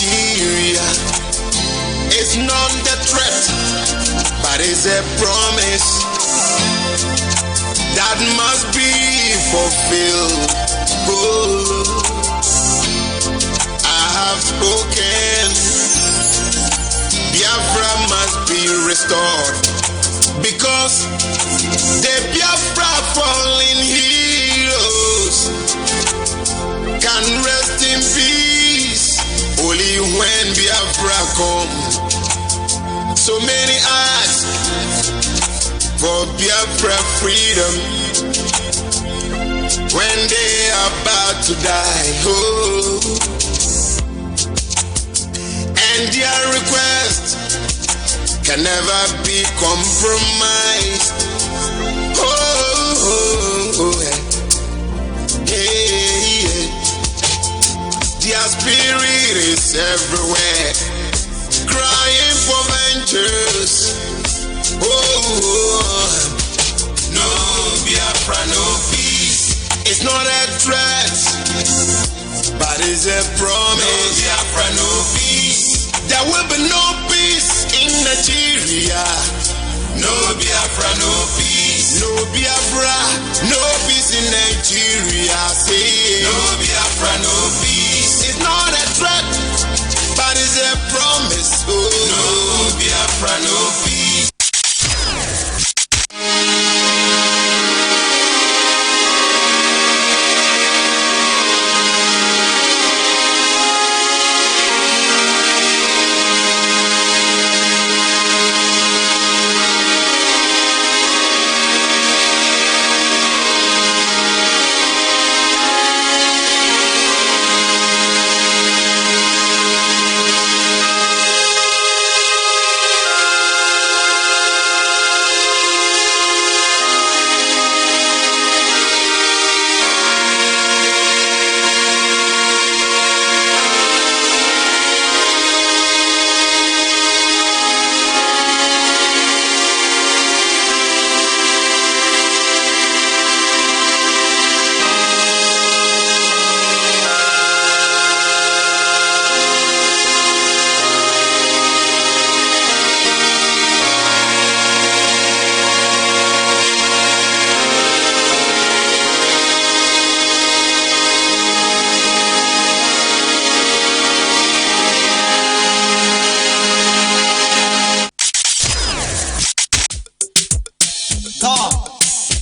Nigeria. It's not the threat, but it's a promise that must be fulfilled. Oh, I have spoken. Biafra must be restored, because the Biafra fallen heroes can rest in peace only when Biafra comes. So many ask for Biafra freedom when they are about to die. Oh, and their request can never be compromised. Oh, yeah. Their spirit is everywhere, crying for vengeance. Oh, no Biafra, no peace. It's not a threat, but it's a promise. No Biafra, no peace. There will be no peace in Nigeria. No Biafra, no peace. No Biafra, no peace in Nigeria. Say no Biafra, no peace. It's not a threat, but it's a promise. Oh, no Biafra, no peace.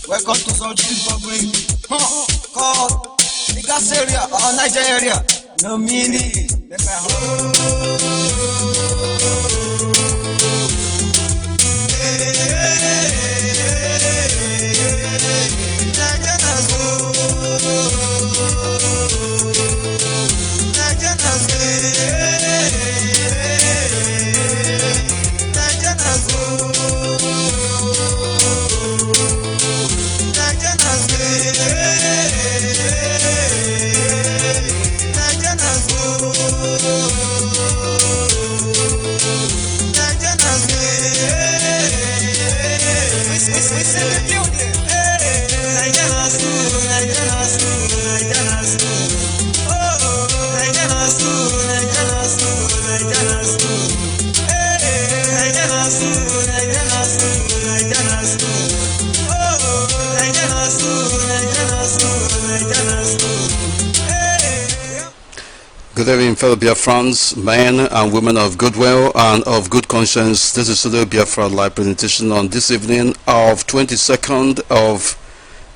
Welcome to South Republic. Called Gas area or Niger area. No meaning. Good evening, fellow Biafrans, men and women of goodwill and of good conscience. This is the Biafra live presentation on this evening of 22nd of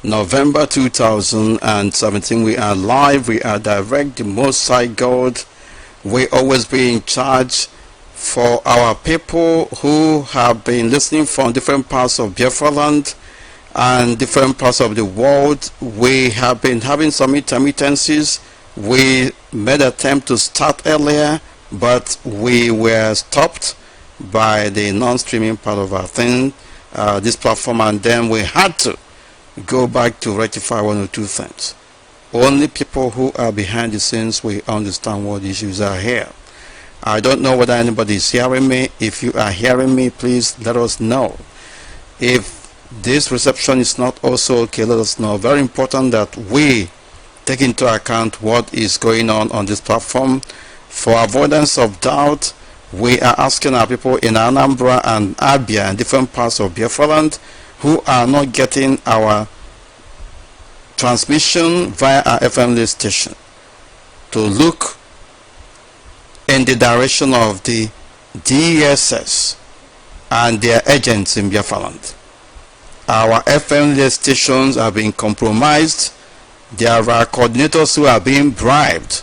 November 2017. We are live, we are direct, the Most High God will always be in charge. For our people who have been listening from different parts of Biafra land and different parts of the world, we have been having some intermittencies. We made an attempt to start earlier, but we were stopped by the non-streaming part of our thing, this platform, and then we had to go back to rectify one or two things. Only people who are behind the scenes will understand what issues are here. I don't know whether anybody is hearing me. If you are hearing me, please let us know. If this reception is not also okay, let us know. Very important that we take into account what is going on this platform. For avoidance of doubt, we are asking our people in Anambra and Abia and different parts of Biafra land who are not getting our transmission via our FM station to look in the direction of the DSS and their agents in Biafra land. Our FM stations are being compromised. There are coordinators who are being bribed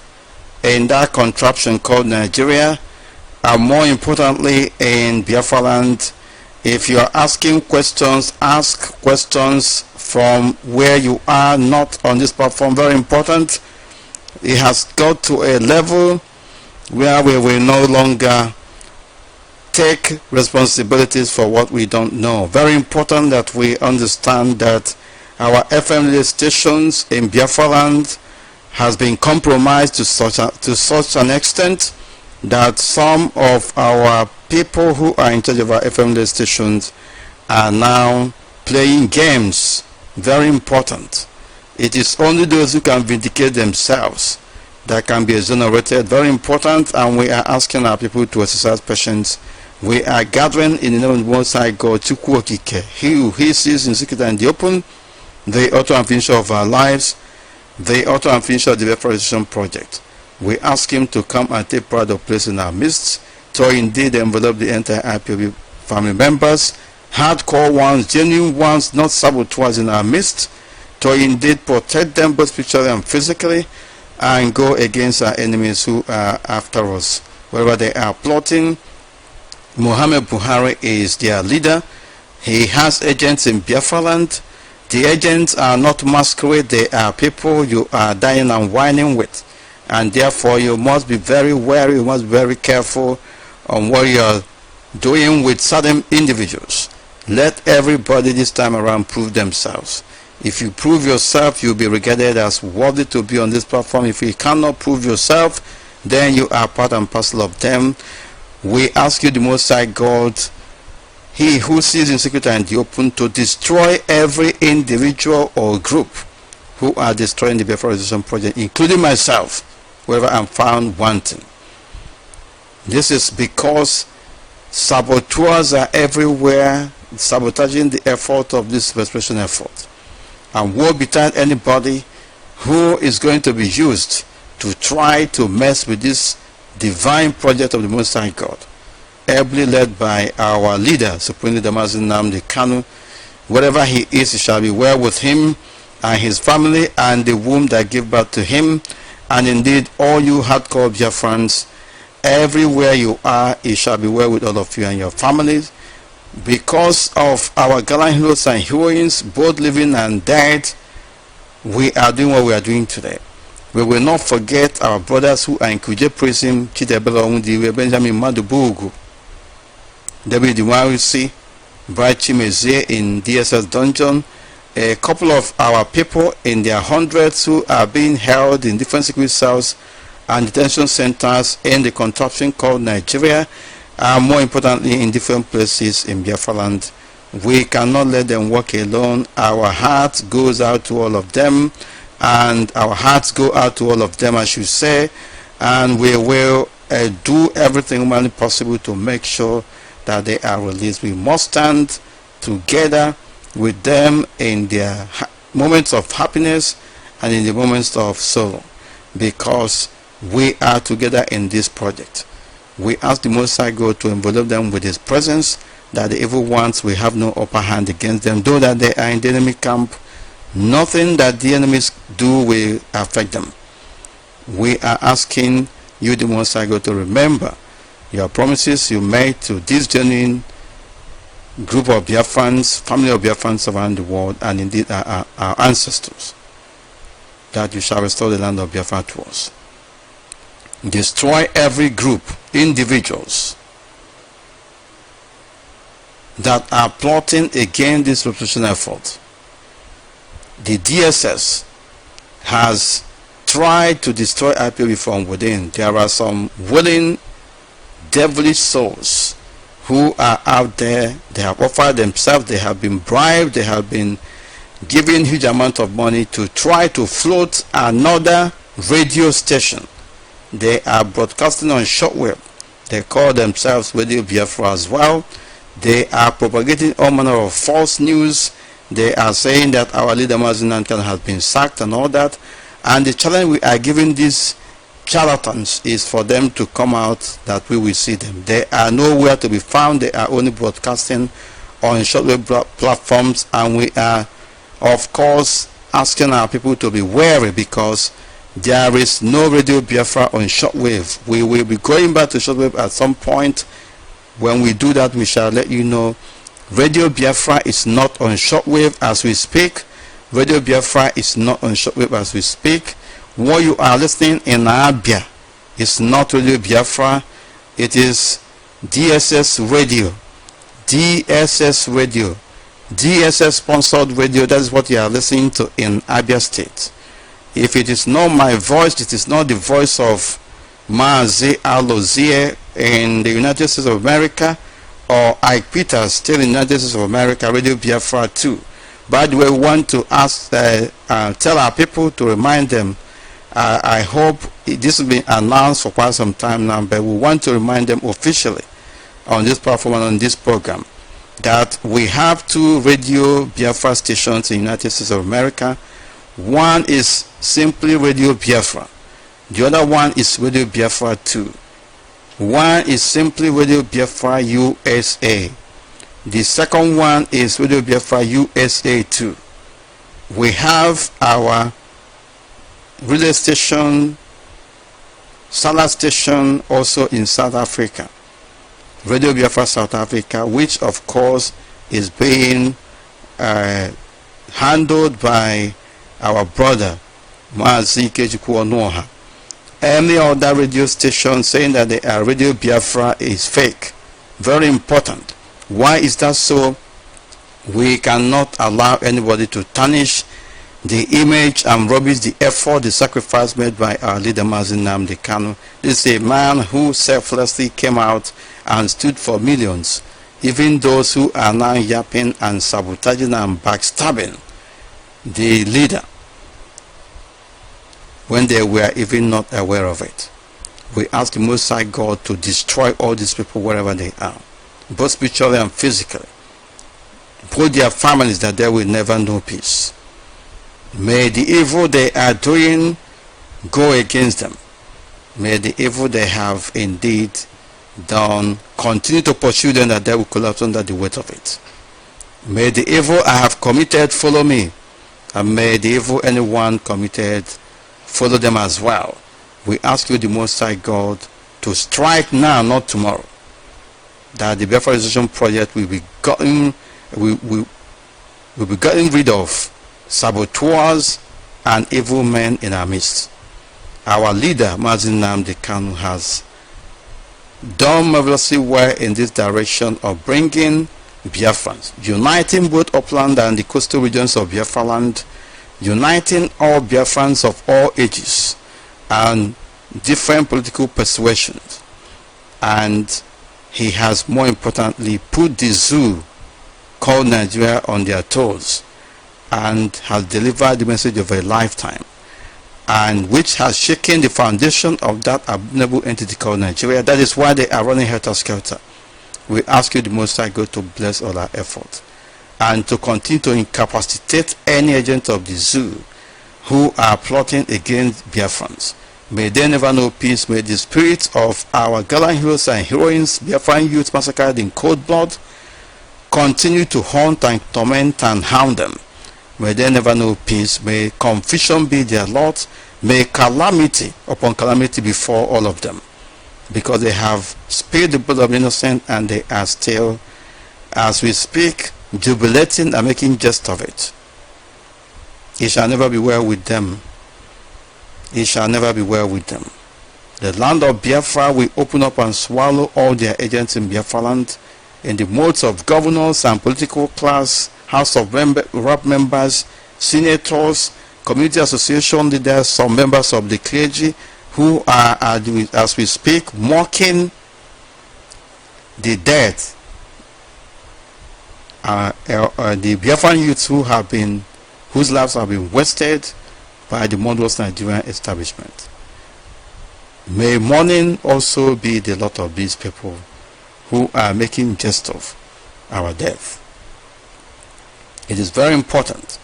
in that contraption called Nigeria, and more importantly in Biafra land. If you are asking questions, ask questions from where you are, not on this platform. Very important. It has got to a level where we will no longer take responsibilities for what we don't know. Very important that we understand that our FM stations in Biafra land has been compromised to such an extent that some of our people who are in charge of our FM stations are now playing games. Very important. It is only those who can vindicate themselves that can be exonerated. Very important, and we are asking our people to exercise patience. We are gathering in the name of the Most High God, Chukwu Okike. He who sees in secret and the open, the author and finisher of our lives, the author and finisher of the Biafra project. We ask him to come and take pride of place in our midst, to indeed envelop the entire IPOB family members, hardcore ones, genuine ones, not saboteurs in our midst, to indeed protect them both spiritually and physically, and go against our enemies who are after us. Wherever they are plotting, Muhammad Buhari is their leader. He has agents in Biafra land. The agents are not masquerade, they are people you are dying and whining with. And therefore you must be very wary, you must be very careful on what you are doing with certain individuals. Let everybody this time around prove themselves. If you prove yourself, you'll be regarded as worthy to be on this platform. If you cannot prove yourself, then you are part and parcel of them. We ask you, the Most High God, He who sees in secret and the open, to destroy every individual or group who are destroying the Biafra project, including myself, wherever I'm found wanting. This is because saboteurs are everywhere, sabotaging the effort of this restoration effort. And woe betide anybody who is going to be used to try to mess with this divine project of the Most High God, ably led by our leader, Supreme Leader Nnamdi Kanu. Wherever he is, it shall be well with him and his family and the womb that gave birth to him. And indeed, all you hardcore Biafrans, everywhere you are, it shall be well with all of you and your families. Because of our gallant heroes and heroines, both living and dead, we are doing what we are doing today. We will not forget our brothers who are in Kuje prison, Chidebela Ondiwe, Benjamin Madubugu, David Iwarisi, Bright Chimezie in DSS dungeon, a couple of our people in their hundreds who are being held in different security cells and detention centers in the contraption called Nigeria, and more importantly in different places in Biafra land. We cannot let them walk alone. Our heart goes out to all of them, and our hearts go out to all of them, as you say, and we will do everything humanly possible to make sure that they are released. We must stand together with them in their moments of happiness and in the moments of sorrow, because we are together in this project. We ask the Most High God to envelop them with His presence, that the evil ones will have no upper hand against them. Though that they are in the enemy camp, nothing that the enemies do will affect them. We are asking you, the Most High God, to remember your promises you made to this genuine group of Biafrans, family of Biafrans around the world, and indeed our ancestors, that you shall restore the land of Biafra to us. Destroy every group, individuals that are plotting against this revolution effort. The DSS has tried to destroy IPOB from within. There are some willing, devilish souls who are out there. They have offered themselves, they have been bribed, they have been given huge amount of money to try to float another radio station They are broadcasting on shortwave. They call themselves Radio Biafra as well. They are propagating all manner of false news. They are saying that our leader Nnamdi Kanu has been sacked and all that. And the challenge we are giving these charlatans is for them to come out, that we will see them. They are nowhere to be found. They are only broadcasting on shortwave platforms, and we are, of course, asking our people to be wary, because there is no Radio Biafra on shortwave. We will be going back to shortwave at some point. When we do that, we shall let you know. Radio Biafra is not on shortwave as we speak. Radio Biafra is not on shortwave as we speak. What you are listening in Abia is not Radio Biafra. It is DSS Radio. DSS Radio. DSS sponsored radio. That is what you are listening to in Abia State. If it is not my voice, it is not the voice of Maazi Alozie in the United States of America, or Ike Peters still in the United States of America, Radio Biafra 2. By the way, we want to ask, tell our people, to remind them, I hope this will be announced for quite some time now, but we want to remind them officially on this platform and on this program that we have 2 Radio Biafra stations in the United States of America. One is simply Radio Biafra. The other one is Radio Biafra 2. One is simply Radio Biafra USA. The second one is Radio Biafra USA 2. We have our relay station, satellite station also in South Africa. Radio Biafra South Africa, which of course is being handled by our brother Maazi Kejikuonoha. Any other radio station saying that they are Radio Biafra is fake. Very important. Why is that so? We cannot allow anybody to tarnish the image and rubbish the effort, the sacrifice made by our leader Nnamdi Kanu. This is a man who selflessly came out and stood for millions, even those who are now yapping and sabotaging and backstabbing the leader when they were even not aware of it. We ask the Most High God to destroy all these people wherever they are, both spiritually and physically. Put their families that they will never know peace. May the evil they are doing go against them. May the evil they have indeed done continue to pursue them, that they will collapse under the weight of it. May the evil I have committed follow me, and may the evil anyone committed follow them as well. We ask you, the Most High God, to strike now, not tomorrow, that the Biafra project will be gotten rid of saboteurs and evil men in our midst. Our leader Nnamdi Kanu has done marvelously well in this direction of bringing Biafrans, uniting both upland and the coastal regions of Biafra land, uniting all Biafrans of all ages and different political persuasions. And he has, more importantly, put the zoo called Nigeria on their toes, and has delivered the message of a lifetime, and which has shaken the foundation of that abominable entity called Nigeria. That is why they are running helter-skelter. We ask you, the Most High God, to bless all our efforts and to continue to incapacitate any agent of the zoo who are plotting against Biafrans. May they never know peace. May the spirits of our gallant heroes and heroines, Biafran youth massacred in cold blood, continue to haunt and torment and hound them. May they never know peace. May confusion be their lot. May calamity upon calamity befall all of them, because they have spilled the blood of innocent, and they are still, as we speak, jubilating and making jest of it. It shall never be well with them. It shall never be well with them. The land of Biafra will open up and swallow all their agents in Biafra land, in the modes of governors and political class, House of Rep members, senators, community association leaders, some members of the clergy, who are, as we speak, mocking the dead, the Biafran youths whose lives have been wasted by the murderous Nigerian establishment. May mourning also be the lot of these people who are making jest of our death. It is very important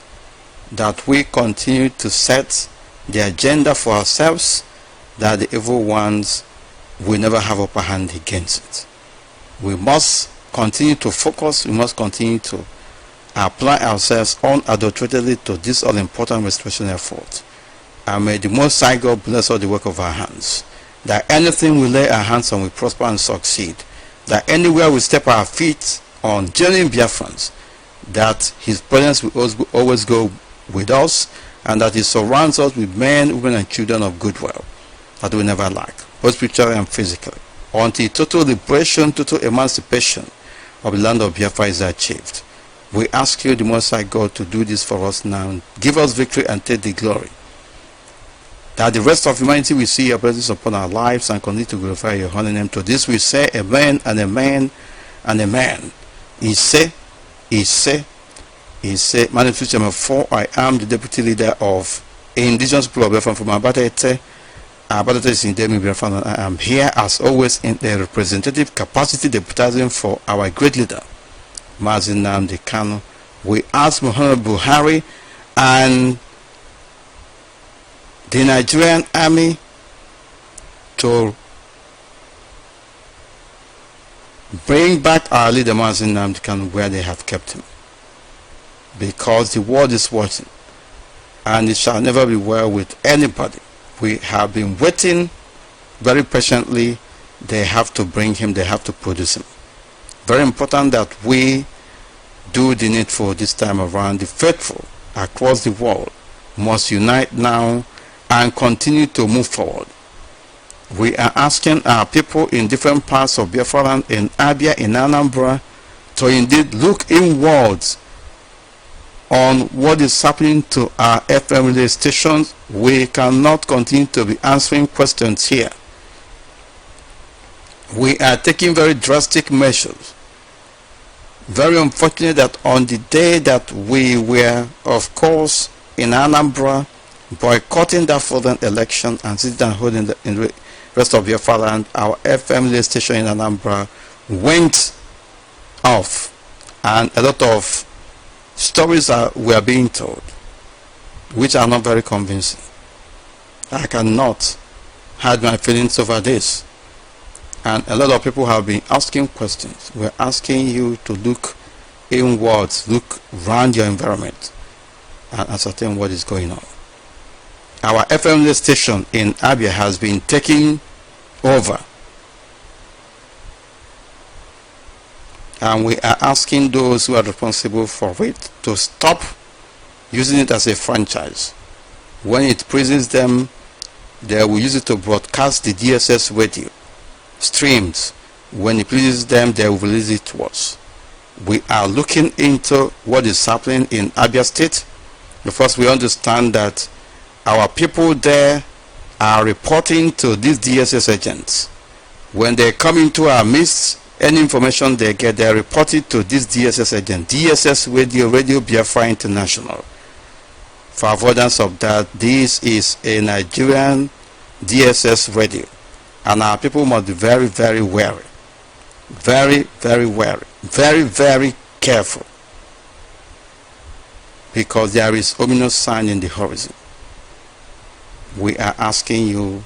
that we continue to set the agenda for ourselves, that the evil ones will never have upper hand against it. We must continue to focus, we must continue to apply ourselves unadulteratedly to this all-important restoration effort. And may the Most High God bless all the work of our hands, that anything we lay our hands on will prosper and succeed, that anywhere we step our feet on genuine Biafrans, that His presence will always go with us, and that He surrounds us with men, women and children of goodwill, that we never lack, both spiritually and physically, until total liberation, total emancipation of the land of Biafra is achieved. We ask you, the Most High God, to do this for us now. Give us victory and take the glory, that the rest of humanity will see your presence upon our lives and continue to glorify your holy name. To this we say amen and amen and amen. He say, Manifest number 4, I am the deputy leader of indigenous people of Biafra from Abatete. Abatete is in Demi Biafra, and I am here as always in the representative capacity, deputizing for our great leader, Nnamdi Kanu. We ask Muhammad Buhari and the Nigerian army to bring back our leader Nnamdi Kanu where they have kept him, because the world is watching, and it shall never be well with anybody. We have been waiting very patiently. They have to bring him, they have to produce him. Very important that we do the needful this time around. The faithful across the world must unite now and continue to move forward. We are asking our people in different parts of Biafra land, in Abia, in Anambra, to indeed look inwards on what is happening to our FM relay stations. We cannot continue to be answering questions here. We are taking very drastic measures. Very unfortunate that on the day that we were, of course, in Anambra, boycotting that further election and sitting and holding in the rest of Biafra land, our FM relay station in Anambra went off, and a lot of stories were being told which are not very convincing. I cannot hide my feelings over this, and a lot of people have been asking questions. We're asking you to look inwards, look around your environment and ascertain what is going on. Our FM station in Abia has been taken over, and we are asking those who are responsible for it to stop using it as a franchise. When it pleases them, they will use it to broadcast the DSS radio streams. When it pleases them, they will release it to us. We are looking into what is happening in Abia State, because we understand that our people there are reporting to these DSS agents. When they come into our midst, any information they get, they report it to this DSS agent, DSS Radio Biafra International. For avoidance of that, this is a Nigerian DSS radio, and our people must be very, very wary, very, very wary, very, very careful, because there is ominous sign in the horizon. We are asking you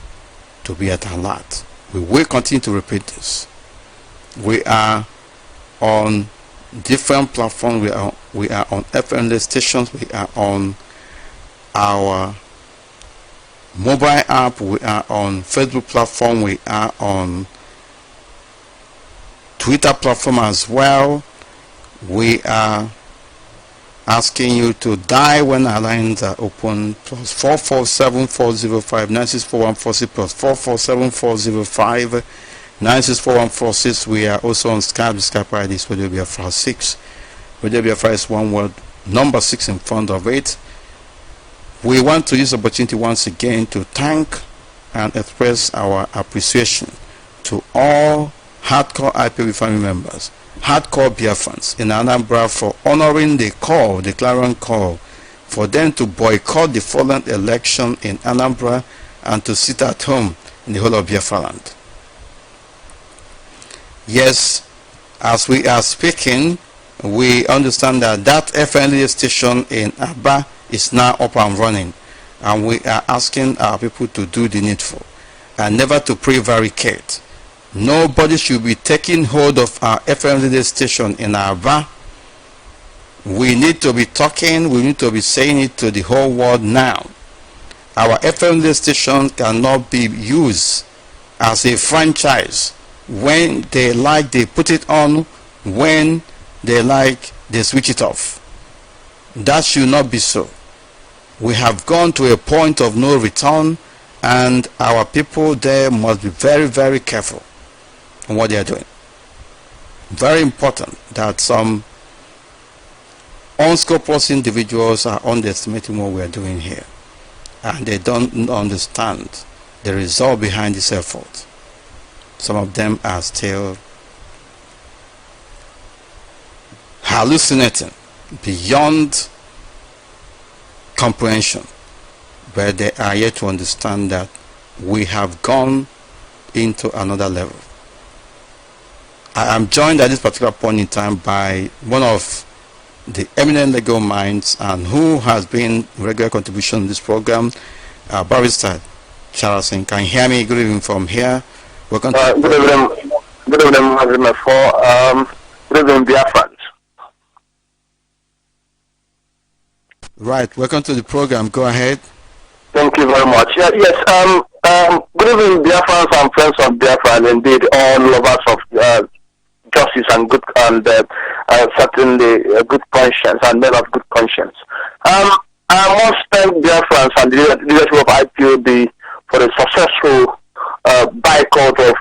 to be at alert. We will continue to repeat this. We are on different platforms. We are on FM stations. We are on our mobile app. We are on Facebook platform. We are on Twitter platform as well. We are asking you to die when our lines are open, plus 447-405-964-146, plus 447-405-964-146. We are also on Skype. The Skype ID is Radio Biafra 6. Radio Biafra is one word, number 6 in front of it. We want to use the opportunity once again to thank and express our appreciation to all hardcore IPOB family members, hardcore Biafrans in Anambra, for honoring the call, the clarion call, for them to boycott the fallen election in Anambra and to sit at home in the whole of Biafra land. Yes, as we are speaking, we understand that that FND station in Aba is now up and running, and we are asking our people to do the needful and never to prevaricate. Nobody should be taking hold of our FND station in Aba. We need to be talking, we need to be saying it to the whole world now. Our FND station cannot be used as a franchise. When they like, they put it on. When they like, they switch it off. That should not be so. We have gone to a point of no return, and our people there must be very, very careful on what they are doing. Very important that some unscrupulous individuals are underestimating what we are doing here, and they don't understand the result behind this effort. Some of them are still hallucinating beyond comprehension, but they are yet to understand that we have gone into another level. I am joined at this particular point in time by one of the eminent legal minds and who has been regular contribution in this program, Barrister Charles. Can you hear me? Good evening from here. Welcome to good evening. Good evening, good evening, Biafrans. Right, welcome to the program. Go ahead. Thank you very much. Yes. Good evening, Biafrans and friends of Biafra, and indeed all lovers of justice and good and certainly good conscience and men of good conscience. I must thank Biafrans and the leadership of IPOB for the successful boycott of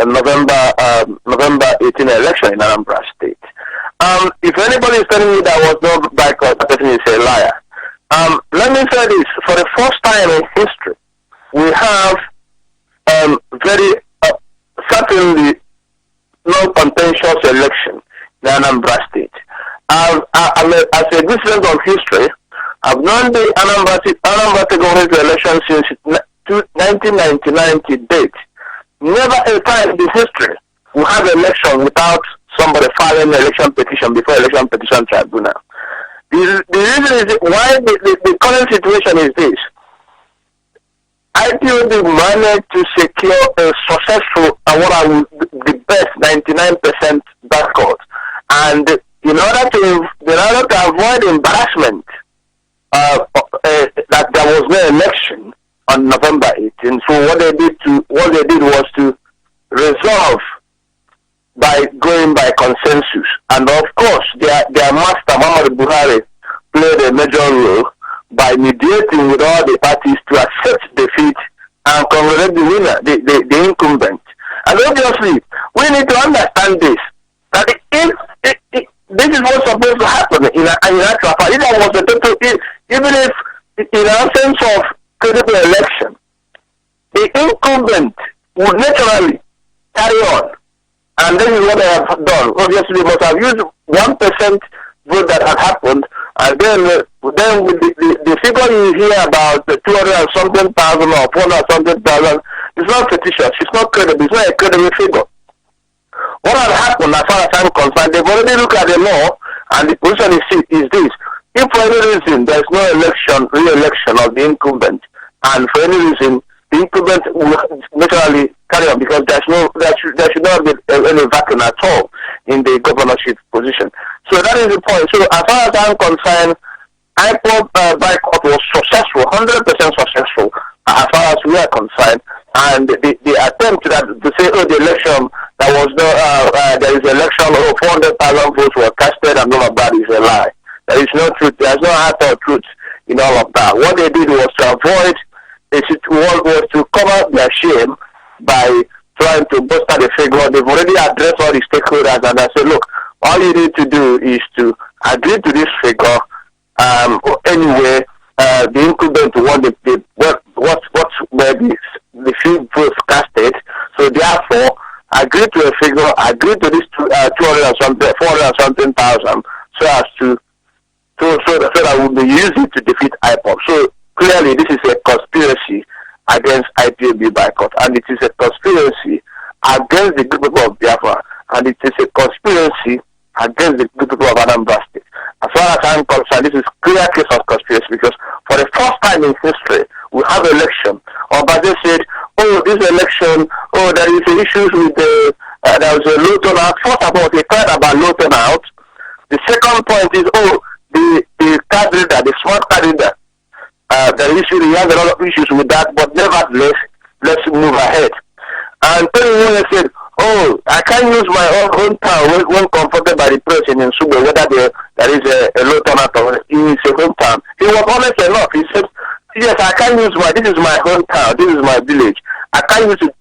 November 18 election in Anambra State. If anybody is telling me there was no boycott, that person is a liar. Let me say this: for the first time in history, we have very certainly no contentious election in Anambra State. As a good student of history, I've known the Anambra State government election since 1999 to date. Never a time in history we have election without somebody filing an election petition before election petition tribunal. The reason is why the current situation is this. IPOB managed to secure a successful and what I would the best 99% boycott, and in order to avoid embarrassment that there was no election on November 18th. So what they did was to resolve by going by consensus, and of course their master Muhammadu Buhari played a major role by mediating with all the parties to accept defeat and congratulate the winner, the incumbent. And obviously, we need to understand this, that this is what's supposed to happen in actual fact. Even if in absence of credible election, the incumbent would naturally carry on. And this is what they have done. Obviously, they must have used 1% vote that had happened, and then with the figure you hear about 200 and something thousand or 400 and something thousand, it's not fictitious, it's not credible, it's not a credible figure. What had happened, as far as I'm concerned, they've already looked at the law, and the position is this: if for any reason there is no re-election of the incumbent, and for any reason the incumbent will naturally carry on, because there should not be any vacuum at all in the governorship position. So that is the point. So as far as I'm concerned, Ipob boycott was successful, 100% successful, as far as we are concerned. And the attempt to say, oh, the election, there is an election, 400,000 votes were casted, and all of that is a lie. There is no truth. There is no heart or truth in all of that. What they did was to avoid, was to cover their shame by trying to bolster the figure. They've already addressed all the stakeholders, and I said, look, all you need to do is to agree to this figure. Anyway, the incumbent won what were the few votes casted. So therefore, agree to a figure, agree to this 200 and something, 400 and something thousand, so as to so that we will use it to defeat Ipob. So clearly, this is a conspiracy, against IPOB boycott, and it is a conspiracy against the good people of Biafra, and it is a conspiracy against the good people of Anambra State. As far as I'm concerned, this is clear case of conspiracy, because for the first time in history, we have election. Obaze said, oh, this election, oh, there is issues with the, there was a low turnout. First of all, they cried about low turnout. The second point is, oh, the card reader, the smart card reader, he has a lot of issues with that, but nevertheless, let's move ahead. And Tony said, oh, I can't use my own hometown when confronted by the press in Nsugbe, whether there is a low turnout or in his hometown. He was honest enough. He said, yes, I can't use this is my hometown, this is my village. I can't use it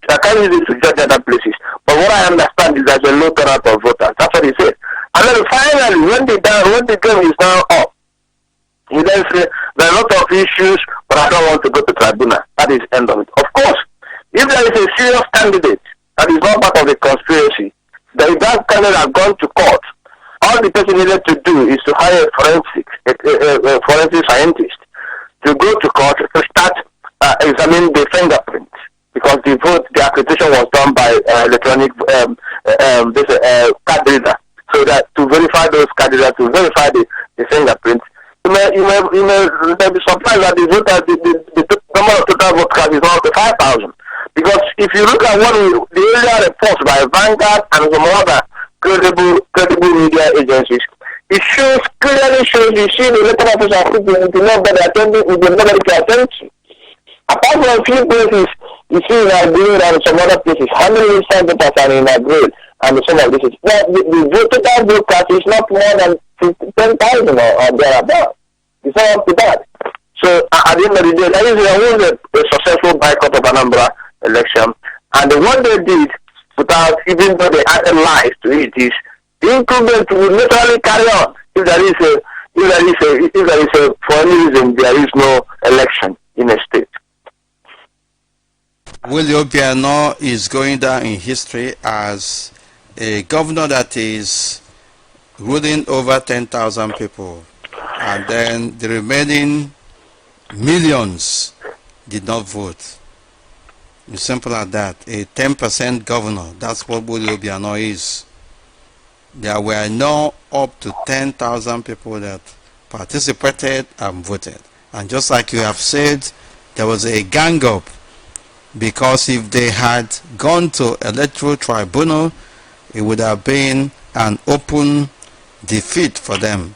to judge other places. But what I understand is there's a low turnout of voters. That's what he said. And then finally, when the game is now up, he then said, there are a lot of issues, but I don't want to go to tribunal. That is the end of it. Of course, if there is a serious candidate that is not part of the conspiracy, that candidate has gone to court, all the person needed to do is to hire a forensic scientist to go to court to start examining the fingerprints, because the accreditation was done by electronic card reader, so that to verify those card readers, to verify the fingerprints. You may be surprised that the number of total vote cards is not 5,000. Because if you look at the earlier reports by Vanguard and some other credible media agencies, it clearly shows you see the elected officials with nobody attending, with nobody to attend to. Apart from a few places, you see in Agreed and some other places, how many instant voters are in Agreed and some of this is. Now, the total vote card is not more than 10,000 or thereabouts. It's not up to that. So at the end of the day, that is a successful boycott of Anambra election. And what they did, without even though they added lies to it, is the incumbent will literally carry on. If there is a for any reason there is no election in a state. Willie Obiano is going down in history as a governor that is ruling over 10,000 people, and then the remaining millions did not vote. It's simple as that. A 10% governor, that's what Willie Obiano is. There were now up to 10,000 people that participated and voted. And just like you have said, there was a gang up, because if they had gone to electoral tribunal, it would have been an open defeat for them,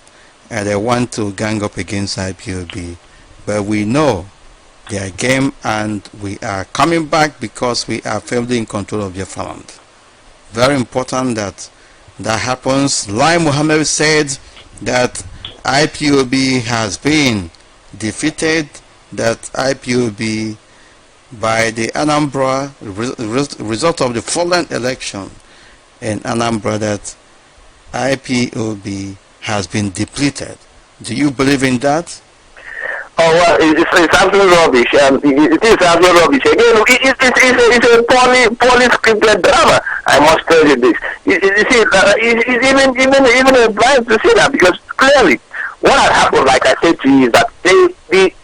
and they want to gang up against IPOB. But we know their game, and we are coming back because we are firmly in control of Biafra land. Very important that happens. Lai Mohammed said that IPOB has been defeated, that IPOB, by the Anambra result of the fallen election in Anambra, that IPOB has been depleted. Do you believe in that? Oh, well, it's absolute rubbish. It is absolute rubbish. Again, it's a poorly scripted drama. I must tell you this. You see, even blind to see that, because clearly what had happened, like I said to you, is that the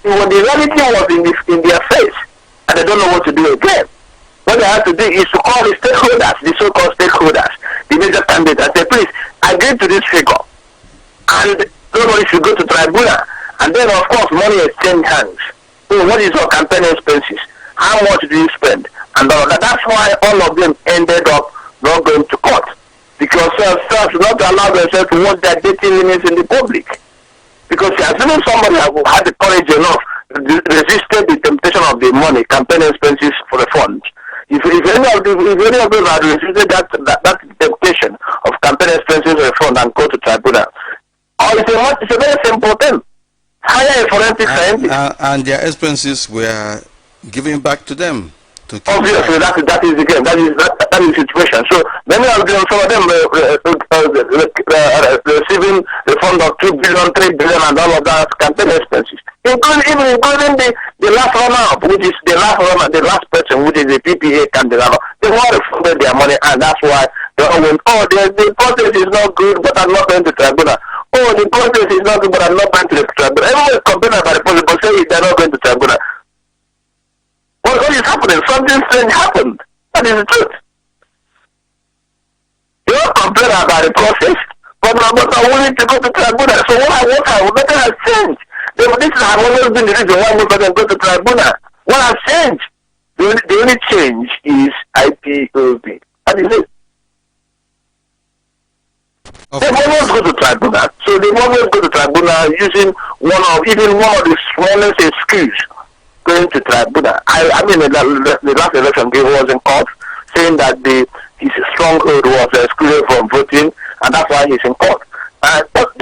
reality was in their face, and they don't know what to do again. What they have to do is to call the stakeholders, the so-called stakeholders, the major candidates, and say, please, agree to this figure, and nobody should go to tribunal. And then, of course, money exchange hands. So what is your campaign expenses? How much do you spend? And all that. That's why all of them ended up not going to court. Because self not allow themselves to watch their dating limits in the public. Because assuming somebody who had the courage enough resisted the temptation of the money, campaign expenses for the funds, if any of those had resisted that temptation of campaign expenses for the fund and go to tribunal, it's a very simple thing. Hire a forensic scientist. And their expenses were given back to them. Obviously, that is the game. That is the situation. So many of them, some of them receiving the fund of 2 billion, 3 billion, and all of that campaign expenses, including the last runner-up, which is the last person, which is the PPA candidate. They all refunded their money, and that's why they all went, the process is not good, but I'm not going to tribunal. Oh, the process is not good, but I'm not going to the tribunal. Everyone is complaining about the process, but say they're not going to tribunal. What is happening? Something strange happened. That is the truth. You don't complain about the process, but I'm willing to go to tribunal. So nothing has changed. This has always been the reason why most of them go to tribunal. What has changed? The only change is IPOB. That is it. They always go to tribunal. So they always go to tribunal using one of the smallest excuse going to tribunal. I mean, the last election he was in court saying that his stronghold was excluded from voting, and that's why he's in court. But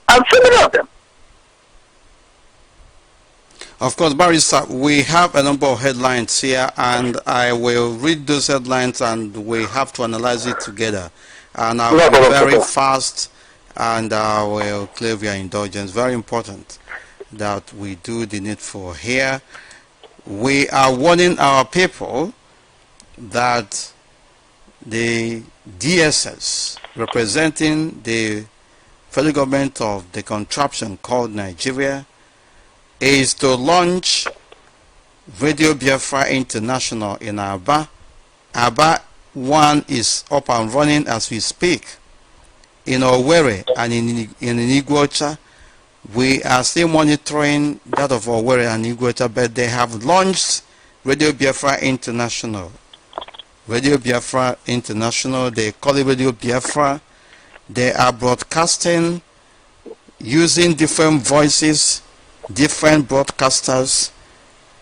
I'm so many of them. Of course, Barrister, we have a number of headlines here, and I will read those headlines, and we have to analyze it together. And I'll be very fast, and I will crave your indulgence. Very important that we do the needful here. We are warning our people that the DSS, representing the federal government of the contraption called Nigeria, is to launch Radio Biafra International in Aba. Aba 1 is up and running as we speak. In Owerri and in Iguacha, we are still monitoring that of Owerri and Iguacha, but they have launched Radio Biafra International. Radio Biafra International, they call it Radio Biafra. They are broadcasting using different voices, different broadcasters,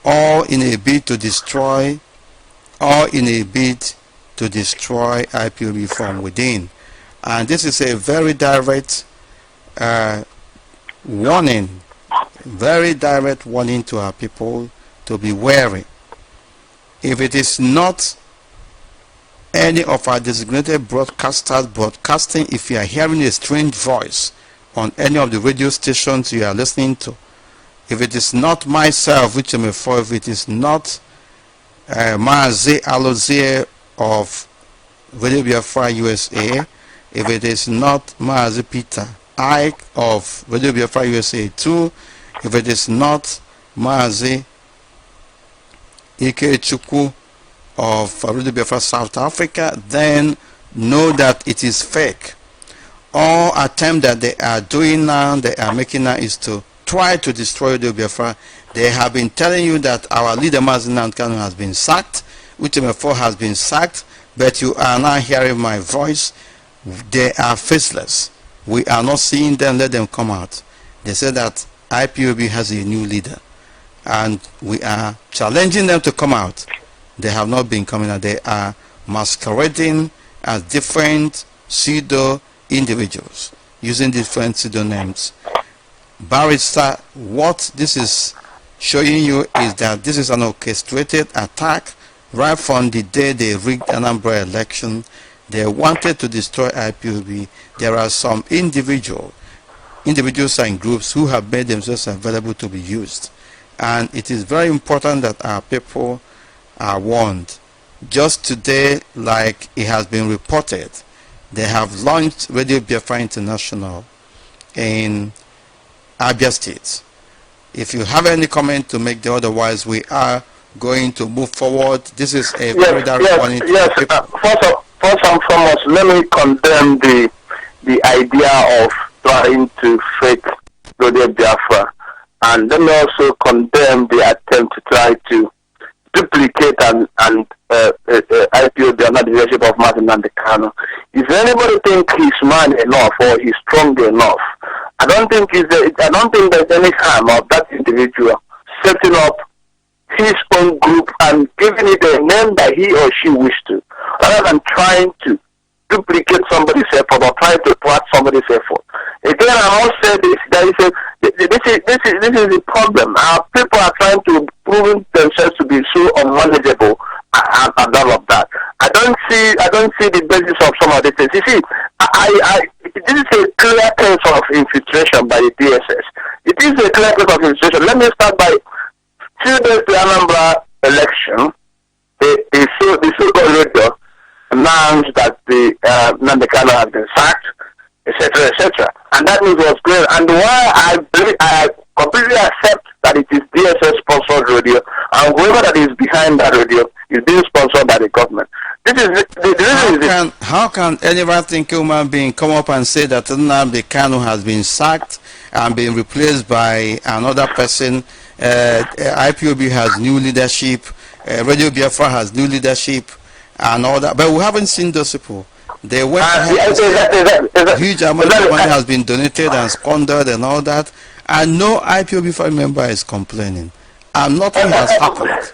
all in a bid to destroy IPOB from within. And this is a very direct warning, to our people to be wary. If it is not any of our designated broadcasters broadcasting, if you are hearing a strange voice on any of the radio stations you are listening to, if it is not myself, which I'm for, if it is not Maazi Alozie of Radio Biafra USA, if it is not Maazi Peter Ike of Radio Biafra USA 2, if it is not Maazi Ike Chukwu of Radio Biafra South Africa, then know that it is fake. All attempt that they are doing now, they are making now, is to try to destroy Radio Biafra. They have been telling you that our leader Nnamdi Kanu has been sacked, which MFO has been sacked, but you are now hearing my voice. They are faceless. We are not seeing them. Let them come out. They say that IPOB has a new leader, and we are challenging them to come out. They have not been coming out. They are masquerading as different pseudo individuals using different pseudonyms. Barrister, what this is showing you is that this is an orchestrated attack. Right from the day they rigged Anambra election, they wanted to destroy IPOB. There are some individuals and groups who have made themselves available to be used, and it is very important that our people are warned. Just today, like it has been reported, they have launched Radio Biafra International in Abia State. If you have any comment to make, otherwise we are going to move forward. This is a very direct warning. First and foremost, let me condemn the idea of trying to fake Radio Biafra, and let me also condemn the attempt to try to duplicate and IPOB under the leadership of Nnamdi Kanu. If anybody thinks he's man enough or he's strong enough, I don't think there's any harm of that individual setting up his own group and giving it a name that he or she wished to, rather than trying to duplicate somebody's effort or try to thwart somebody's effort. Again, I must say this is the problem. Our people are trying to prove themselves to be so unmanageable and all of that. I don't see the basis of some of the things. You see, this is a clear case of infiltration by the DSS. It is a clear case of infiltration. Let me start by 2 days to Anambra election. The so-called radio announced that the Nnamdi Kanu has been sacked, etc., etc. And that news was great. And why I completely accept that it is DSS sponsored radio, and whoever that is behind that radio is being sponsored by the government. This is the reason is how can any right-thinking human being come up and say that Nnamdi Kanu has been sacked and been replaced by another person? IPOB has new leadership, Radio Biafra has new leadership, and all that. But we haven't seen those people. They went ahead, huge amount of money has been donated and squandered and all that, and no IPOB family member is complaining, and nothing has happened.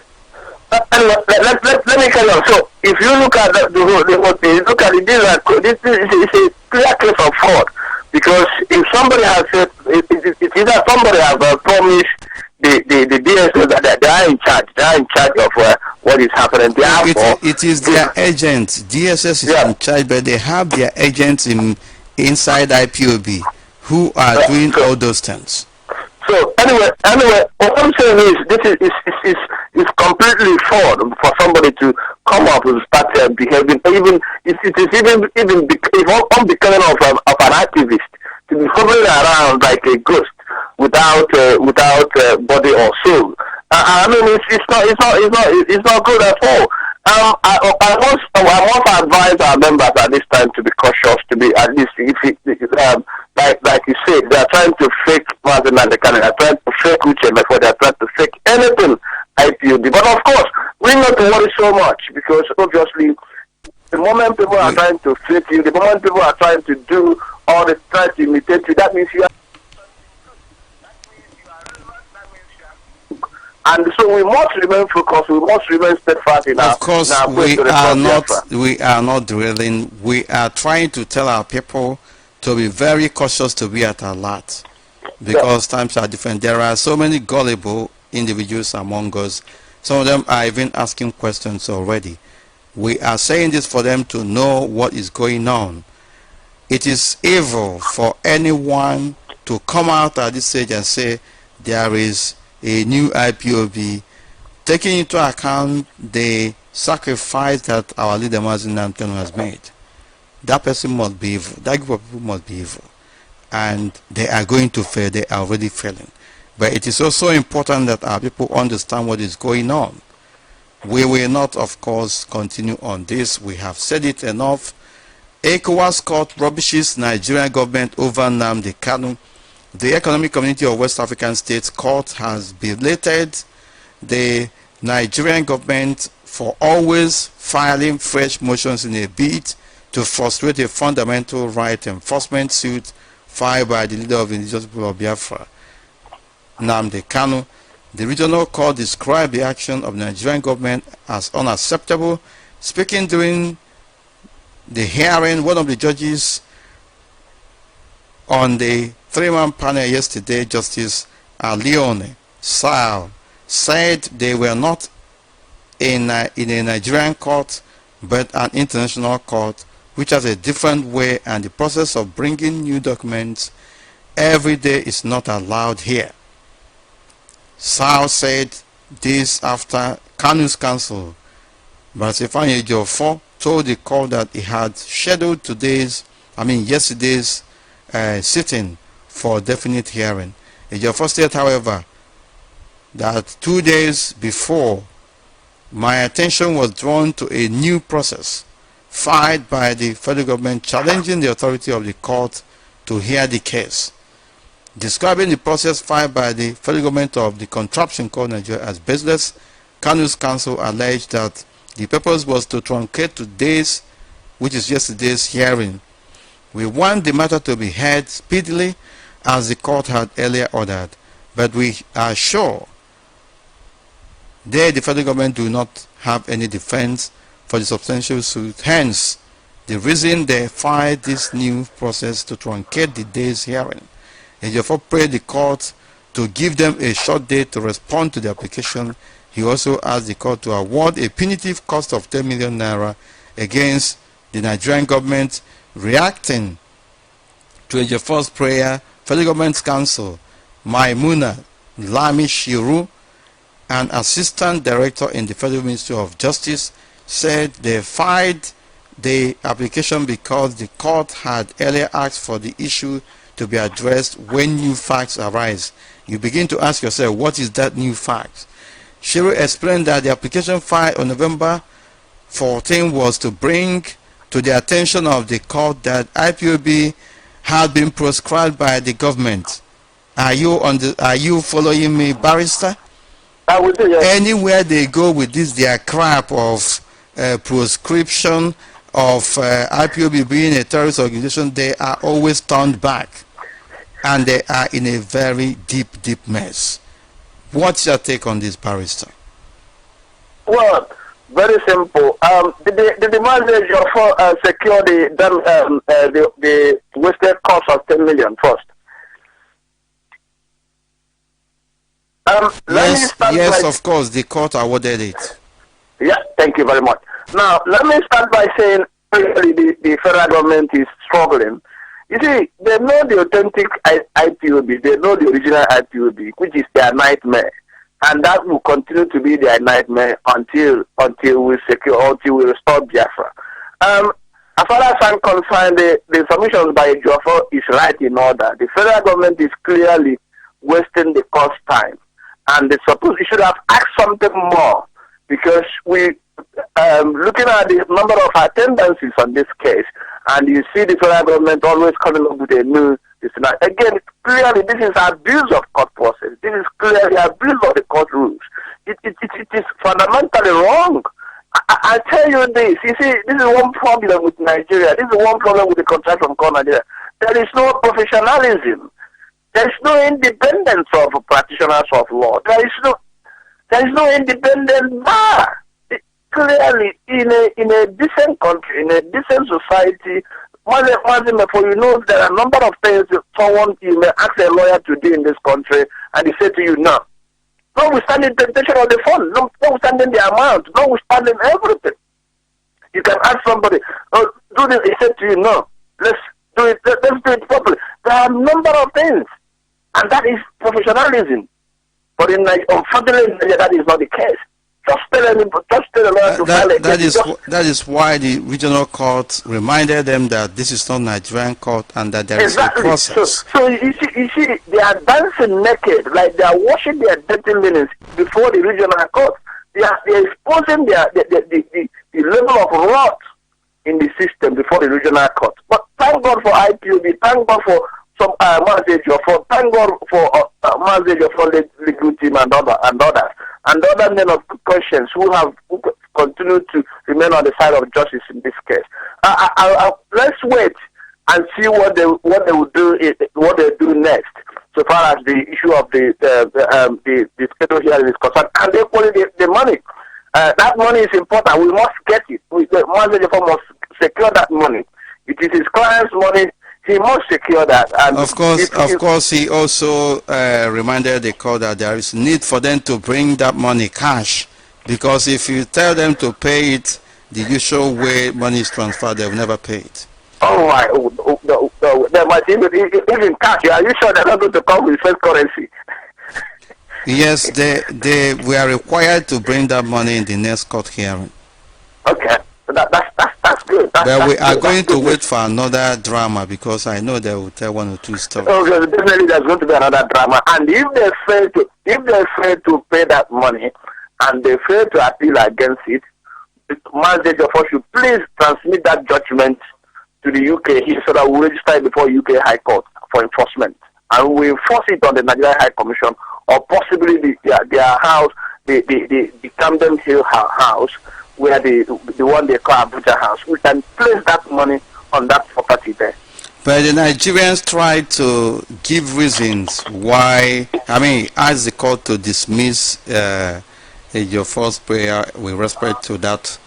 Let me tell you. So, if you look at the whole thing, look at it. This is a clear case of fraud, because if somebody has said, it's either somebody has promised the DSS that they are in charge. They are in charge of what is happening. It is their agents. DSS is in charge, but they have their agents inside IPOB who are doing all those things. So anyway, what I'm saying is this is completely fraud for somebody to come up and start behaving. Even if unbecoming of an activist to be hovering around like a ghost without body or soul. I mean, it's not good at all. I must advise our members at this time to be cautious, to be at least like you said, they are trying to fake Nnamdi Kanu, they are trying to fake Uche before they are trying to fake anything IPOB. But of course, we not to worry so much, because obviously the moment people are trying to fake you, the moment people are trying to do all the trying to imitate you, that means you are. And so we must remain focused, we must remain steadfast in our. Of course, we are not dwelling. We are trying to tell our people to be very cautious, to be at alert, because times are different. There are so many gullible individuals among us. Some of them are even asking questions already. We are saying this for them to know what is going on. It is evil for anyone to come out at this stage and say there is a new IPOB, taking into account the sacrifice that our leader Nnamdi Kanu has made. That person must be evil. That group of people must be evil, and they are going to fail. They are already failing. But it is also important that our people understand what is going on. We will not, of course, continue on this. We have said it enough. ECOWAS court rubbishes Nigerian government over Nnamdi Kanu. The Economic Community of West African States Court has belated the Nigerian government for always filing fresh motions in a bid to frustrate a fundamental right enforcement suit filed by the leader of the indigenous people of Biafra, Nnamdi Kanu. The regional court described the action of the Nigerian government as unacceptable. Speaking during the hearing, one of the judges on the three-man panel yesterday, Justice Leone Sal, said they were not in a Nigerian court but an international court, which has a different way, and the process of bringing new documents every day is not allowed here. Sal said this after Kanu's counsel, Barasifanye Ejiofor, told the court that he had scheduled yesterday's sitting for definite hearing. Ejiofor said, however, that 2 days before, my attention was drawn to a new process filed by the federal government challenging the authority of the court to hear the case. Describing the process filed by the federal government of the contraption called Nigeria as baseless, Kanu's counsel alleged that the purpose was to truncate today's, which is yesterday's, hearing. We want the matter to be heard speedily as the court had earlier ordered, but we are sure the federal government do not have any defense for the substantial suit. Hence, the reason they filed this new process to truncate the day's hearing. Ejiofor prayed the court to give them a short date to respond to the application. He also asked the court to award a punitive cost of 10 million naira against the Nigerian government. Reacting to Ejiofor's prayer, federal government's counsel Maimuna Lami Shiru, an assistant director in the Federal Ministry of Justice, said they filed the application because the court had earlier asked for the issue to be addressed when new facts arise. You begin to ask yourself, what is that new fact? Shiro explained that the application filed on November 14 was to bring to the attention of the court that IPOB had been proscribed by the government. Are you following me, barrister? I would say yes. Anywhere they go with this, their crap of proscription of IPOB being a terrorist organization, they are always turned back, and they are in a very deep mess. What's your take on this, barrister? Well, very simple. Did the message of secure the wasted cost of 10 million first? Yes, of course, the court awarded it. Yeah, thank you very much. Now, let me start by saying really the federal government is struggling. You see, they know the authentic IPOB, they know the original IPOB, which is their nightmare. And that will continue to be their nightmare until we restore Biafra. As far as I'm concerned, the submissions by Jofo is right in order. The federal government is clearly wasting the cost time. And it should have asked something more, because we looking at the number of attendances on this case, and you see the federal government always coming up with a new. Again, clearly this is abuse of court process. This is clearly abuse of the court rules. It is fundamentally wrong. I tell you this. You see, this is one problem with Nigeria. This is one problem with the contract from Nigeria. There is no professionalism. There is no independence of practitioners of law. There is no independent bar. Clearly, in a decent country, in a decent society, before you know, there are a number of things you may ask a lawyer to do in this country, and he say to you, no. Notwithstanding the temptation of the fund, notwithstanding the amount, notwithstanding everything. You can ask somebody, oh, do this. He said to you, no. Let's do it properly. There are a number of things, and that is professionalism. But unfortunately, that is not the case. That is why the regional court reminded them that this is not Nigerian court and that there is a process. So you see, they are dancing naked, like they are washing their dirty linens before the regional court. They are exposing the level of rot in the system before the regional court. But thank God for IPOB, thank God for some message for thank God for message for the legal team and others. And other men of conscience who continue to remain on the side of justice in this case. Let's wait and see what they will do. What they do next, so far as the issue of the schedule here is concerned, and equally the money. That money is important. We must get it. The manager must secure that money. It is his client's money. He must secure that. And of course, he also reminded the court that there is need for them to bring that money cash, because if you tell them to pay it the usual way money is transferred, they will never pay it. Oh my! They might even cash. Are you sure they're not going to come with fake currency? Yes, they were required to bring that money in the next court hearing. Okay, that's good. But we are going to wait for another drama, because I know they will tell one or two stories. Okay, definitely there's going to be another drama. And if they fail to pay that money, and they fail to appeal against it, the message of us should please transmit that judgment to the UK here, so that we register it before UK High Court for enforcement, and we enforce it on the Nigeria High Commission, or possibly their house, the Camden Hill house, where the one they call Abuja House. We can place that money on that property there. But the Nigerians try to give reasons why. I mean, ask the court to dismiss your first prayer with respect to that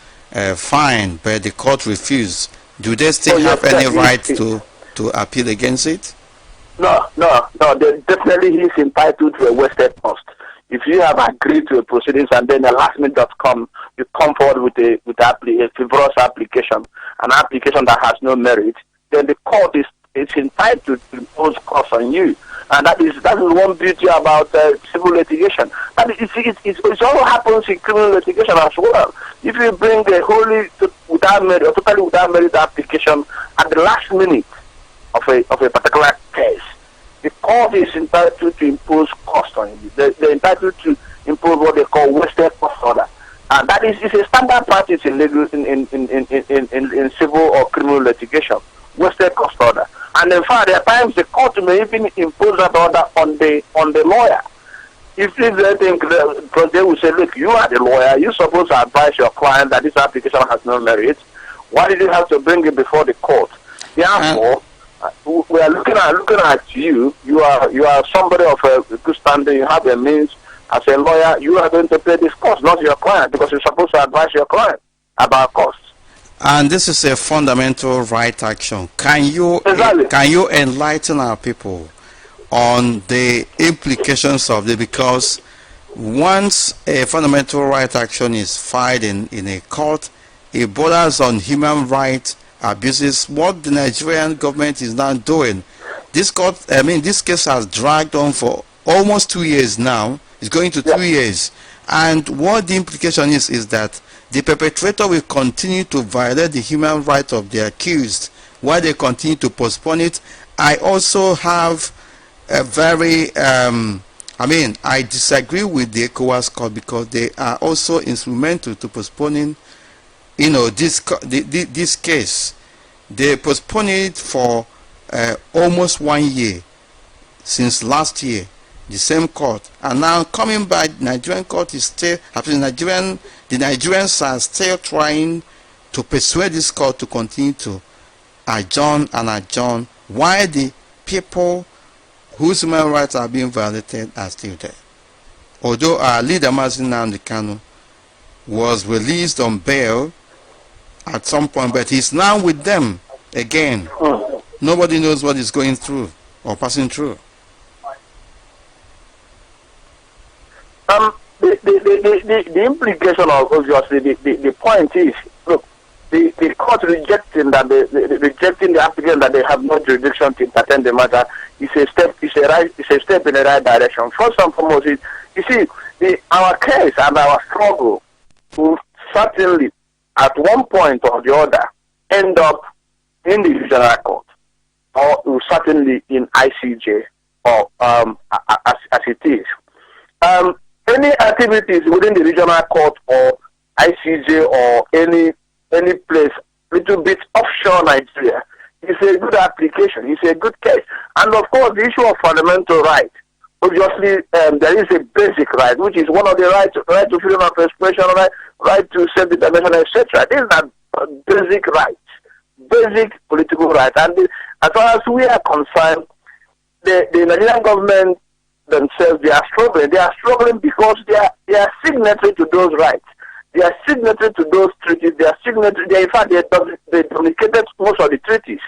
fine, but the court refused. Do they still have any right to appeal against it? No. Definitely he's entitled to a wasted cost. If you have agreed to a proceedings and then the last minute you come forward with a frivolous application, an application that has no merit, then the court is entitled to impose costs on you. And that is one beauty about civil litigation. And it all happens in criminal litigation as well. If you bring a totally without merit application at the last minute, of a particular case, the court is entitled to impose cost on it. They're entitled to impose what they call wasted cost order. And that is a standard practice in legal in civil or criminal litigation, wasted cost order. And in fact, at times the court may even impose that order on the lawyer. If they think, because they will say, look, you are the lawyer, you're supposed to advise your client that this application has no merit. Why did you have to bring it before the court? Therefore, we are looking at you. You are somebody of a good standing. You have a means. As a lawyer, you are going to pay this cost, not your client, because you're supposed to advise your client about costs. And this is a fundamental right action. Can you enlighten our people on the implications of it? Because once a fundamental right action is filed in a court, it borders on human rights abuses. What the Nigerian government is now doing, this case has dragged on for almost 2 years now. It's going to 3 years. And what the implication is that the perpetrator will continue to violate the human rights of the accused while they continue to postpone it. I also have a very, I disagree with the ECOWAS court because they are also instrumental to postponing, this case. They postponed it for almost 1 year since last year. The same court, and now coming back, Nigerian court is still, the Nigerians are still trying to persuade this court to continue to adjourn and adjourn while the people whose human rights are being violated are still there. Although our leader, Nnamdi Kanu, was released on bail at some point, but he's now with them again. Nobody knows what he's going through or passing through. The implication of, obviously, the point is, look, the court rejecting the applicant that they have no jurisdiction to entertain the matter is a step in the right direction. First and foremost, you see, our case and our struggle will certainly, at one point or the other, end up in the regional court, or will certainly in ICJ, or as it is. Any activities within the regional court or ICJ or any place little bit offshore Nigeria is a good application, it's a good case. And of course, the issue of fundamental right, obviously there is a basic right, which is one of the rights, right to freedom of expression, right to self-determination, etc. These are basic rights, basic political rights. And as far as we are concerned, the Nigerian government themselves, they are struggling. They are struggling because they are signatory to those rights. They are signatory to those treaties. They are signatory. In fact, they domesticated most of the treaties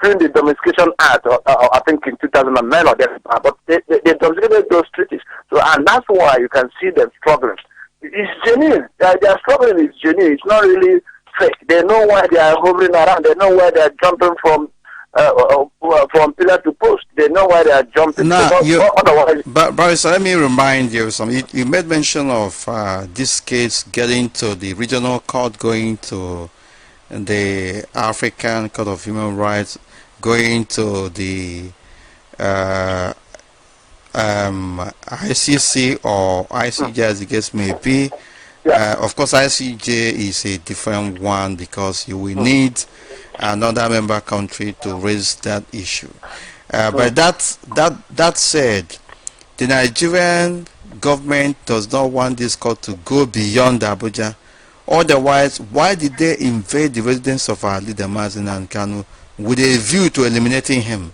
during the Domestication Act, I think in 2009 or thereafter. But they domesticated those treaties. So, and that's why you can see them struggling. It's genuine. Their struggling is genuine. It's not really fake. They know why they are hovering around. They know why they are jumping from pillar to post. They know why they are jumping. Otherwise, but let me remind you something. You made mention of this case getting to the regional court, going to the African Court of Human Rights, going to the ICC or ICJ, as the case may be. Of course, ICJ is a different one because you will need another member country to raise that issue. But that said, the Nigerian government does not want this court to go beyond Abuja. Otherwise, why did they invade the residence of our leader, Nnamdi Kanu, with a view to eliminating him?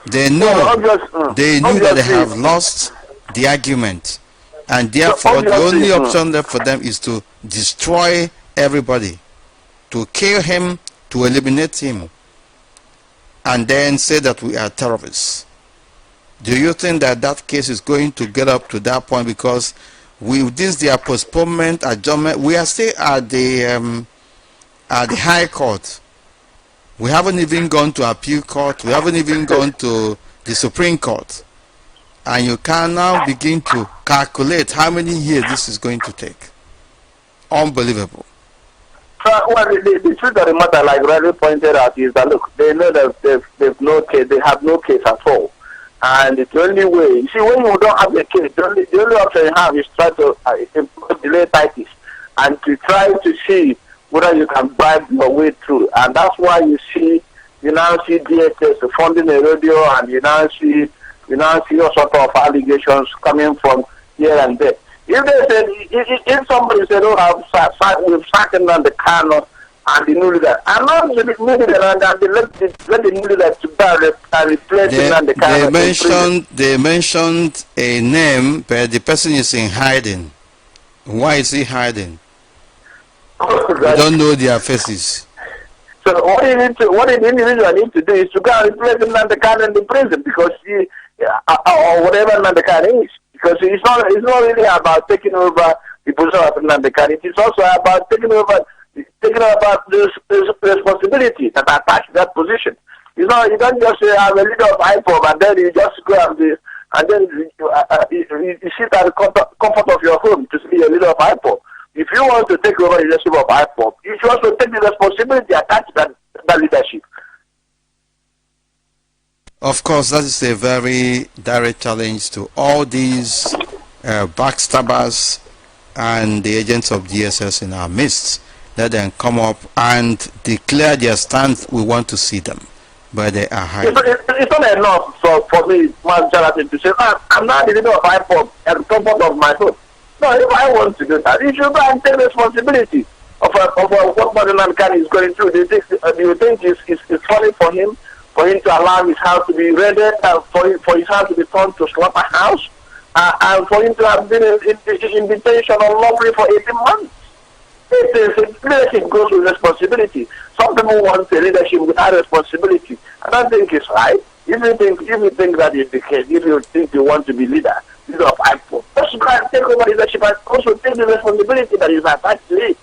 They know that they have lost the argument, and therefore the only option left for them is to destroy everybody, to kill him, to eliminate him, and then say that we are terrorists. Do you think that that case is going to get up to that point? Because with this their postponement, adjournment, we are still at the High Court. We haven't even gone to Appeal Court. We haven't even gone to the Supreme Court. And you can now begin to calculate how many years this is going to take. Unbelievable. Well, the truth of the matter, like Riley pointed out, is that look, they know that they've no case, they have no case at all, and it's the only way. You see, when you don't have a case, the only option you have is try to delay tactics and to try to see whether you can bribe your way through, and that's why you now see DSS funding a radio, and you now see all sort of allegations coming from here and there. If they said, if somebody said, "Oh, we've sacked Nnamdi Kanu and the new leader," I'm not the new leader, and they let the new leader to replace Nnamdi Kanu. They mentioned a name, but the person is in hiding. Why is he hiding? We don't know their faces. So what the individual needs to do is to go and replace Nnamdi Kanu in the prison, because or whatever Nnamdi Kanu is. Because it's not really about taking over the position of Nnamdi Kanu. It is also about taking over this responsibility that attached to that position. You don't just say, I'm a leader of Ipob, and then you just go and then you sit at the comfort of your home to be a leader of Ipob. If you want to take over the leadership of Ipob, you should also take the responsibility attached to that leadership. Of course, that is a very direct challenge to all these backstabbers and the agents of DSS in our midst. Let them come up and declare their stance. We want to see them, but they are hiding. It's not enough for me, man, Jonathan, to say, I'm not the leader of Ipob at the comfort of my home. No, if I want to do that, you should go and take responsibility of what Nnamdi Kanu is going through. Do you think it's funny for him to allow his house to be raided, for his house to be turned to slaughterhouse, and for him to have been in detention unlawfully for 18 months? Leadership goes with responsibility. Some people want a leadership without responsibility. I don't think it's right. If you think that is the case, if you think you want to be leader of Ipob, just go and take over leadership and also take the responsibility that is attached to it.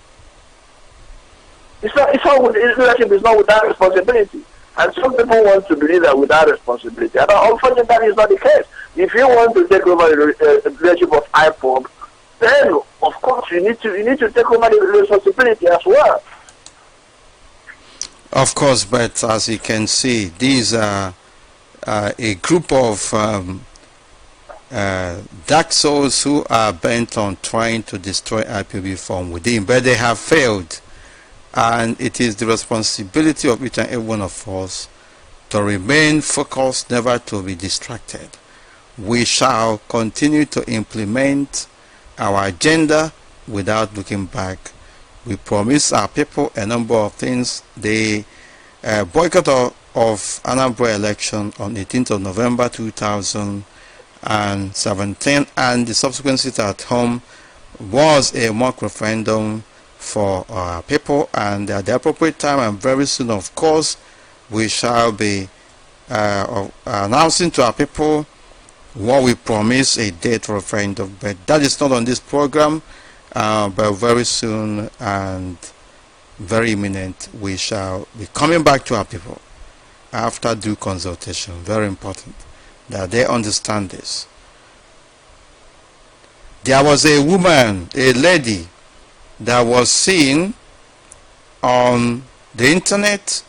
Leadership is not without responsibility. And some people want to be leader without responsibility. And unfortunately, that is not the case. If you want to take over the leadership of Ipob, then of course you need to take over the responsibility as well. Of course, but as you can see, these are a group of dark souls who are bent on trying to destroy IPOB from within, but they have failed. And it is the responsibility of each and every one of us to remain focused, never to be distracted. We shall continue to implement our agenda without looking back. We promise our people a number of things. The boycott of Anambra election on 18th of November 2017 and the subsequent sit at home was a mock referendum for our people, and at the appropriate time and very soon, of course, we shall be announcing to our people what we promise, a date for referendum. But that is not on this program, but very soon and very imminent we shall be coming back to our people after due consultation. Very important that they understand this. There was a woman, a lady, that was seen on the internet.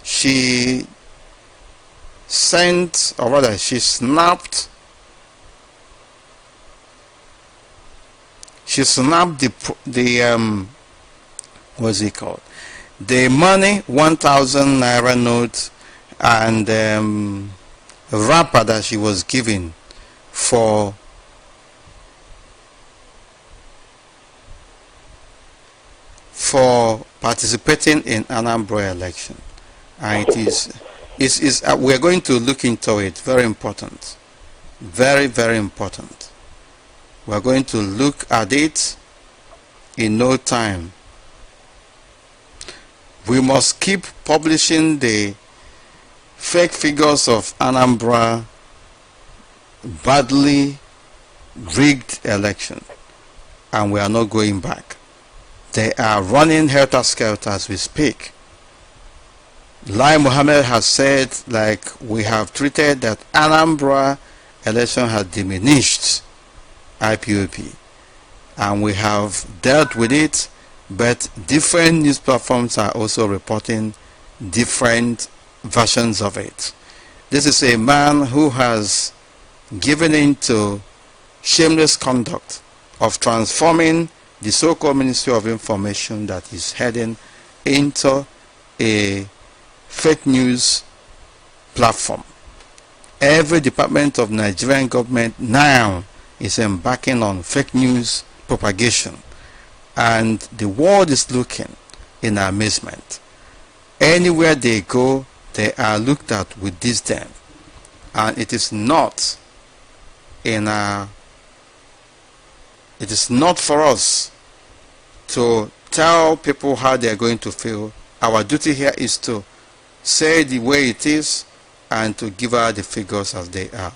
She sent, or rather she snapped the what's it called, the money, 1,000 naira note, and wrapper that she was given for participating in Anambra election. And we are going to look into it. Very important, very, very important. We are going to look at it in no time. We must keep publishing the fake figures of Anambra badly rigged election, and we are not going back. They are running helter-skelter as we speak. Lai Mohammed has said, like we have treated that Anambra election has diminished IPOB, and we have dealt with it but different news platforms are also reporting different versions of it. This is a man who has given in to shameless conduct of transforming the so-called Ministry of Information that is heading into a fake news platform. Every department of Nigerian government now is embarking on fake news propagation, and the world is looking in amazement. Anywhere they go, they are looked at with disdain, and it is not for us to tell people how they are going to feel. Our duty here is to say the way it is and to give out the figures as they are.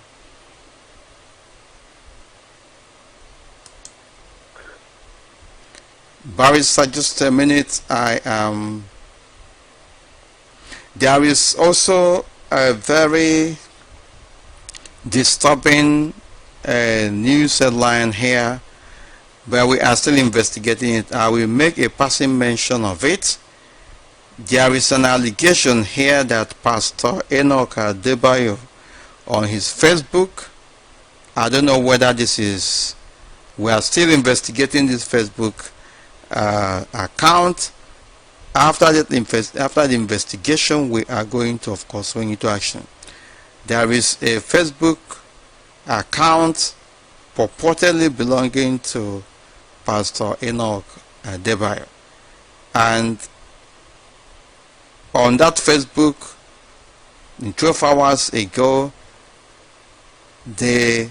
Barrister, just a minute. There is also a very disturbing news headline here, but we are still investigating it. I will make a passing mention of it. There is an allegation here that Pastor Enoch Adebayo on his Facebook, I don't know whether this is, we are still investigating this Facebook account. After the investigation, we are going to, of course, going into action. There is a Facebook account purportedly belonging to Pastor Enoch Adebayo, and on that Facebook, in 12 hours ago, they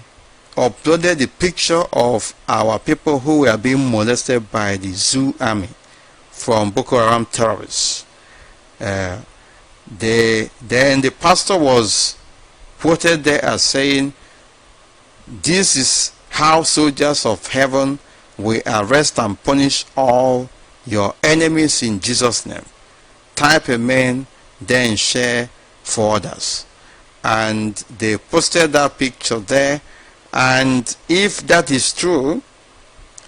uploaded the picture of our people who were being molested by the Zoo Army from Boko Haram terrorists. Then the pastor was quoted there as saying, "This is how soldiers of heaven will arrest and punish all your enemies in Jesus' name. Type amen, then share for others." And they posted that picture there. And if that is true,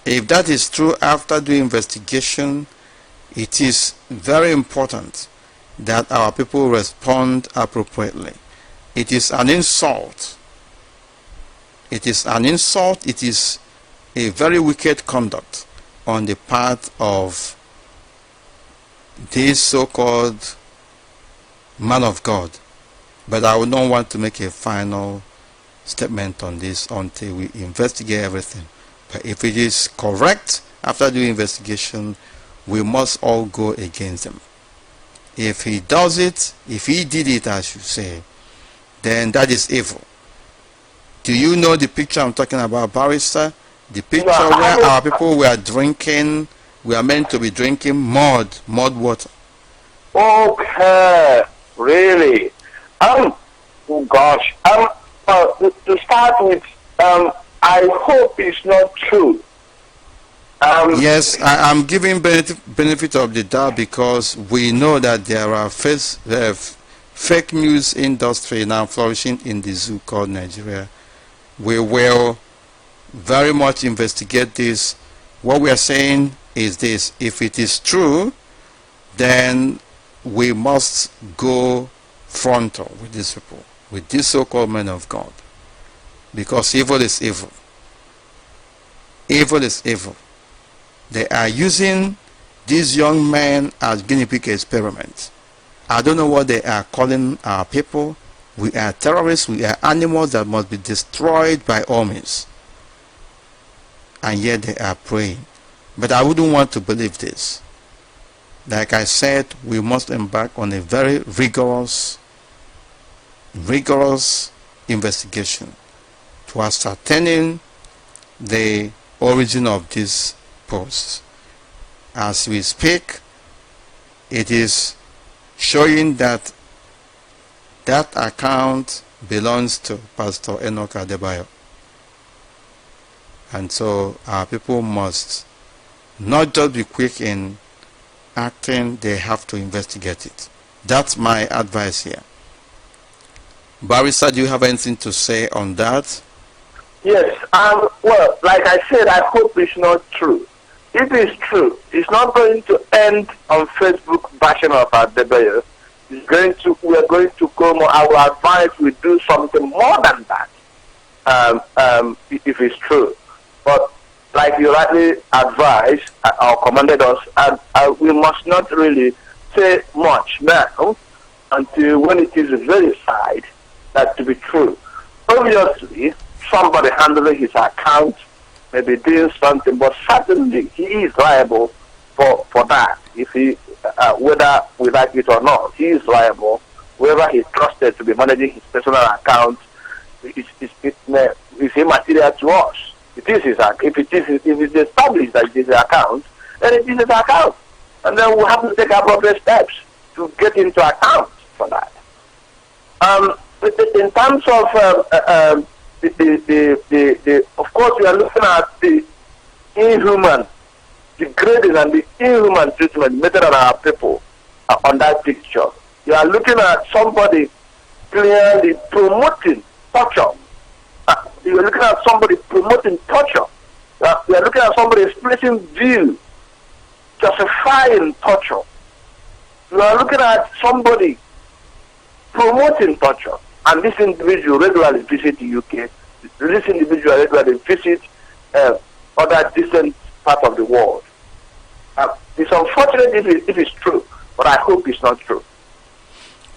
after the investigation, it is very important that our people respond appropriately. It is an insult. It is an insult. It is a very wicked conduct on the part of this so-called man of God. But I would not want to make a final statement on this until we investigate everything. But if it is correct after the investigation, we must all go against him. If he does it, if he did it, I should say, then that is evil. Do you know the picture I'm talking about, Barrister? The picture where our people were drinking, we are meant to be drinking mud water. Okay, really? Oh gosh. To start with, I hope it's not true. Yes, I'm giving benefit of the doubt because we know that there are fake news industry now flourishing in the zoo called Nigeria. We will very much investigate this. What we are saying is this: if it is true, then we must go frontal with these people, with these so-called men of God, because evil is evil. Evil is evil. They are using these young men as guinea pig experiments. I don't know what they are calling our people. We are terrorists. We are animals that must be destroyed by all means. And yet they are praying. But I wouldn't want to believe this. Like I said, we must embark on a very rigorous investigation to ascertaining the origin of these posts. As we speak, it is showing that that account belongs to Pastor Enoch Adebayo. And so our people must not just be quick in acting, they have to investigate it. That's my advice here. Barrister, do you have anything to say on that? Yes, well, like I said, I hope it's not true. if it's true, it's not going to end on Facebook bashing of our debate. We are going to go more. I will advise we do something more than that. If it's true, but like you rightly advised or commanded us, and we must not really say much now until when it is verified that to be true. Obviously, somebody handling his account may be doing something, but certainly he is liable for that. If he, whether we like it or not, he is liable. Whoever he trusted to be managing his personal account is immaterial to us. It is his account. If it is established that it is his account, then it is his account, and then we have to take appropriate steps to get into account for that. In terms of of course, we are looking at the inhuman, degrading, and the inhuman treatment meted on our people on that picture. You are looking at somebody clearly promoting torture. You are looking at somebody promoting torture. You are looking at somebody expressing view, justifying torture. You are looking at somebody promoting torture. And this individual regularly visit the UK. This individual regularly visit other distant parts of the world. It's unfortunate if it's true, but I hope it's not true.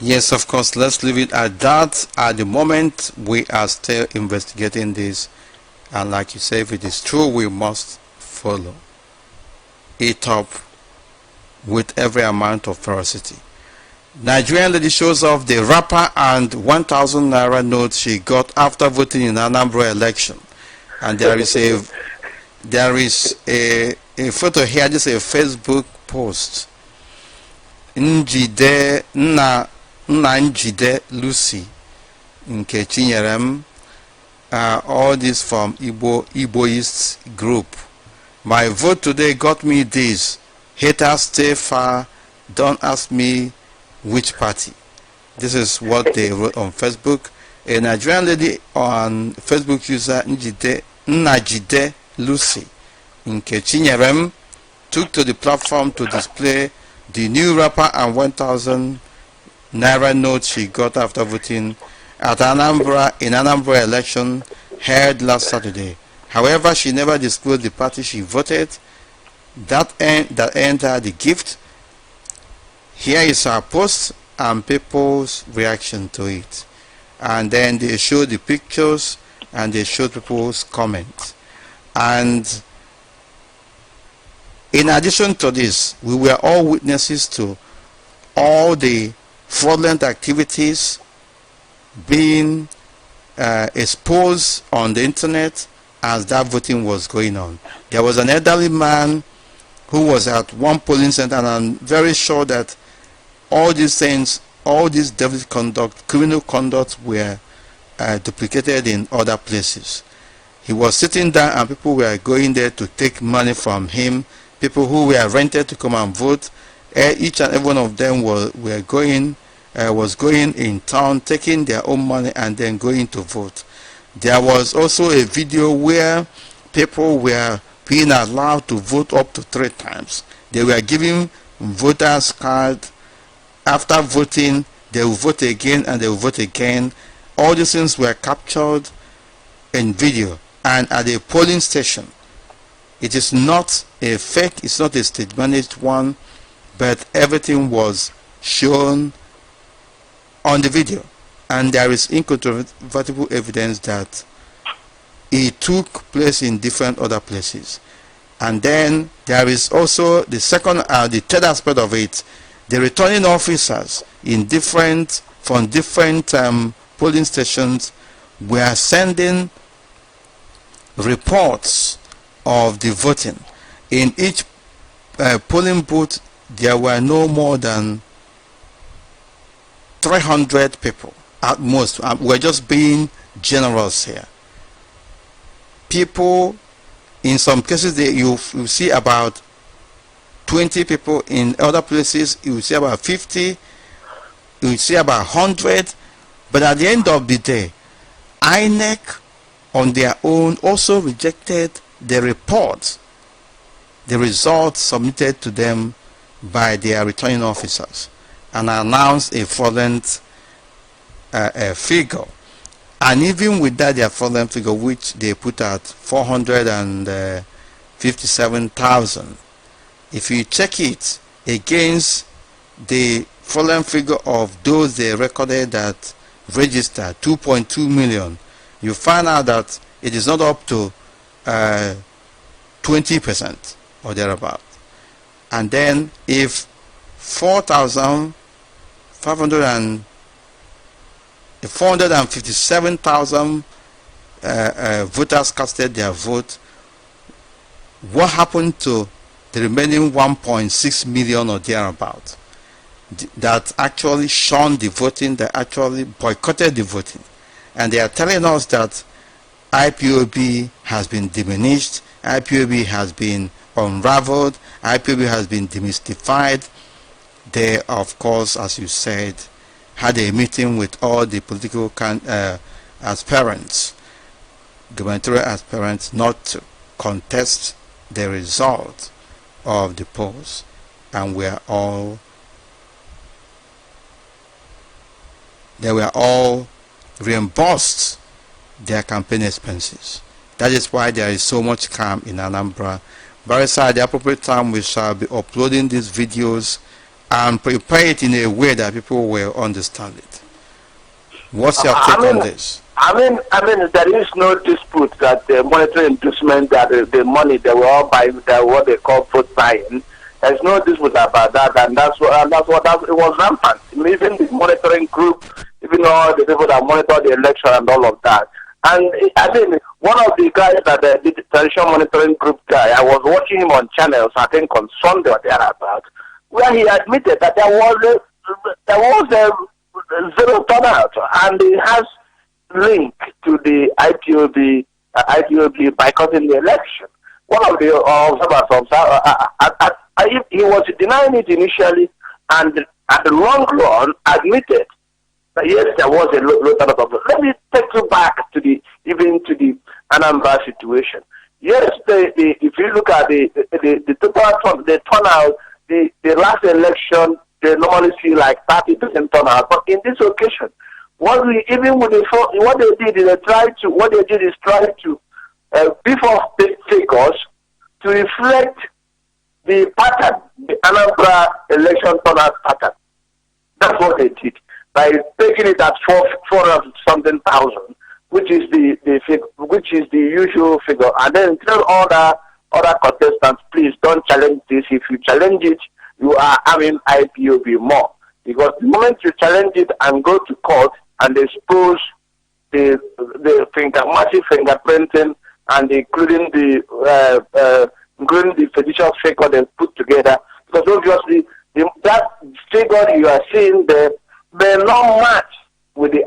Yes, of course, let's leave it at that. At the moment, we are still investigating this. And like you say, if it is true, we must follow it up with every amount of ferocity. Nigerian lady shows off the wrapper and 1,000 naira note she got after voting in Anambra election. And there is a photo here, just a Facebook post. Nna Njide Lucy nke Chinyerem, all this from Igboist group. My vote today got me this. Haters stay far, don't ask me which party. This is what they wrote on Facebook. A Nigerian lady on Facebook user Nnajide Lucy nke Chinyerem took to the platform to display the new wrapper and 1,000 naira note she got after voting at Anambra election held last Saturday. However, she never disclosed the party she voted that earned her the gift. Here is her post and people's reaction to it. And then they show the pictures and they show people's comments. And in addition to this, we were all witnesses to all the fraudulent activities being exposed on the internet as that voting was going on. There was an elderly man who was at one polling center, and I'm very sure that all these things, all these devilish conduct, criminal conduct were duplicated in other places. He was sitting down and people were going there to take money from him. People who were rented to come and vote, each and every one of them was going in town, taking their own money and then going to vote. There was also a video where people were being allowed to vote up to 3 times. They were giving voters card. After voting, they will vote again and they will vote again. All these things were captured in video and at a polling station. It is not a fake, it's not a stage managed one, but everything was shown on the video. And there is incontrovertible evidence that it took place in different other places. And then there is also the third aspect of it. The returning officers from different polling stations were sending reports of the voting. In each polling booth, there were no more than 300 people at most. We're just being generous here. People, in some cases, you see about 20 people. In other places, you see about 50. You see about 100. But at the end of the day, INEC on their own also rejected the report the results submitted to them by their returning officers and announced a fraudulent figure. And even with that, their fraudulent figure, which they put at 457,000, if you check it against the fraudulent figure of those they recorded that registered 2.2 million, you find out that it is not up to 20% or thereabout. And then if 457,000 voters casted their vote, what happened to the remaining 1.6 million or thereabout that actually shunned the voting, that actually boycotted the voting? And they are telling us that IPOB has been diminished, IPOB has been unraveled, IPOB has been demystified. They, of course, as you said, had a meeting with all the political aspirants, gubernatorial aspirants, not to contest the result of the polls, and they were all reimbursed their campaign expenses. That is why there is so much calm in Anambra. Very soon, at the appropriate time, we shall be uploading these videos and prepare it in a way that people will understand it. What's your take on this? I mean, there is no dispute that the monetary inducement, that the money they were all buying, that what they call vote buying. There's no dispute about that, and that's what it was rampant. Even the monitoring group, even all the people that monitor the election and all of that. And I mean, one of the guys that did the traditional monitoring group guy, I was watching him on channels, I think on Sunday or thereabout, where he admitted that there was a zero turnout, and it has link to the IPOB boycotting the election. One of the observers he was denying it initially, and at the long run admitted that yes, there was a low turnout of vote. Let me take you back to the Anambra situation. Yes, if you look at the total turnout, the last election they normally see like 30% turnout, but in this occasion, what they did is try to beef up the figures to reflect the pattern, the Anambra election turnout pattern. That's what they did by taking it at 400-something thousand, which is the usual figure, and then tell other contestants, please don't challenge this. If you challenge it, you are having IPOB more, because the moment you challenge it and go to court and expose the massive fingerprinting and including the fictitious figure they put together, because obviously that figure you are seeing there may not match with the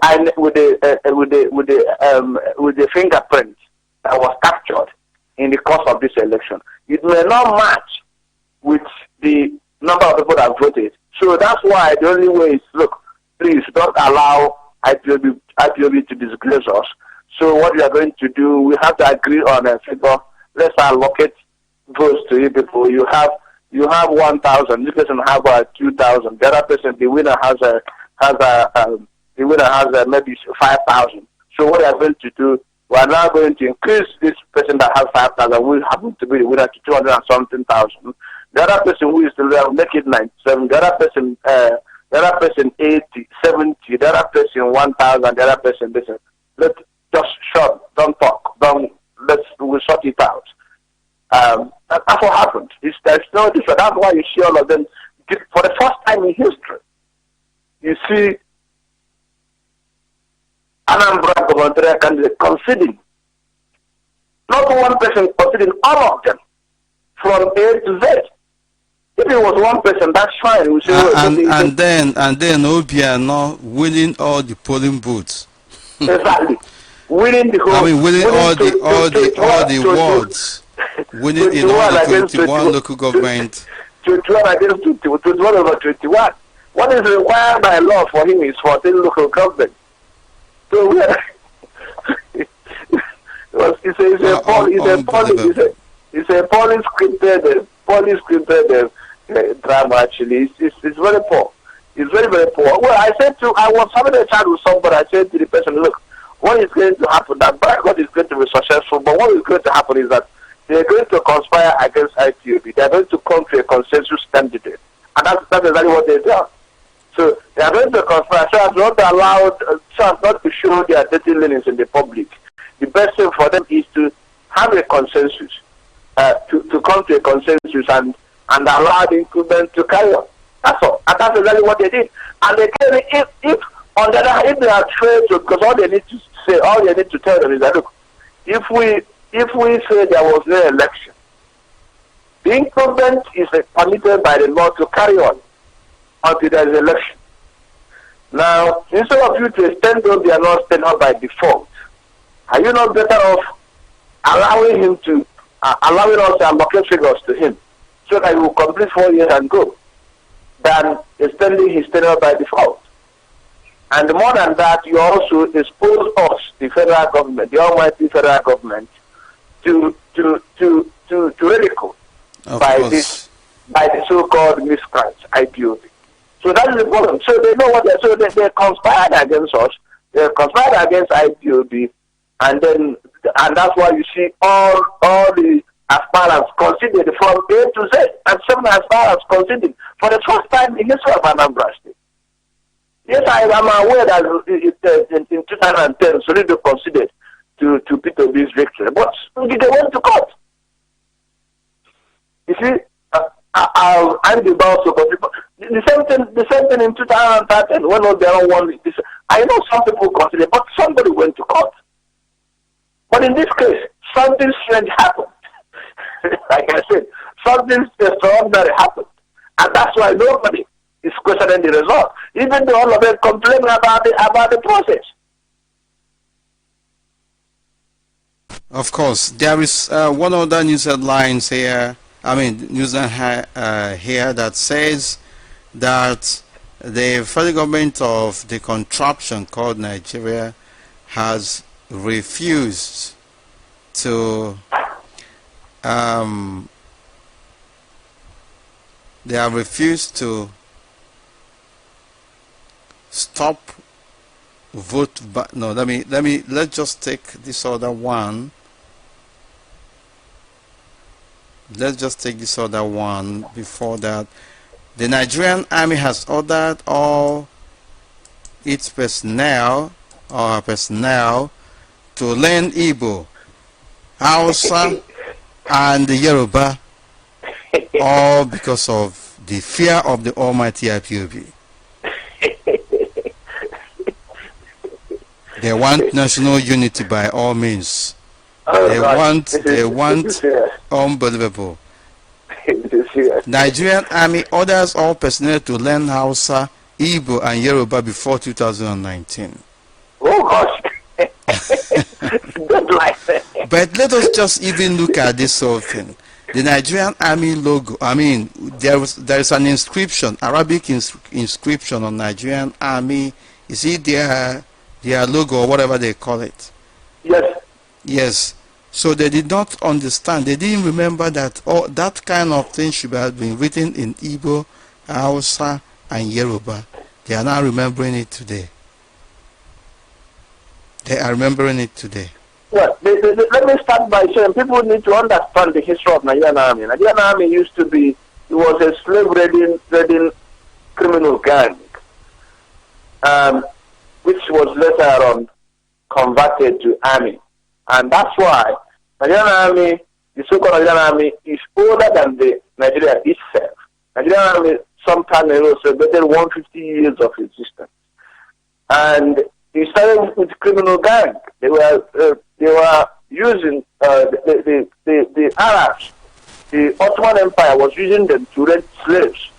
fingerprint that was captured in the course of this election. It may not match with the number of people that voted. So that's why the only way is, look, please don't allow IPOB to disgrace us. So what we are going to do, we have to agree on a figure. Let's allocate votes to you people. You have 1,000. This person have 2,000. The other person, the winner has maybe 5,000. So what we are going to do, we are now going to increase this person that has 5,000, who happen to be the winner, to 200 and something thousand. The other person who is the winner will make it 97. The other person 80, 70. The other person 1,000. The other person this. Let's just shut. Don't talk. We'll sort it out. That's what happened. There's no difference. That's why you see all of them. For the first time in history, you see Anambra gubernatorial candidate conceding. Not one person conceding, all of them, from A to Z. If it was one person, that's fine. We say, and then Obiano winning all the polling booths. Exactly, winning the whole. Winning all the wards. Winning in all the 21 local government. 21 against 21 over 21. What is required by law for him is 14 local government. So it's a poorly scripted poorly scripted drama. Actually, it's very poor. It's very, very poor. Well, I was having a chat with somebody. I said to the person, look, what is going to happen? That God is going to be successful, but what is going to happen is that they are going to conspire against IPOB. They are going to come to a consensus candidate, and that's exactly what they've done. So they are going to conspire so as not to show their dirty leanings in the public. The best thing for them is to have a consensus, to come to a consensus and allow the incumbent to carry on. That's all. And that's exactly what they did. And they clearly, if on the other hand, if they are trained to, because all they need to tell them is that, look, if we say there was no election, the incumbent is permitted by the law to carry on until there is election. Now, instead of you to extend those, they are not extended by default. Are you not better off allowing him to, allowing us to allocate figures to him so that he will complete 4 years and go, than extending his tenure by default? And more than that, you also expose us, the federal government, the almighty federal government, to ridicule by the so-called miscreants, IPOB. So that is the problem. So they know what they conspired against us. They conspired against IPOB, and that's why you see all the aspirants conceded from A to Z, and 7 aspirants conceded for the first time in the history of Anambra State. Yes, I am aware that in 2010, Solido conceded to Peter Ob's victory, but they went to court. You see, I'm the boss of people. The same thing in 2013 when they all won. I know some people consider, but somebody went to court. But in this case, something strange happened. Like I said, something extraordinary happened, and that's why nobody is questioning the result, even though all of them complain about the process. Of course, there is one other news headlines here. News here that says that the federal government of the contraption called Nigeria has refused to they have refused to stop vote. But no, let's just take this other one. Let's just take this other one before that. The Nigerian army has ordered all its personnel to learn Igbo, Hausa, and the Yoruba, all because of the fear of the almighty IPOB. They want national unity by all means. They want unbelievable. Nigerian army orders all personnel to learn Hausa, Igbo, and Yoruba before 2019. Oh gosh. But let us just even look at this whole thing. The Nigerian army logo, there is an inscription, Arabic inscription on Nigerian army. You see their logo or whatever they call it. Yes. Yes. So they did not understand. They didn't remember that that kind of thing should have been written in Igbo, Hausa, and Yoruba. They are now remembering it today. They are remembering it today. Well, let me start by saying people need to understand the history of Nigerian army. Nigerian army used to be, it was a slave-raiding criminal gang, which was later on converted to army. And that's why Nigerian army, the so-called Nigerian army, is older than the Nigeria itself. Nigerian army sometime ago celebrated 150 years of existence. And it started with criminal gang. They were using the Arabs. The Ottoman Empire was using them to raid slaves.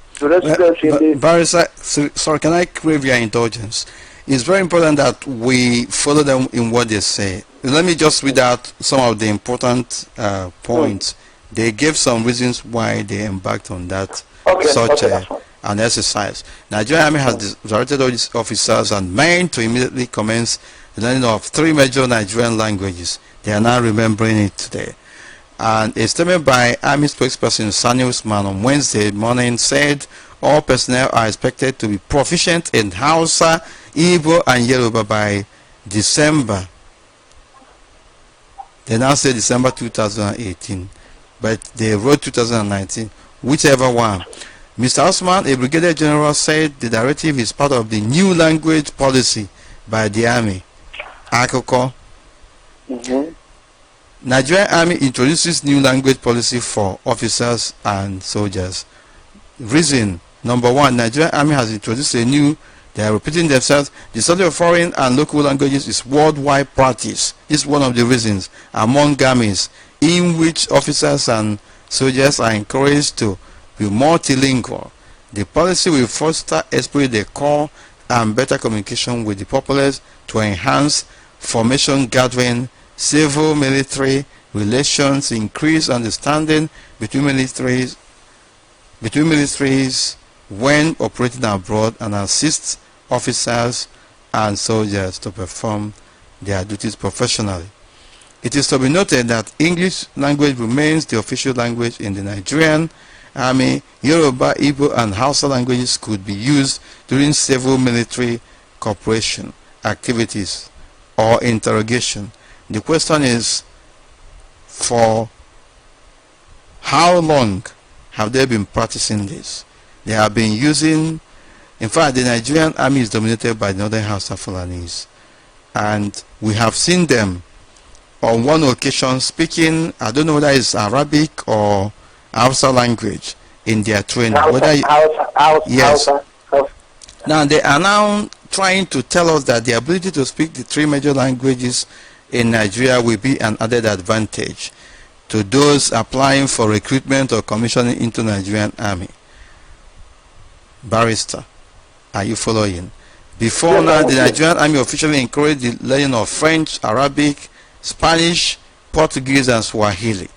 Barrister, sorry, can I crave your indulgence? It's very important that we follow them in what they say. Let me just read out some of the important points. They gave some reasons why they embarked on that an exercise. Nigerian Army has directed all its officers and men to immediately commence the learning of 3 major Nigerian languages. They are now remembering it today. And a statement by Army spokesperson Sani Usman on Wednesday morning said all personnel are expected to be proficient in Hausa, Igbo, and Yoruba by December. They now say December 2018, but they wrote 2019, whichever one. Mr. Osman, a brigadier general, said the directive is part of the new language policy by the army. Akoko. Nigerian Army introduces new language policy for officers and soldiers. Reason number one: Nigerian Army has introduced a new. They are repeating themselves. The study of foreign and local languages is worldwide practice. This is one of the reasons among armies in which officers and soldiers are encouraged to be multilingual. The policy will foster esprit de corps and better communication with the populace to enhance formation gathering, civil military relations, increase understanding between militaries when operating abroad, and assist officers and soldiers to perform their duties professionally. It is to be noted that English language remains the official language in the Nigerian Army. Yoruba, Igbo, and Hausa languages could be used during civil military cooperation activities or interrogation. The question is, for how long have they been practicing this? They have been using, in fact, the Nigerian army is dominated by Northern Hausa Fulanis, and we have seen them on one occasion speaking, I don't know whether it's Arabic or Hausa language in their training. Yes. Now they are now trying to tell us that the ability to speak the three major languages in Nigeria will be an added advantage to those applying for recruitment or commissioning into Nigerian Army. Barrister, are you following? Before now, the Nigerian Army officially encouraged the learning of French, Arabic, Spanish, Portuguese, and Swahili.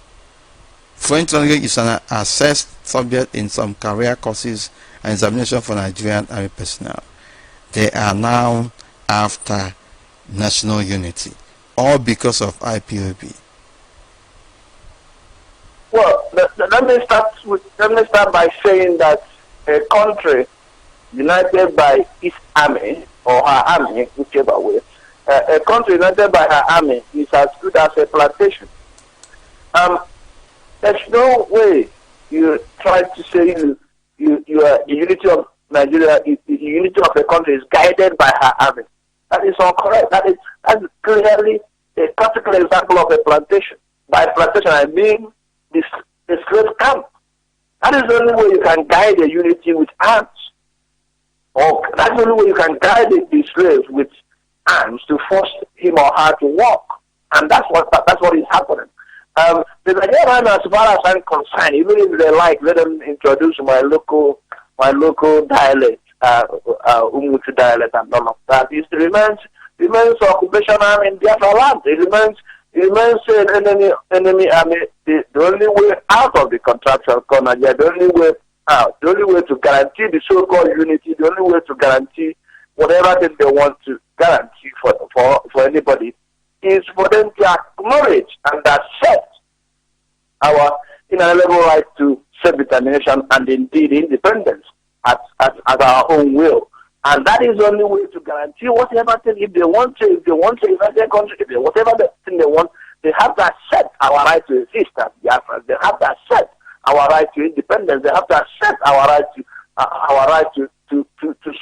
French language is an assessed subject in some career courses and examination for Nigerian Army personnel. They are now after national unity, all because of IPOB. Well, let me start by saying that a country united by its army or her army, whichever way, a country united by her army is as good as a plantation. There's no way you try to say you are the unity of Nigeria, the unity of the country is guided by her army. That is incorrect. That's clearly a practical example of a plantation. By plantation, I mean the slave camp. That is the only way you can guide a unity with arms. Or that's the only way you can guide the slaves with arms to force him or her to walk. And that's what is happening. The Nigerian army, as far as I'm concerned, even if they like, let them introduce my local dialect, Umuchu dialect, and all of that. It remains occupation army in Biafra land. It remains an enemy army. The only way out of the contractual corner, the only way out, the only way to guarantee the so-called unity, the only way to guarantee whatever thing they want to guarantee for anybody is for them to acknowledge and accept our inalienable right to self-determination and indeed independence at our own will. And that is the only way to guarantee whatever thing, if they want to invade their country, whatever thing they want, they have to accept our right to exist as Biafra. They have to accept our right to independence. They have to accept our right to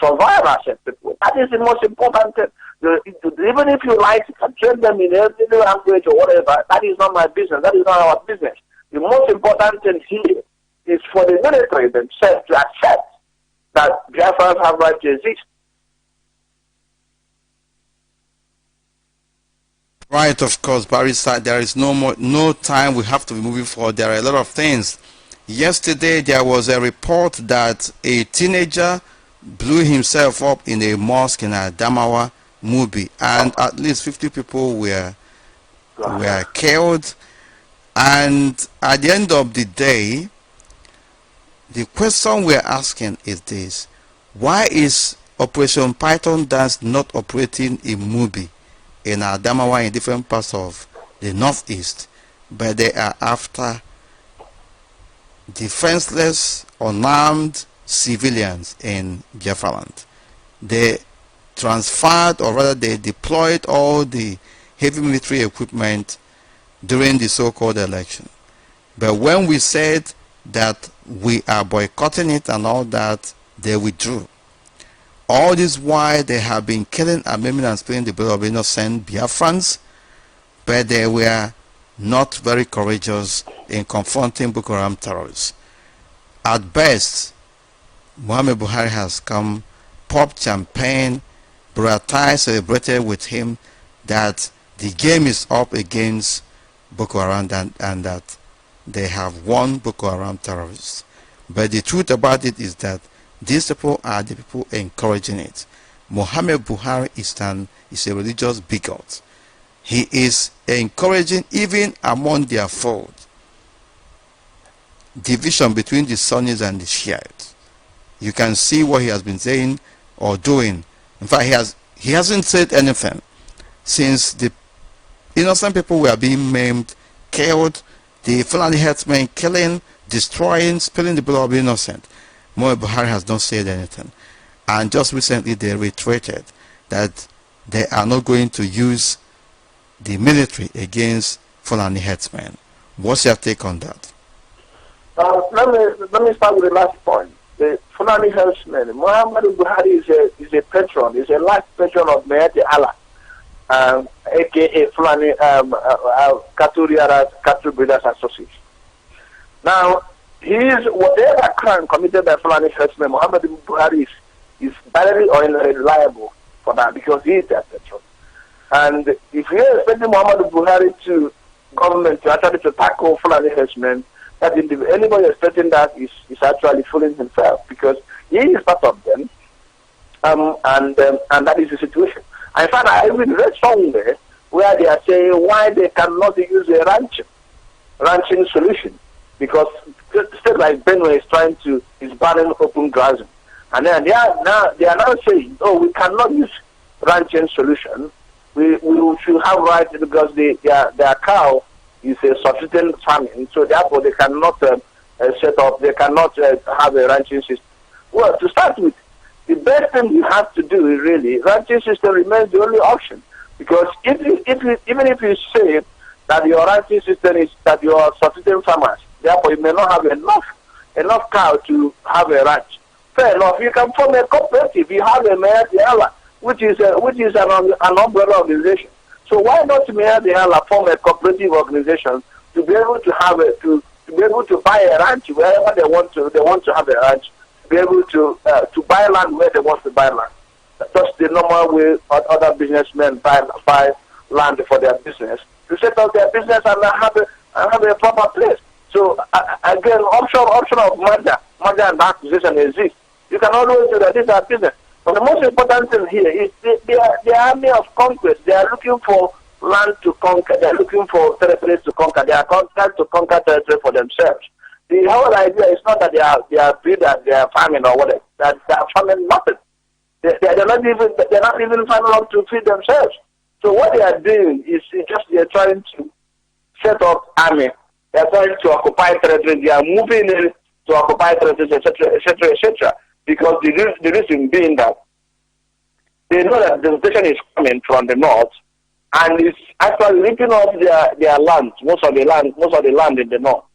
survive as a people. That is the most important thing. Even if you like to train them in every language or whatever, that is not my business. That is not our business. The most important thing here is for the military themselves to accept that Biafrans have right to exist. Right, of course, Barry said there is no time. We have to be moving forward. There are a lot of things. Yesterday, there was a report that a teenager blew himself up in a mosque in Adamawa, Mubi, and at least 50 people were killed. And at the end of the day, the question we're asking is this: why is Operation Python Dance not operating in Mubi, in Adamawa, in different parts of the northeast? but they are after defenseless, unarmed civilians in Biafra land. They transferred, or rather they deployed all the heavy military equipment during the so-called election. But when we said that we are boycotting it and all that, they withdrew. All this while they have been killing and maiming and spilling the blood of innocent Biafrans, but they were not very courageous in confronting Boko Haram terrorists. At best, Muhammad Buhari has come, popped champagne, Buratai celebrated with him that the game is up against Boko Haram and that they have won Boko Haram terrorists. But the truth about it is that these people are the people encouraging it. Muhammad Buhari is a religious bigot. He is encouraging, even among their fold, division between the Sunnis and the Shiites. You can see what he has been saying or doing. In fact, he hasn't said anything since the innocent people were being maimed, killed, the Fulani herdsmen killing, destroying, spilling the blood of innocent. Muhammad Buhari has not said anything. And just recently they reiterated that they are not going to use the military against Fulani herdsmen. What's your take on that? Let me start with the last point. The Fulani herdsmen, Muhammad Buhari is a patron, is a life patron of Mayati Allah, aka Fulani Cattle Breeders Association. Now, whatever crime committed by Fulani herdsmen, Muhammad Buhari is barely or unreliable for that because he is their patron. And if you are expecting Muhammad Buhari to government to actually to tackle Fulani herdsmen, that anybody expecting that is actually fooling himself because he is part of them, and that is the situation. In fact, I even read somewhere where they are saying why they cannot use a ranching solution because state like Benue is banning open grazing, and then they are now saying, oh, we cannot use ranching solution. We should have rights because their cow is a subsistence farming, so therefore they cannot set up, they cannot have a ranching system. Well, to start with, the best thing you have to do is really, ranching system remains the only option. Because even if you say that your ranching system is that you are subsistence farmers, therefore you may not have enough cow to have a ranch. Fair enough, you can form a cooperative. You have a Mayati, which is an umbrella organization. So why not form a cooperative organization to be able to have to be able to buy a ranch wherever they want to have a ranch, to be able to buy land where they want to buy land. Just the normal way other businessmen buy land for their business, to set up their business and have a proper place. So again, option of merger and acquisition exists. You can always do that. This is our business. But the most important thing here is the army of conquest. They are looking for land to conquer. They are looking for territories to conquer. They are trying to conquer territory for themselves. The whole idea is not that they are breeders, they are farming or whatever. They are farming nothing. They're not even farming up to feed themselves. So what they are doing is they are trying to set up army. They are trying to occupy territory. They are moving in to occupy territories, etc., etc., etc. Because the reason being that they know that the devastation is coming from the north and it's actually ripping off their land, most of the land in the north.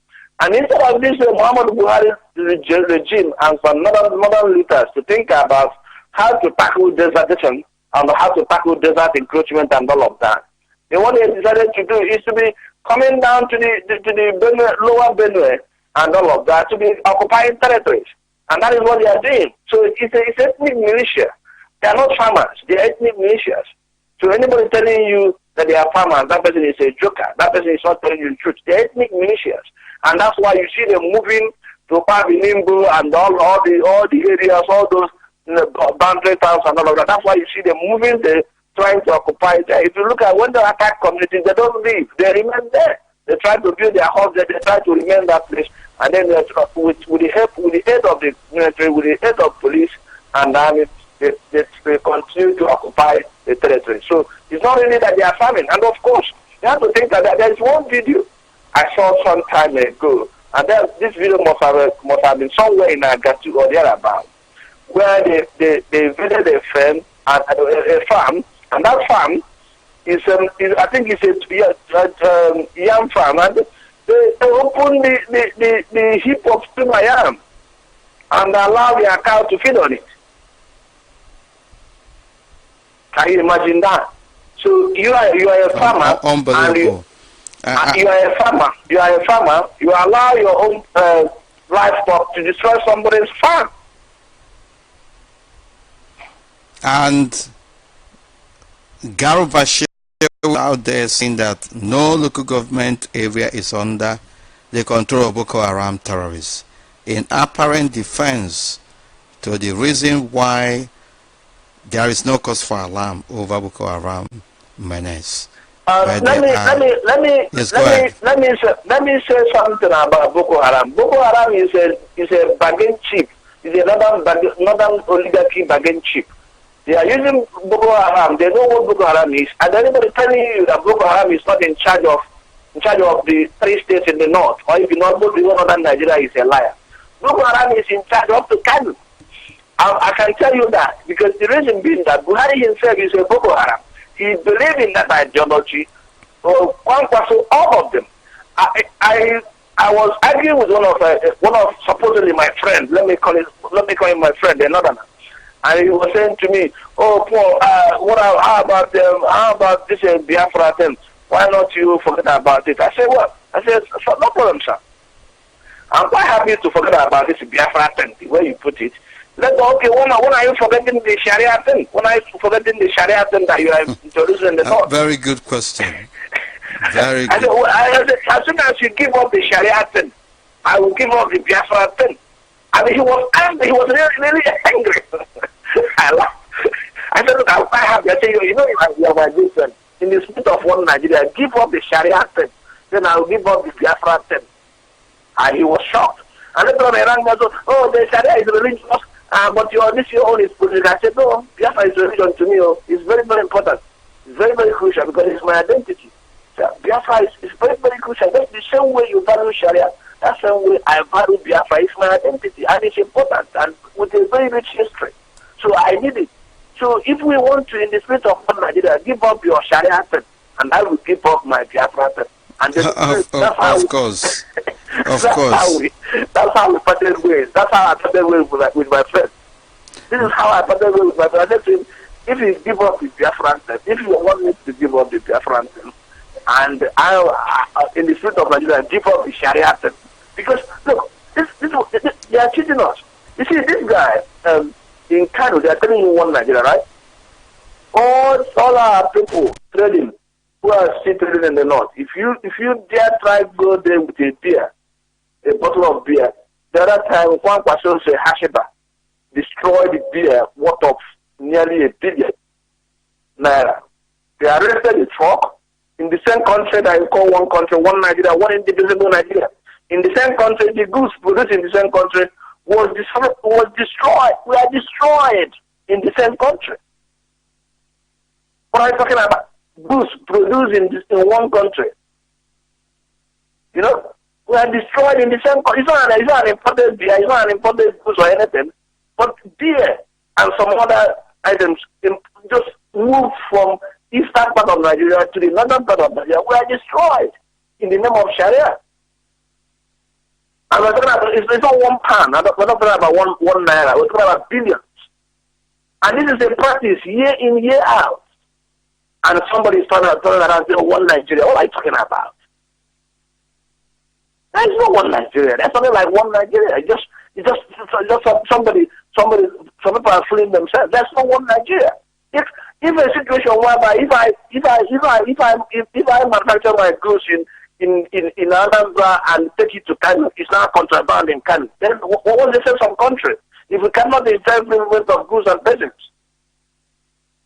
And instead of this, Muhammad Buhari regime and some modern leaders to think about how to tackle desertation and how to tackle desert encroachment and all of that. And what they decided to do is to be coming down to the Benue, lower Benue and all of that, to be occupying territories. And that is what they are doing. So it's ethnic militia. They are not farmers. They are ethnic militias. So anybody telling you that they are farmers, that person is a joker. That person is not telling you the truth. They are ethnic militias. And that's why you see them moving to Pabinimbu and all the areas, all those boundary towns and all of that. That's why you see them moving there, trying to occupy there. If you look at when they attack communities, they don't leave. They remain there. They try to build their house there. They try to remain that place. And then with the aid of the military, with the aid of police and army, they continue to occupy the territory. So it's not really that they are farming. And of course, you have to think that there is one video I saw some time ago, and then this video must have been somewhere in Agatu or thereabout, where they visited a farm, and that farm is I think it's a yam farm, and they opened the heap of steamer yam and allow their cow to feed on it. Can you imagine that? So you are a farmer, unbelievable. and you are a farmer. You are a farmer. You allow your own livestock to destroy somebody's farm. And Garubashe out there saying that no local government area is under the control of Boko Haram terrorists, in apparent defense to the reason why there is no cause for alarm over Boko Haram menace. Let me say something about Boko Haram. Boko Haram is a bargain chip. It's a northern oligarchy bargain chip. They are using Boko Haram. They know what Boko Haram is, and anybody telling you that Boko Haram is not in charge of the 3 states in the north, or if you not go to northern Nigeria, is a liar. Boko Haram is in charge of the Kanu. I can tell you that because the reason being that Buhari himself is a Boko Haram. He believes in that ideology. All of them. I was arguing with one of supposedly my friend. Let me call him my friend, another man. And he was saying to me, "Oh, Paul, how about this Biafra thing? Why not you forget about it?" I said, "What?" I said, "No problem, sir. I'm quite happy to forget about this Biafra thing, the way you put it. When are you forgetting the Sharia thing? When are you forgetting the Sharia thing that you are introducing in the north?" Very good question. Very good. I said, as soon as you give up the Sharia thing, I will give up the Biafra thing. I mean, he was angry. He was really angry. I laughed. I said, "Look, I'm quite happy." I said, you know, you are my good friend. In the spirit of one Nigeria, give up the Sharia thing. Then I will give up the Biafra thing. And he was shocked. And later on, I rang me and said, "Oh, the Sharia is religious. But your own is political." I said, "No, Biafra is religion to me. It's very, very important. It's very, very crucial because it's my identity. So Biafra is very, very crucial. That's the same way you value Sharia. That's the same way I value Biafra. It's my identity, and it's important, and with a very rich history. So I need it. So if we want to, in the spirit of one Nigeria, give up your Sharia thing, and I will give up my Biafra thing." And of course. Of course. That's how we parted ways. That's how I parted ways with my friend. This is how I parted ways with my friend. I said to him, if you give up the Biafran thing, if you want me to give up the Biafran thing, and I in the spirit of Nigeria, give up the Sharia thing. Because, look, they are cheating us. You see, this guy, in Kano, they are telling you one Nigeria, right? All our people trading, who are still trading in the north, if you dare try go there with a beer, a bottle of beer, the other time one person say Hasheba destroyed the beer worth of nearly $1 billion. They arrested the truck in the same country that you call one country, one Nigeria, one indivisible Nigeria. In the same country, the goods produced in the same country was destroyed. We are destroyed in the same country. What are you talking about? Goods produced in one country. You know, we are destroyed in the same country. It's not an imported beer, it's not an imported goods or anything, but beer and some other items just moved from eastern part of Nigeria to the northern part of Nigeria. We are destroyed in the name of Sharia. And we're talking about, it's not 1 pound. We're not talking about one naira. We're talking about billions. And this is a practice year in, year out. And somebody is turning around and saying, one Nigeria. What are you talking about? There's no one Nigeria. There's something like one Nigeria. It's just somebody, some people are fooling themselves. There's no one Nigeria. If a situation whereby if I manufacture my goods in Anambra and take it to Kano, it's not contraband in Kano. Then what was the sense of country if we cannot enjoy movement of goods and persons?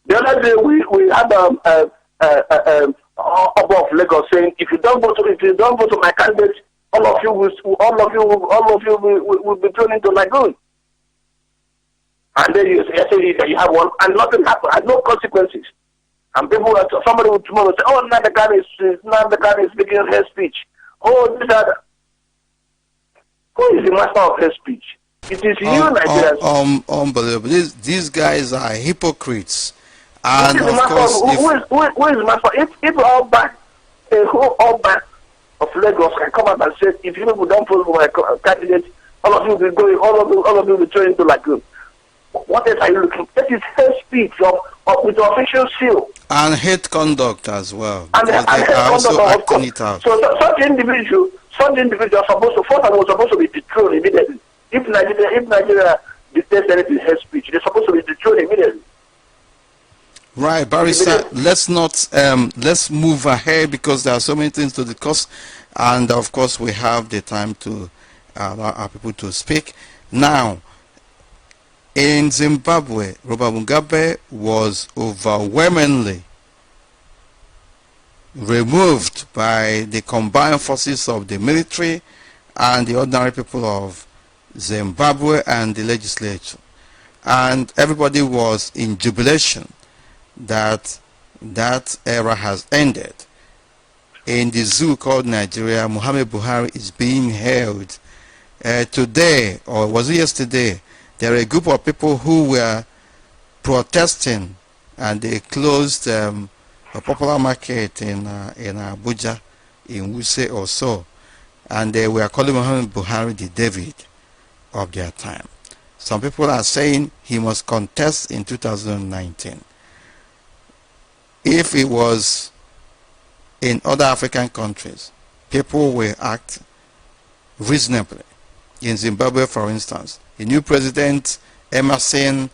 The other day we had above Lagos saying, if you don't vote to my candidate, all of you will be thrown into lagoon. And then you say you have one, and nothing happened, and no consequences. And somebody would tomorrow say, "Oh, Nnamdi Kanu is speaking hate speech. oh, these are who is the master of hate speech? It is you, Nigerians. Unbelievable. These guys are hypocrites. And who is of course, who is the master? If all back, all back of Lagos can come out and say, if you people don't vote for my candidate, all of you will be going, all of you will be thrown into lagoon. What else are you looking? That is hate speech with the official seal. And hate conduct as well. And Because they are also acting it out. So such individuals are supposed to be dethroned immediately. If Nigeria detects anything hate speech, they're supposed to be dethroned immediately. Right, Barrister, let's move ahead because there are so many things to discuss, and of course we have the time to allow our people to speak. Now, in Zimbabwe, Robert Mugabe was overwhelmingly removed by the combined forces of the military and the ordinary people of Zimbabwe and the legislature. And everybody was in jubilation that that era has ended. In the zoo called Nigeria, Muhammad Buhari is being held today, or was it yesterday? There are a group of people who were protesting, and they closed a popular market in Abuja, in Wuse or so, and they were calling Muhammad Buhari the David of their time. Some people are saying he must contest in 2019. If it was in other African countries, people will act reasonably. In Zimbabwe, for instance, the new president, Emerson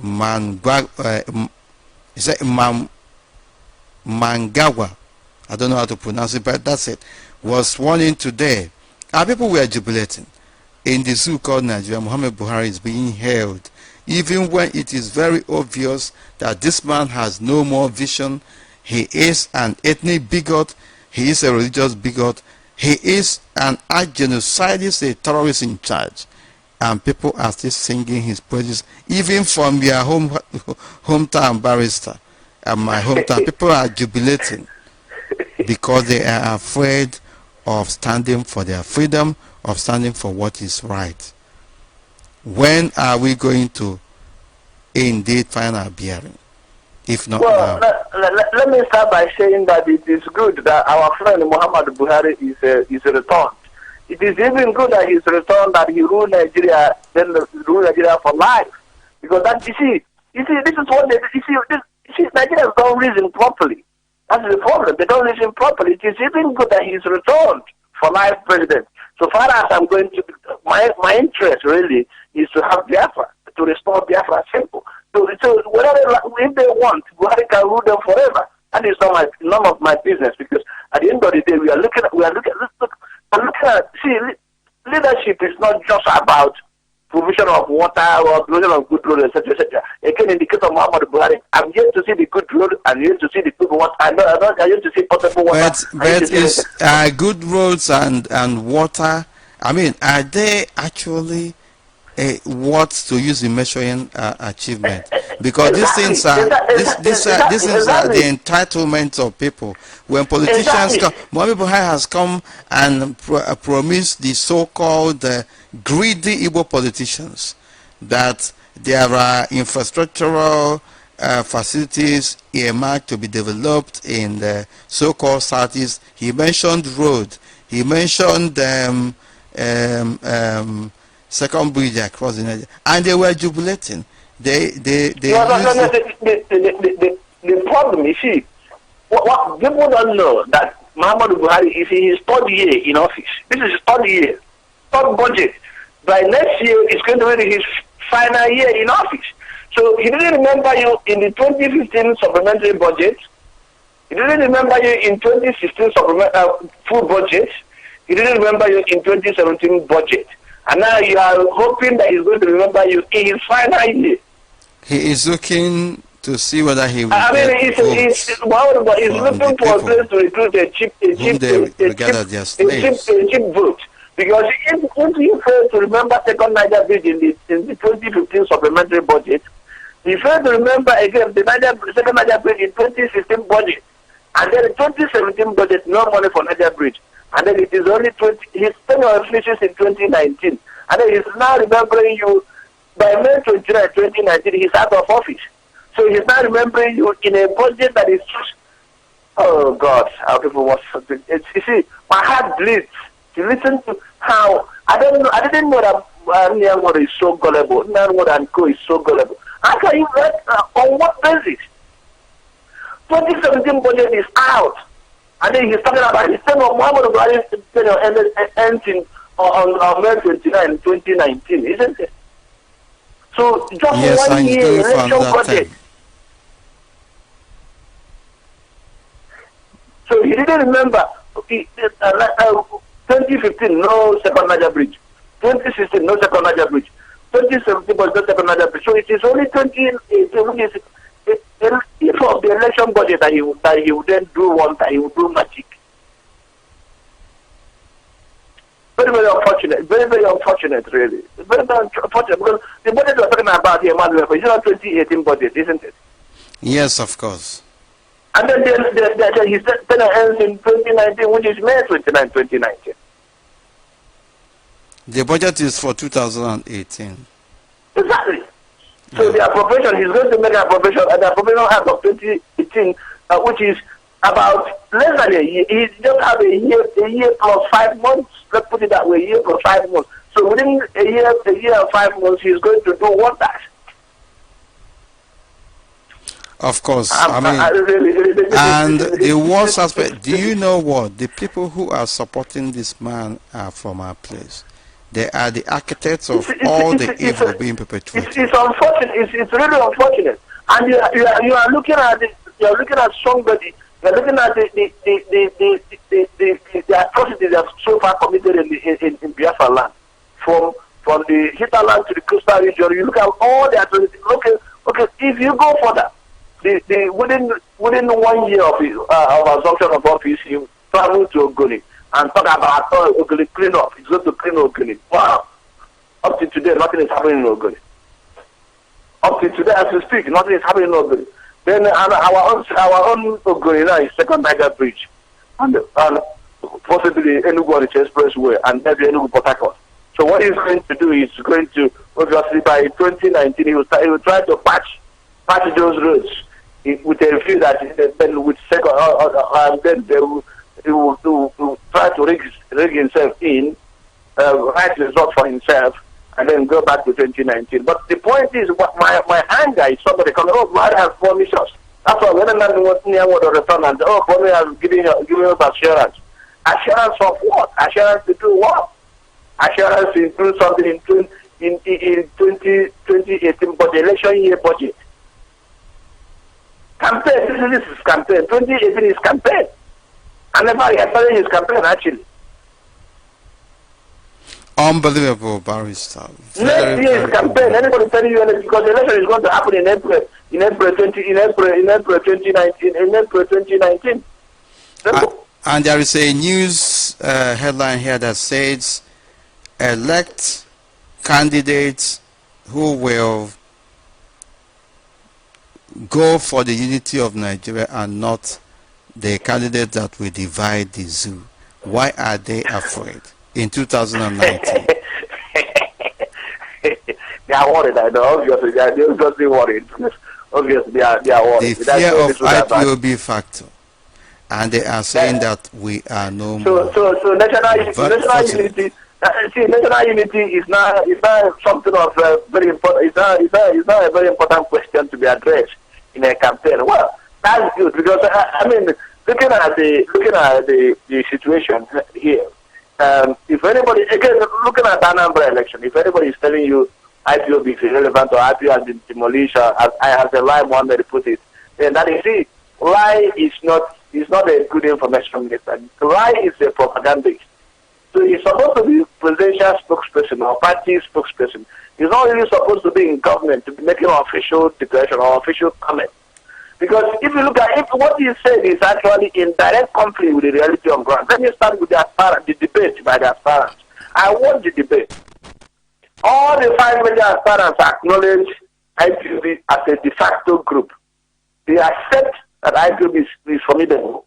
Mnangagwa, I don't know how to pronounce it, but that's it, was sworn in today. And people were jubilating. In the zoo called Nigeria, Muhammad Buhari is being held, even when it is very obvious that this man has no more vision. He is an ethnic bigot, he is a religious bigot, he is an genocidist, a terrorist in charge. And people are still singing his praises, even from their hometown, Barrister, and my hometown. People are jubilating because they are afraid of standing for their freedom, of standing for what is right. When are we going to indeed find our bearing? If not well, now. Let me start by saying that it is good that our friend Muhammad Buhari is returned. It is even good that he's returned, that he ruled Nigeria, then ruled Nigeria for life. Because that this is what Nigerians don't reason properly. That's the problem. They don't reason properly. It is even good that he's returned for life president. So far as I'm going to, my interest really is to have Biafra, to restore Biafra simple. So whatever, if they want, Buhari can rule them forever. That is none of my business, because at the end of the day, leadership is not just about provision of water or provision of good road, etc., etc. Again, in the case of Muhammad Buhari, I'm yet to see the good road, I'm yet to see the good water, I'm yet to see potable water. But is good roads and water, I mean, are they actually what to use in measuring achievement? Because Exactly. these things are the entitlements of people. When politicians come, Muhammad Buhari has come and promised the so-called greedy Igbo politicians that there are infrastructural facilities earmarked to be developed in the so-called Southeast. He mentioned road. He mentioned second bridge across the Nigeria, and they were jubilating. The problem is, see, what people don't know that Muhammadu Buhari is in his third year in office. This is his third year, third budget. By next year, it's going to be his final year in office. So he didn't remember you in the 2015 supplementary budget. He didn't remember you in 2016 full budget. He didn't remember you in 2017 budget. And now you are hoping that he's going to remember you in his final year. He is looking to see whether he will he's looking for a place to recruit a cheap vote. Because if you fail to remember second Niger Bridge in the 2015 supplementary budget, you fail to remember again the second Niger Bridge in 2016 budget, and then the 2017 budget, no money for Niger Bridge. and then it is only 20. His tenure finishes in 2019, and then he's now remembering you by May 29, 2019. He's out of office, so he's now remembering you in a budget that is just. Oh God, how people want something. You see, my heart bleeds to listen to how I didn't know that Nnamdi is so gullible. Nnamdi and Co is so gullible. How can you read on what basis? 2017 budget is out, and then he's talking about his tenure. Muhammad Buhari's tenure ends on May 29, 2019, isn't it? So just 1 year election budget. So he didn't remember 2015, no second Niger bridge. 2016, no second Niger bridge. 2017 was no second Niger bridge. So it is only 2018, which is if of the election budget that he would then do one time, he would do magic. Very, very unfortunate. Very, very unfortunate, really. Very, very unfortunate, because the budget we're talking about here, Emmanuel, is not 2018 budget, isn't it? Yes, of course. And then his tenure ends in 2019, which is May 29, 2019. The budget is for 2018. Exactly. So the appropriation, he's going to make an appropriation, and the appropriation act of 2018, which is about less than a year. He just have a year plus 5 months. Let's put it that way, a year plus 5 months. So within a year and 5 months, he's going to do wonders. Of course, and the worst aspect, do you know what? The people who are supporting this man are from our place. They are the architects of all the evil being perpetrated. It's unfortunate. It's really unfortunate. And you are looking at it. You are looking at somebody. You are looking at the atrocities that have so far committed in Biafra land, from the hinterland to the coastal region. You look at all the atrocities. Okay. If you go further. Within 1 year of assumption of office, he traveled to Ogoni and talk about Ogoni clean up. He's going to clean Ogoni. Wow! Up to today, nothing is happening in Ogoni. Up to today, as we speak, nothing is happening in Ogoni. Then our own Ogoni now is second Niger bridge, and possibly Enugu Expressway, and maybe Enugu Port Harcourt. So what he's going to do is going to, obviously by 2019, he will try to patch those roads with a view that then with second, and then he will try to rig himself in, write result for himself, and then go back to 2019. But the point is, what my anger is somebody coming, Buhari has promised us. That's why when Nnamdi was near what the return and Buhari has given us assurance. Assurance of what? Assurance to do what? Assurance to include something in 2018 but the election year budget. Campaign. This is campaign. 2018 is campaign. And never started his campaign actually. Unbelievable, Barrister. Next year is campaign. Anybody telling you anything, because the election is going to happen in April 2019. And there is a news headline here that says, elect candidates who will go for the unity of Nigeria and not the candidate that will divide the zoo. Why are they afraid in 2019? They are worried. I know. Obviously, they are just worried. Obviously, they are worried. The fear of IPOB factor, and they are saying that we are no more. So national unity. See, national unity is not something of very important. It's not a very important question to be addressed in a campaign. Well, that's good, because I mean, looking at the situation here, if anybody, again, looking at the Anambra election, if anybody is telling you IPOB is irrelevant or IPO has been demolished, as the lie Mohammed put it, then that is it. Lie is not a good information minister. Lie is a propagandist. So he's supposed to be presidential spokesperson or party spokesperson. He's not really supposed to be in government to be making an official declaration or official comment. Because if you look at it, what he said is actually in direct conflict with the reality on ground. Let me start with the debate by the aspirants. I watched the debate. All the 5 major aspirants acknowledge IPOB as a de facto group. They accept that IPOB is formidable.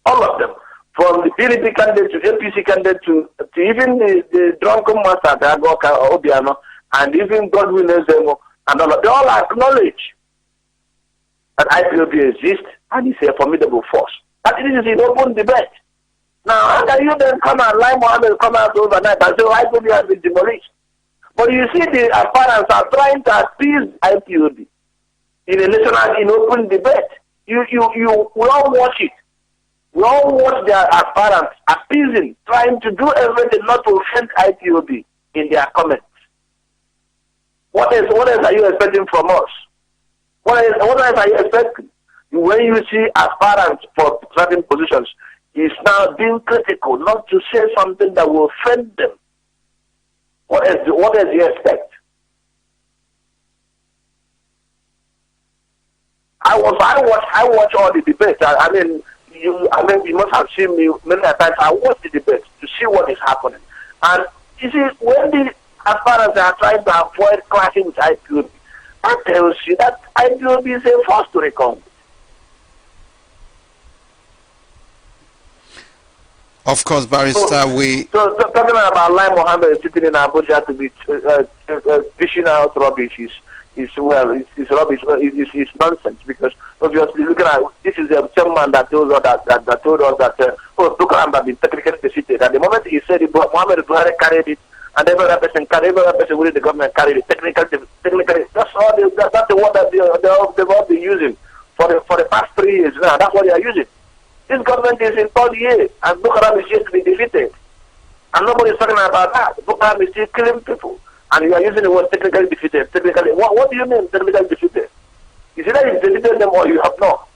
All of them. from the PDP candidate to APC candidate to even the drunken master, Agoka Obiano, and even Godwin Ezemo, and all of they all acknowledge that IPOB exists and is a formidable force. But it is in open debate. Now, how can you then come and lie Mohammed come out overnight and say IPOB has been demolished? But you see, the apparents are trying to appease IPOB in a national, in open debate. We all watch it. We all watch their apparents appeasing, trying to do everything not to offend IPOB in their comments. What else are you expecting from us? What else are you expecting? When you see apparents for certain positions, it's now being critical, not to say something that will offend them. What else do you expect? I watch all the debates. I mean, you must have seen me many times. I watch the debates to see what is happening. And you see, when the apparents are trying to avoid clashing with IPOB, that tells you that IPOB is a force to reckon with. Of course, Barrister, So talking about Lai Mohammed sitting in Abuja to be dishing out rubbish is rubbish. It's nonsense, because obviously looking at this is the same man that told us that Tukaram had been technically defeated. And the moment he said it, Mohammed Buhari carried it, and every other person within the government carried it. Technically, that's the word that they've all been using for the past 3 years now. That's what they are using. This government is in 3rd year, and Boko Haram is yet to be defeated. And nobody is talking about that. Boko Haram is still killing people. And you are using the word technically defeated. Technically, what do you mean technically defeated? Is it that you've defeated them or you have not?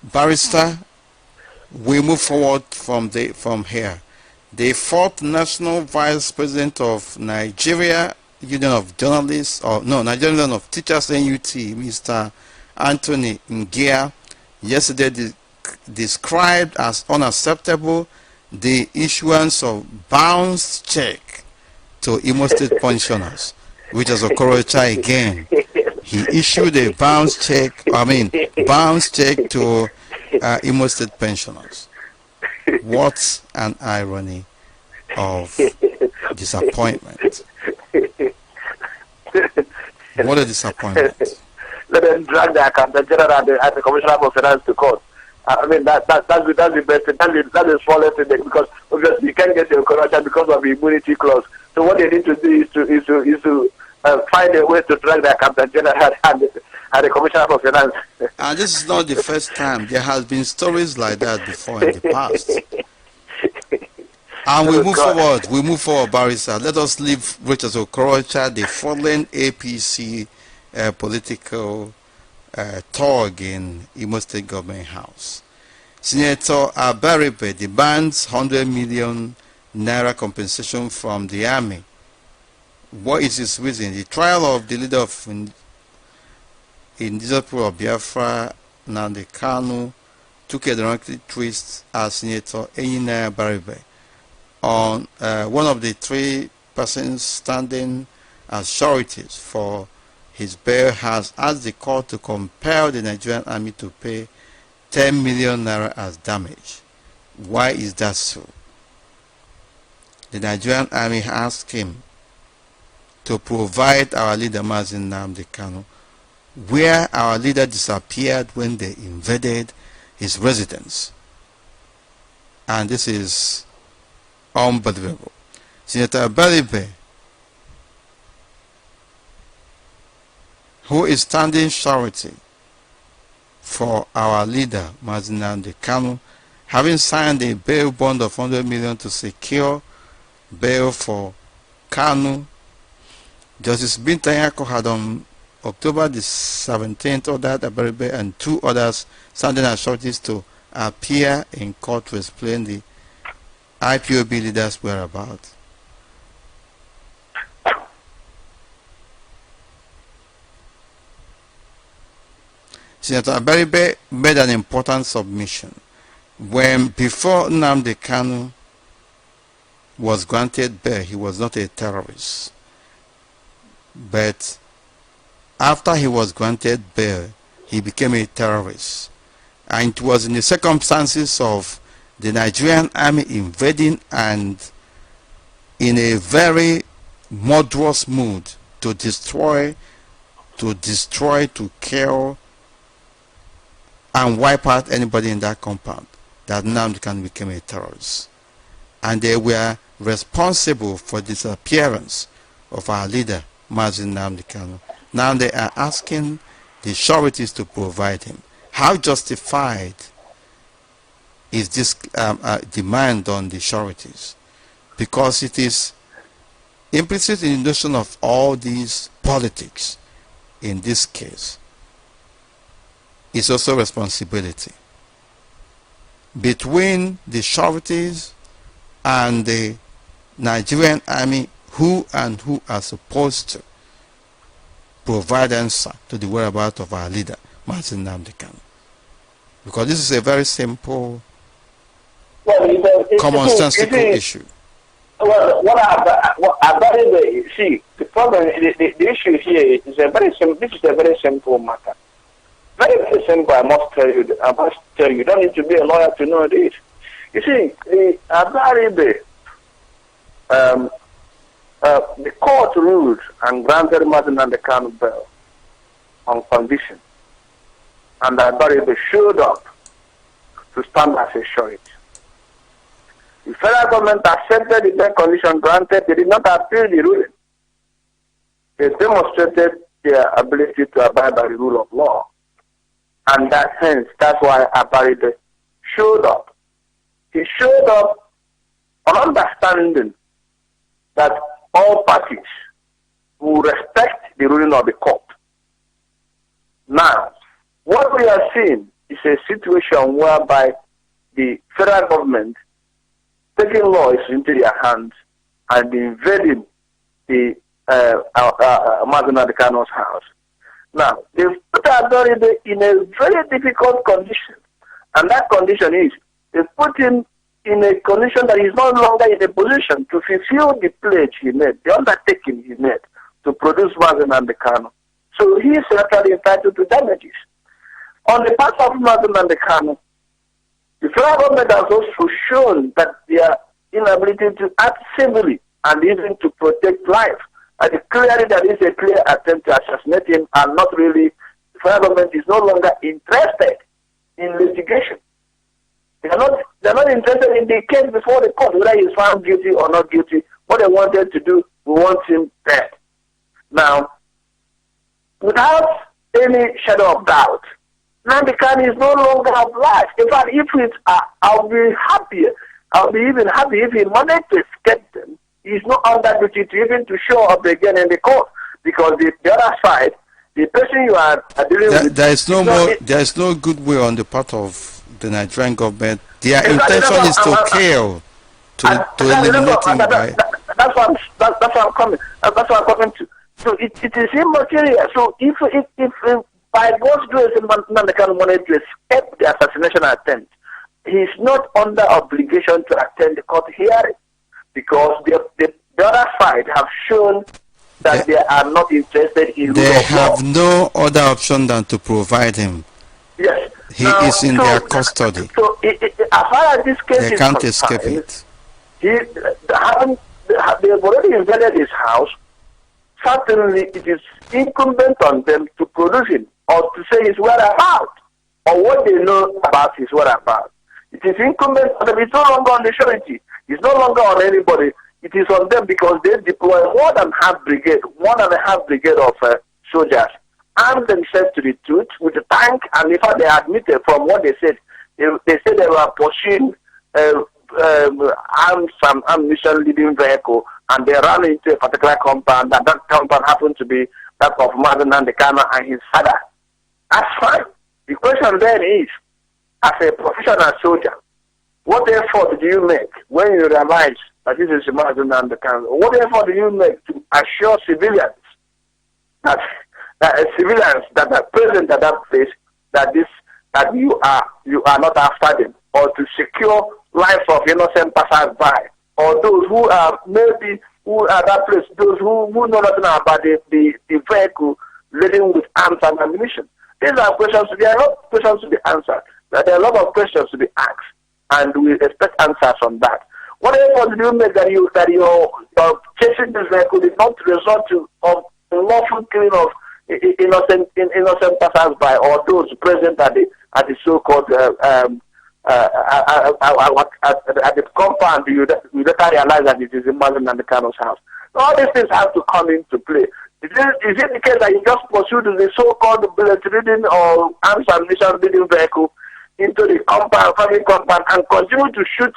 Barrister, we move forward from here. The 4th National Vice President of Nigeria Union of Journalists, Nigerian Union of Teachers, NUT, Mr. Anthony Ngia, yesterday described as unacceptable the issuance of bounce check to Imo State pensioners, which is Okorocha again. He issued a bounce check to Imo State pensioners. What an irony of disappointment. What a disappointment. Let them drag the accountant general and the commissioner for finance to court. I mean, that's the best thing. That's the smallest thing, because obviously you can't get your corruption because of the immunity clause. So what they need to do is to find a way to drag the accountant general and the commissioner for finance. And this is not the first time. There has been stories like that before in the past. And we move forward, Barrister. Let us leave Richard Okorocha, the fallen APC political thug in Imo State Government House. Senator Abaribe demands 100 million naira compensation from the army. What is his reason? The trial of the leader of indigenous people of Biafra, Nnamdi Kanu, took a dramatic twist as Senator Enyina Abaribe, on one of the 3 persons standing as sureties for his bail, has asked the court to compel the Nigerian army to pay 10 million naira as damage. Why is that so? The Nigerian army asked him to provide our leader Mazin Nnamdi Kanu, where our leader disappeared when they invaded his residence. And this is unbelievable. Senator Abaribe, who is standing surety for our leader Mazin Nnamdi Kanu, having signed a bail bond of 100 million to secure bail for Kanu, Justice Bintayako had on October the 17th ordered Abaribe and 2 others standing as sureties to appear in court to explain the IPOB leaders' whereabouts. Senator Abaribe made an important submission when, before Nnamdi Kanu was granted bail, he was not a terrorist. But after he was granted bail, he became a terrorist. And it was in the circumstances of the Nigerian army invading and in a very murderous mood to destroy, to kill, and wipe out anybody in that compound, that Nnamdi Kanu became a terrorist. And they were responsible for the disappearance of our leader, Nnamdi Kanu. Now they are asking the authorities to provide him. How justified is this demand on the authorities? Because it is implicit in the notion of all these politics in this case. It's also responsibility between the authorities and the Nigerian army, who are supposed to provide answer to the whereabouts of our leader, Nnamdi Kanu. Because this is a very simple, commonsensical issue. Well, see, the problem, the issue here is a very simple. This is a very simple matter. Very, very simple. I must tell you. You don't need to be a lawyer to know this. You see, the court ruled and granted Nnamdi Kanu bail on condition, and Abaribe showed up to stand as a surety. The federal government accepted the bail condition granted. They did not appeal the ruling. They demonstrated their ability to abide by the rule of law. And that's why Abaribe showed up. He showed up on understanding that all parties will respect the ruling of the court. Now, what we are seeing is a situation whereby the federal government taking laws into their hands and invading the Nnamdi Kanu's house. Now, they've put Abaribe in a very difficult condition. And that condition is, they've put him in a condition that he's no longer in a position to fulfill the pledge he made, the undertaking he made to produce Nnamdi Kanu. So he is actually entitled to damages. On the part of Nnamdi Kanu, the federal government has also shown that their inability to act civilly and even to protect life. And clearly there is a clear attempt to assassinate him, and not really, the federal government is no longer interested in litigation. They're not interested in the case before the court, whether he's found guilty or not guilty. What they wanted to do, we want him dead. Now, without any shadow of doubt, Nnamdi Kanu is no longer alive. In fact, I'll be happier. I'll be even happy if he managed to escape them. He's not under duty to even to show up again in the court, because the other side, the person you are dealing with, there is no goodwill on the part of the Nigerian government. Their intention is to kill, to eliminate him. That's what I'm coming to. So it is immaterial. So if by God's grace, Nnamdi Kanu wanted to escape the assassination attempt, he's not under obligation to attend the court hearing, because the other side have shown that they are not interested in rule of law. They have no other option than to provide him. Yes. He is in their custody. So as far as this case they is can't concerned, escape it. They've already invaded his house. Certainly it is incumbent on them to produce him, or to say his whereabouts, or what they know about his whereabouts. It is incumbent on them. It's no longer on the surety. It's no longer on anybody. It is on them, because they deploy one and a half brigade of soldiers, armed themselves to the tooth with a tank, and in fact they admitted from what they said, they said they were pursuing armed some ammunition leading vehicle, and they ran into a particular compound, and that compound happened to be that of Nnamdi Kanu and his father. That's fine. The question then is, as a professional soldier, what effort do you make when you realize that this is Nnamdi Kanu? What effort do you make to assure civilians that civilians that are present at that place that you are not after them, or to secure lives of innocent passers-by, or those who are at that place, those who know nothing about the vehicle laden with arms and ammunition? These are questions. There are not questions to be answered. There are a lot of questions to be asked, and we expect answers on that. What effort do you make that your chasing this vehicle did not result to lawful killing of innocent passers-by or those present at the so-called at the compound? You later realize that it is in Nnamdi Kanu's house. All these things have to come into play. Is it the case that you just pursued the so-called bullet reading or arms ammunition reading vehicle into the family compound, and continue to shoot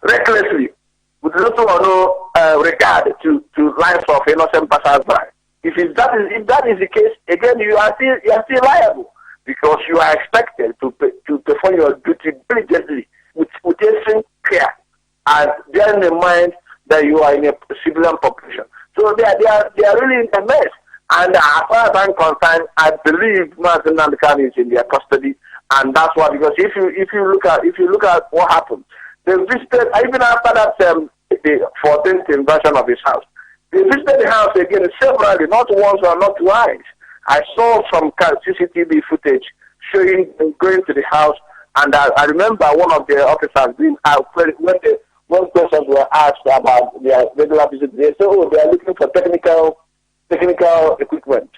recklessly with little or no regard to lives of innocent passers-by? If that is the case, again, you are still liable, because you are expected to perform your duty diligently with extreme care, and bearing in mind that you are in a civilian population. So they are really in a mess. And as far as I'm concerned, I believe Nnamdi Kanu is in their custody, and that's why. Because if you look at what happened, they visited even after that the 14th invasion of his house. They visited the house again severally, not once or not twice. I saw some CCTV footage showing them going to the house, and I remember one of the officers being out when questions were asked about their regular visit. They said, "Oh, they are looking for technical equipment."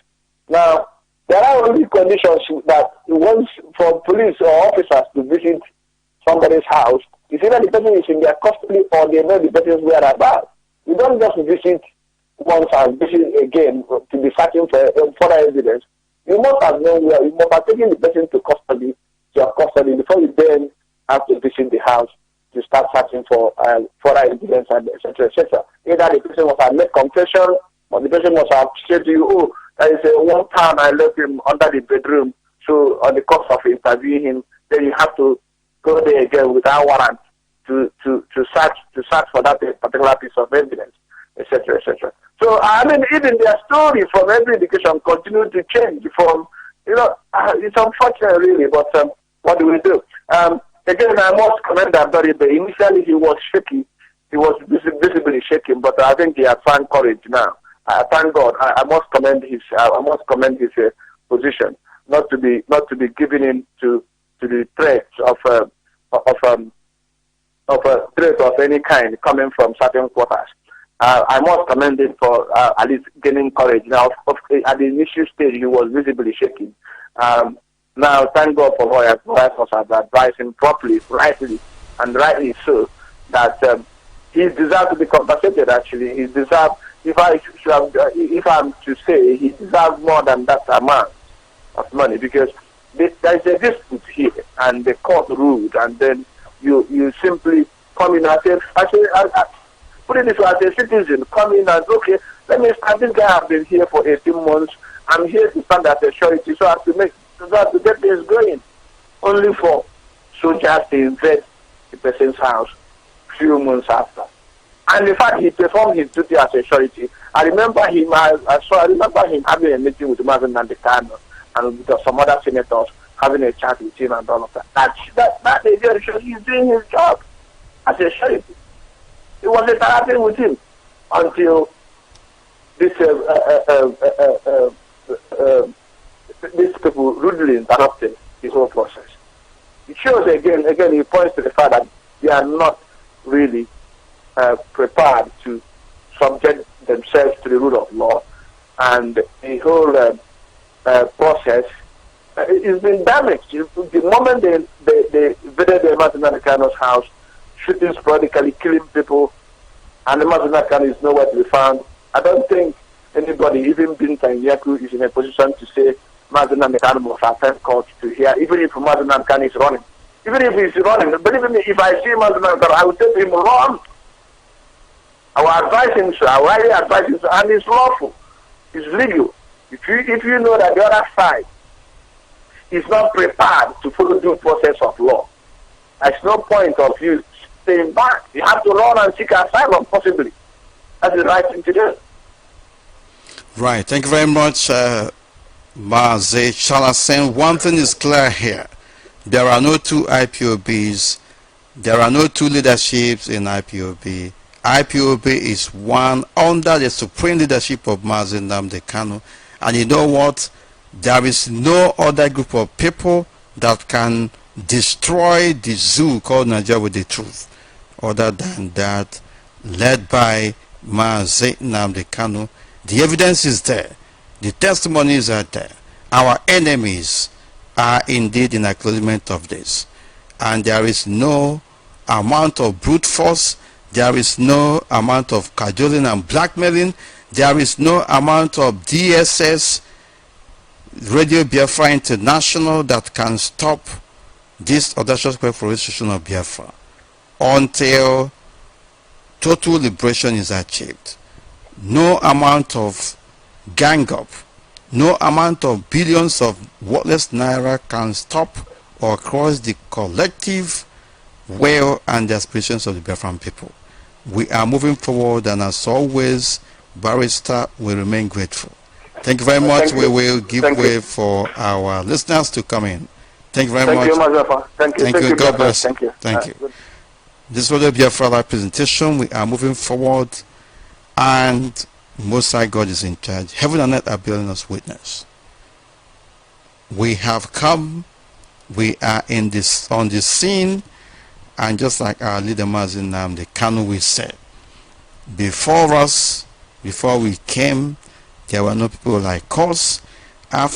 Now, there are only conditions that once for police or officers to visit somebody's house, it's either the person is in their custody or they know the person's whereabouts. You don't just visit once and visit again to be searching for further evidence. You must have known where you must have taken the person to your custody before you then have to visit the house to start searching for further evidence, and etc., etc. Either the person must have made confession, or the person must have said to you, "Oh, there is one time I left him under the bedroom, so on the course of interviewing him, then you have to go there again without warrant to search for that particular piece of evidence, etc., etc." So I mean, even their story from every indication continue to change. From it's unfortunate really, but what do we do? Again, I must commend Abdori. Initially, he was shaky. He was visibly shaking, but I think he has found courage now. Thank God. I must commend his position, not to be giving in to the threats of a threat of any kind coming from certain quarters. I must commend him for at least gaining courage. Now, at the initial stage, he was visibly shaking. Now, thank God for lawyers have advised him properly, rightly so, that he deserves to be compensated. Actually, he deserves. If I'm to say, he deserves more than that amount of money, because there is a dispute here, and the court ruled, and then you simply come in and say, put it this way, as a citizen, come in and okay, let me stand. This guy has been here for 18 months. I'm here to stand as a surety, so as to get this going, only for soldiers to invade the person's house few months after. And in fact, he performed his duty as a surety. I remember him having a meeting with Nnamdi Kanu and with some other senators, having a chat with him and all of that. That he's doing his job as a surety. It was interacting with him until this these people rudely interrupted his whole process. It shows again, he points to the fact that they are not really prepared to subject themselves to the rule of law, and the whole process has been damaged. The moment they invaded the Nnamdi Kanu's house, shooting sporadically, killing people, and the Nnamdi Kanu is nowhere to be found, I don't think anybody, even Binta Nyaku, is in a position to say Nnamdi Kanu must attend court to hear, even if Nnamdi Kanu is running. Even if he's running, believe me, if I see Nnamdi Kanu, I would say to him, run. I will advise him, sir. I will highly advise him, sir. And it's lawful. It's legal. If you know that the other side is not prepared to follow due process of law, there's no point of you staying back. You have to run and seek asylum, possibly. That's the right thing to do. Right. Thank you very much, Maze Chalasen. One thing is clear here. There are no two IPOBs. There are no two leaderships in IPOB. IPOB is one under the supreme leadership of Mazi Nnamdi Kanu. And you know what? There is no other group of people that can destroy the zoo called Nigeria with the truth other than that led by Nnamdi Kanu. The evidence is there. The testimonies are there. Our enemies are indeed in acknowledgement of this. And there is no amount of brute force, there is no amount of cajoling and blackmailing, there is no amount of DSS, Radio Biafra International, that can stop this audacious perforation of Biafra until total liberation is achieved. No amount of gang up, no amount of billions of worthless naira can stop or cross the collective will and the aspirations of the Biafran people. We are moving forward, and as always, Barrister will remain grateful. Thank you very much. We will give way for our listeners to come in. Thank you very much. Thank you. Thank you. God bless. Thank you. Thank you. This was the Biafra Live presentation. We are moving forward, and Most High God is in charge. Heaven and earth are bearing us witness. We have come. We are on the scene, and just like our leader Nnamdi Kanu, we said, before us, before we came, there were no people like us. Now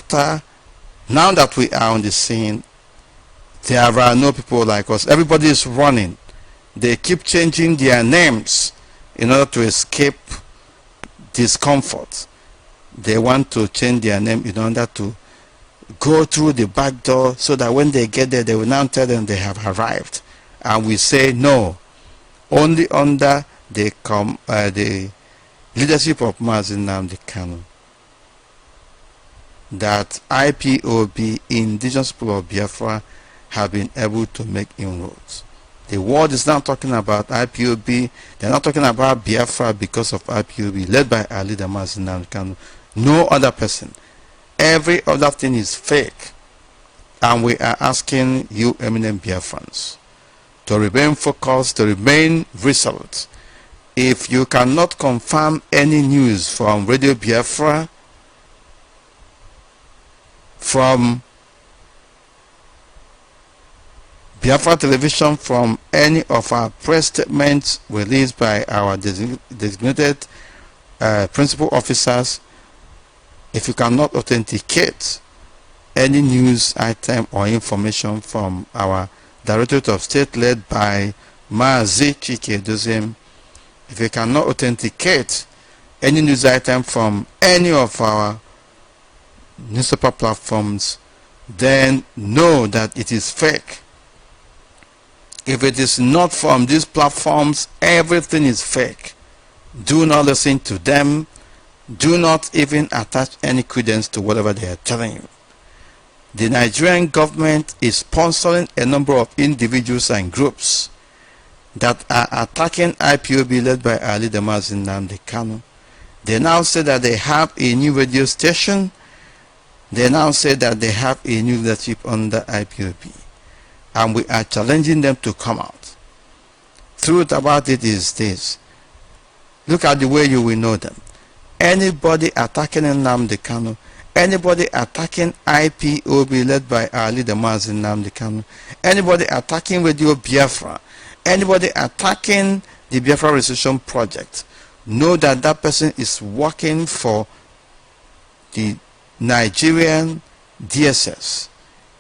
that we are on the scene, there are no people like us. Everybody is running. They keep changing their names in order to escape discomfort. They want to change their name in order to go through the back door, so that when they get there, they will now tell them they have arrived. And we say no. Only under the leadership of Nnamdi Kanu that IPOB, indigenous people of Biafra, have been able to make inroads. The world is now talking about IPOB. They're not talking about Biafra because of IPOB, led by our leader Nnamdi Kanu. No other person. Every other thing is fake. And we are asking you, eminent Biafrans, to remain focused, to remain resolute. If you cannot confirm any news from Radio Biafra, from Biafra Television, from any of our press statements released by our designated principal officers, if you cannot authenticate any news item or information from our Directorate of State led by Maazi Chike Dozim, if you cannot authenticate any news item from any of our newspaper platforms, then know that it is fake. If it is not from these platforms, everything is fake. Do not listen to them. Do not even attach any credence to whatever they are telling you. The Nigerian government is sponsoring a number of individuals and groups that are attacking IPOB led by our leader Nnamdi Kanu. They now say that they have a new radio station. They now say that they have a new leadership under IPOB. And we are challenging them to come out. Truth about it is this. Look at the way you will know them. Anybody attacking Nnamdi Kanu, anybody attacking IPOB led by our leader Nnamdi Kanu, anybody attacking Radio Biafra, anybody attacking the Biafra Restoration Project, know that that person is working for the Nigerian DSS.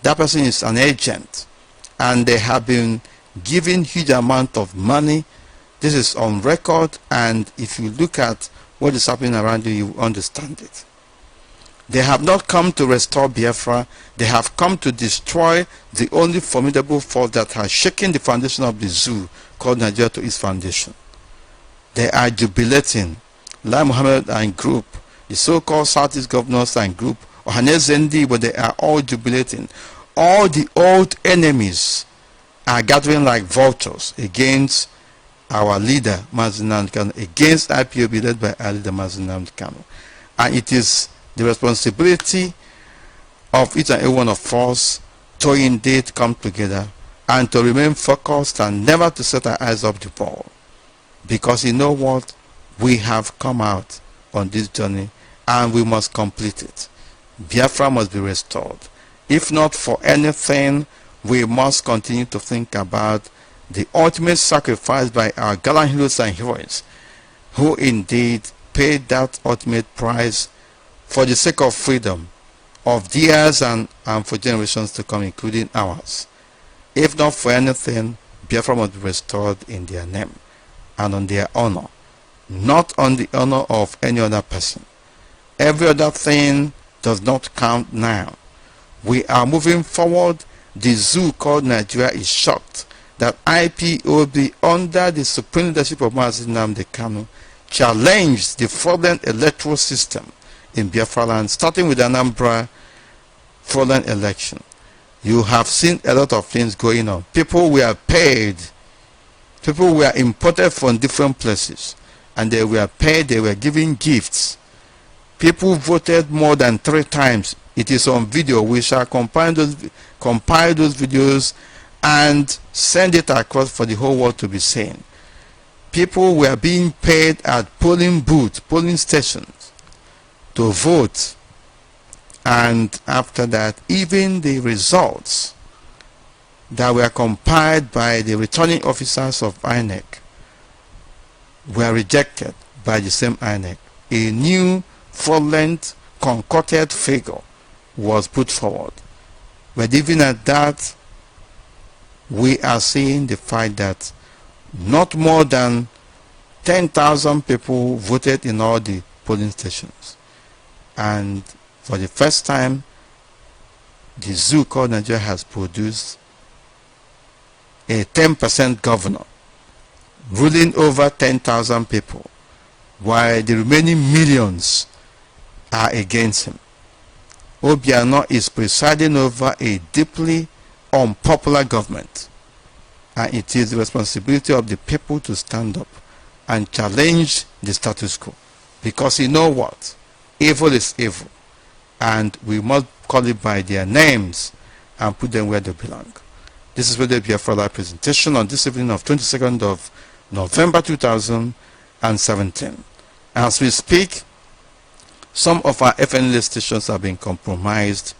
That person is an agent, and they have been given huge amount of money. This is on record, and if you look at what is happening around you, you understand it. They have not come to restore Biafra. They have come to destroy the only formidable force that has shaken the foundation of the zoo called Nigeria to its foundation. They are jubilating. Lai Mohammed and group, the so-called Southeast governors and group, Ohanezendi, but they are all jubilating. All the old enemies are gathering like vultures against our leader Nnamdi Kanu, against IPOB led by our leader Nnamdi Kanu. And it is the responsibility of each and every one of us to indeed come together and to remain focused and never to set our eyes off the ball. Because you know what? We have come out on this journey and we must complete it. Biafra must be restored. If not for anything, we must continue to think about the ultimate sacrifice by our gallant heroes and heroines, who indeed paid that ultimate price for the sake of freedom of theirs and for generations to come, including ours. If not for anything, Biafra must be restored in their name and on their honor, not on the honor of any other person. Every other thing does not count now. We are moving forward. The zoo called Nigeria is shocked that IPOB, under the supreme leadership of Nnamdi Kanu, challenged the fraudulent electoral system in Biafra land, starting with Anambra fraudulent election. You have seen a lot of things going on. People were paid. People were imported from different places, and they were paid. They were given gifts. People voted more than 3 times. It is on video. We shall compile those videos and send it across for the whole world to be seen. People were being paid at polling booths, polling stations, to vote. And after that, even the results that were compiled by the returning officers of INEC were rejected by the same INEC. A new fraudulent concocted figure was put forward. But even at that, we are seeing the fact that not more than 10,000 people voted in all the polling stations. And for the first time, the zoo called Nigeria has produced a 10% governor ruling over 10,000 people, while the remaining millions are against him. Obiano is presiding over a deeply unpopular government, and it is the responsibility of the people to stand up and challenge the status quo, because you know what? Evil is evil, and we must call it by their names and put them where they belong. This is the Biafra Live presentation on this evening of 22nd of November 2017. As we speak, some of our FNL stations have been compromised.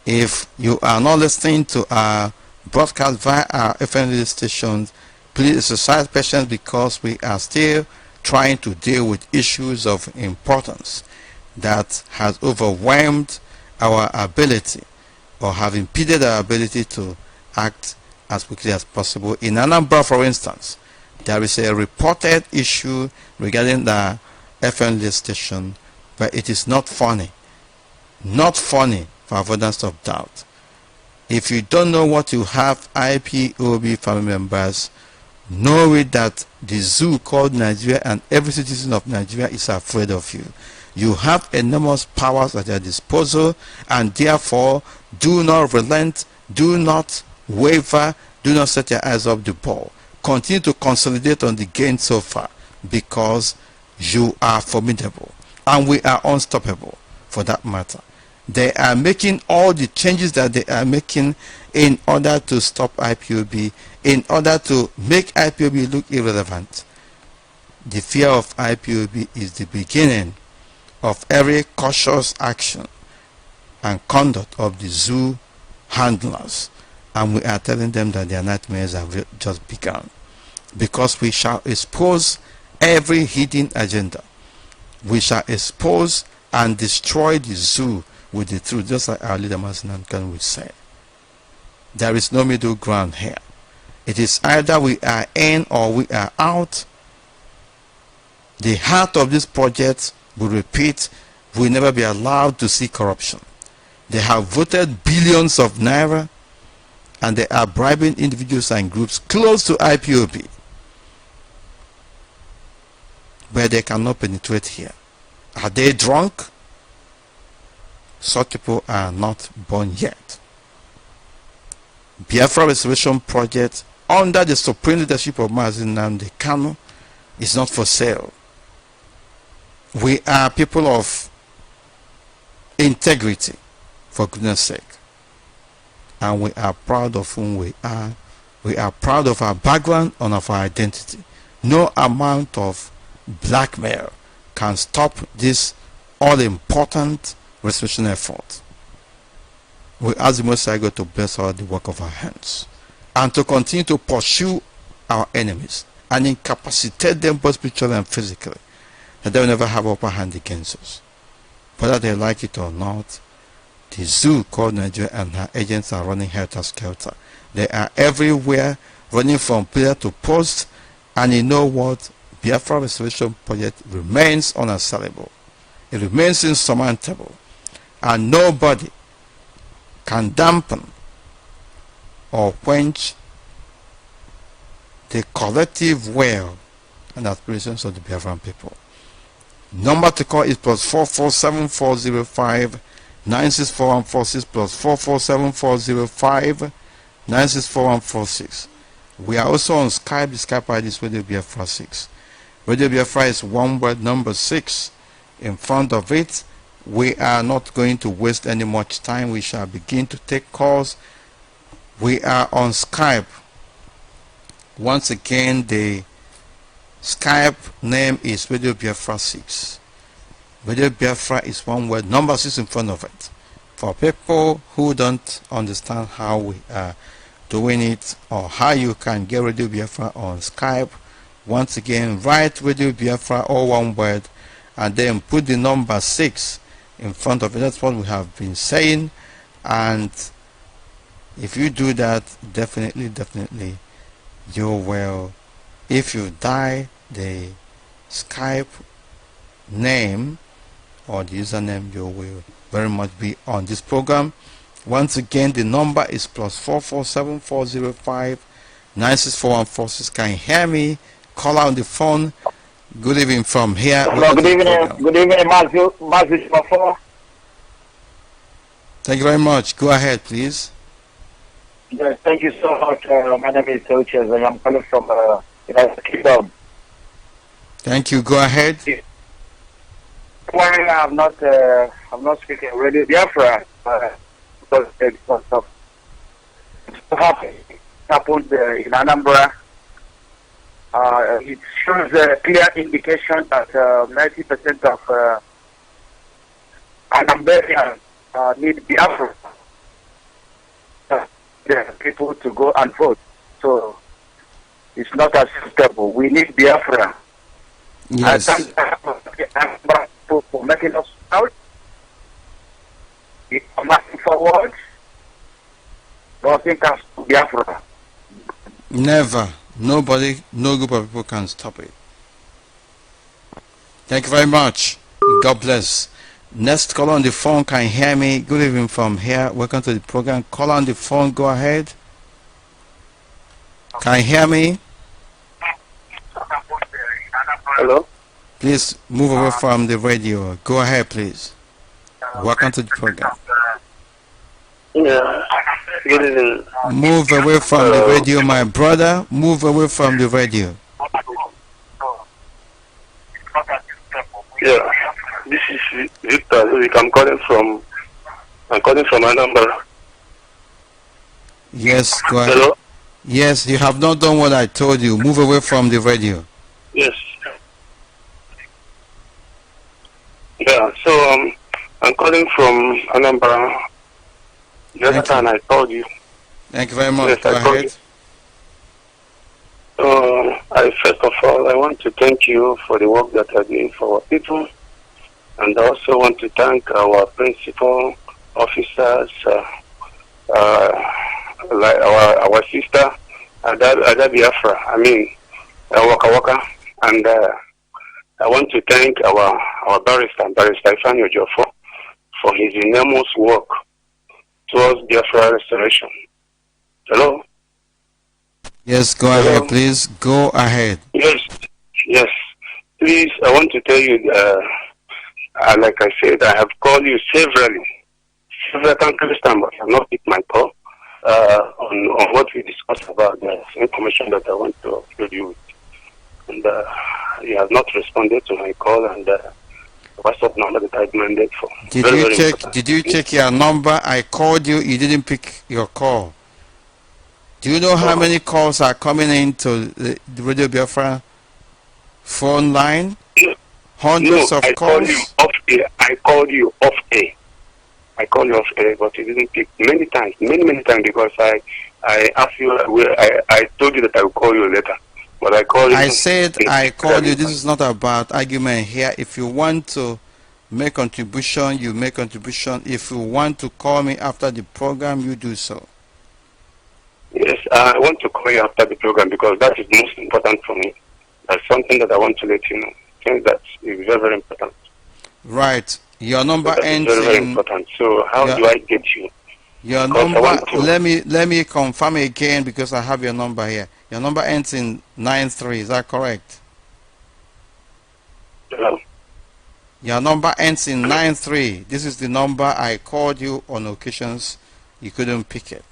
If you are not listening to our broadcast via our FNL stations, please exercise patience, because we are still trying to deal with issues of importance that has overwhelmed our ability, or have impeded our ability to act as quickly as possible. In Anambra, for instance, there is a reported issue regarding the FNL station, but it is not funny. Not funny, for avoidance of doubt. If you don't know what you have, IPOB family members, know it that the zoo called Nigeria and every citizen of Nigeria is afraid of you. You have enormous powers at your disposal, and therefore do not relent, do not waver, do not set your eyes off the ball. Continue to consolidate on the gain so far, because you are formidable and we are unstoppable for that matter. They are making all the changes that they are making in order to stop IPOB, in order to make IPOB look irrelevant. The fear of IPOB is the beginning of every cautious action and conduct of the zoo handlers, and we are telling them that their nightmares have just begun, because we shall expose every hidden agenda. We shall expose and destroy the zoo with the truth, just like our leader Nnamdi Kanu would say. There is no middle ground here. It is either we are in or we are out. The heart of this project, we repeat, will never be allowed to see corruption. They have voted billions of naira, and they are bribing individuals and groups close to IPOB, where they cannot penetrate here. Are they drunk? Such people are not born yet. Biafra Restoration Project, under the supreme leadership of Nnamdi Kanu, is not for sale. We are people of integrity, for goodness sake, and we are proud of whom we are. We are proud of our background and of our identity. No amount of blackmail can stop this all-important restoration effort. We ask the Most High God to bless all the work of our hands and to continue to pursue our enemies and incapacitate them both spiritually and physically, that they will never have upper hand against us. Whether they like it or not, the zoo called Nigeria and her agents are running helter-skelter. They are everywhere, running from pillar to post, and you know what? Biafra Restoration Project remains unassailable. It remains insurmountable, and nobody can dampen or quench the collective will and aspirations of the Biafran people. Number to call is +447-405-96446 +447-405-96446. We are also on Skype. The Skype ID is Radio Biafra 6. Radio Biafra is one word, number 6 in front of it. We are not going to waste any much time. We shall begin to take calls. We are on Skype. Once again, the Skype name is Radio Biafra 6. Radio Biafra is one word, number 6 in front of it. For people who don't understand how we are doing it or how you can get Radio Biafra on Skype, once again, write Radio Biafra, all one word, and then put the number 6 in front of it. That's what we have been saying, and if you do that, definitely you will, if you die, the Skype name or the username, you will very much be on this program. Once again, the number is +447-405-96446. Can you hear me? Call on the phone. Good evening from here. Good evening, Matthew. Thank you very much. Go ahead, please. Yes, thank you so much. My name is Coaches, and I'm calling from United Kingdom. Thank you. Go ahead. Why I'm not speaking Radio Biafra because of happened in Anambra. It shows a clear indication that 90% of Anambarians need Biafra. The people to go and vote. So it's not acceptable. We need Biafra. Yes. I thank for making us out. We are marching forward. Nothing can stop Biafra. Never. Nobody, no group of people can stop it. Thank you very much. God bless. Next caller on the phone, can you hear me? Good evening from here. Welcome to the program. Call on the phone, go ahead. Can you hear me? Hello? Please move away from the radio. Go ahead, please. Welcome to the program. Yeah. Good evening. Move away from the radio, my brother. Move away from the radio. Yeah, this is Victor. I'm calling from Anambra. Yes, go ahead. Hello? Yes, you have not done what I told you. Move away from the radio. Yes. Yeah, so I'm calling from Anambra. The other time I called you. Thank you very much. Yes, go I called ahead. First of all, I want to thank you for the work that you're doing for our people. And I also want to thank our principal officers, like our sister, Ada Biafra, Waka Waka. And I want to thank our barrister Ifeanyi Ejiofor, for his enormous work towards Biafra restoration. Hello? Yes, go ahead, please. Go ahead. Yes. Please, I want to tell you, like I said, I have called you several countless times, but I have not picked my call on what we discussed about the information that I want to upload you with. And you have not responded to my call and the WhatsApp number that I demanded for. Did you check your number? I called you. You didn't pick your call. Do you know how many calls are coming into the Radio Biafra phone line? Hundreds of calls. I called you off air. I called you off air, but you didn't pick many times, many times, because I asked you, I told you that I will call you later. But I called you. I said I called you. This is not about argument here. If you want to make contribution, you make contribution. If you want to call me after the program, you do so. Yes, I want to call you after the program because that is most important for me. That's something that I want to let you know. I think that is very, very important. Right. Your number ends very, very in. Important. So how do I get you? Your number. Let me confirm again because I have your number here. Your number ends in 93. Is that correct? Hello? Your number ends in 93. This is the number I called you on occasions. You couldn't pick it.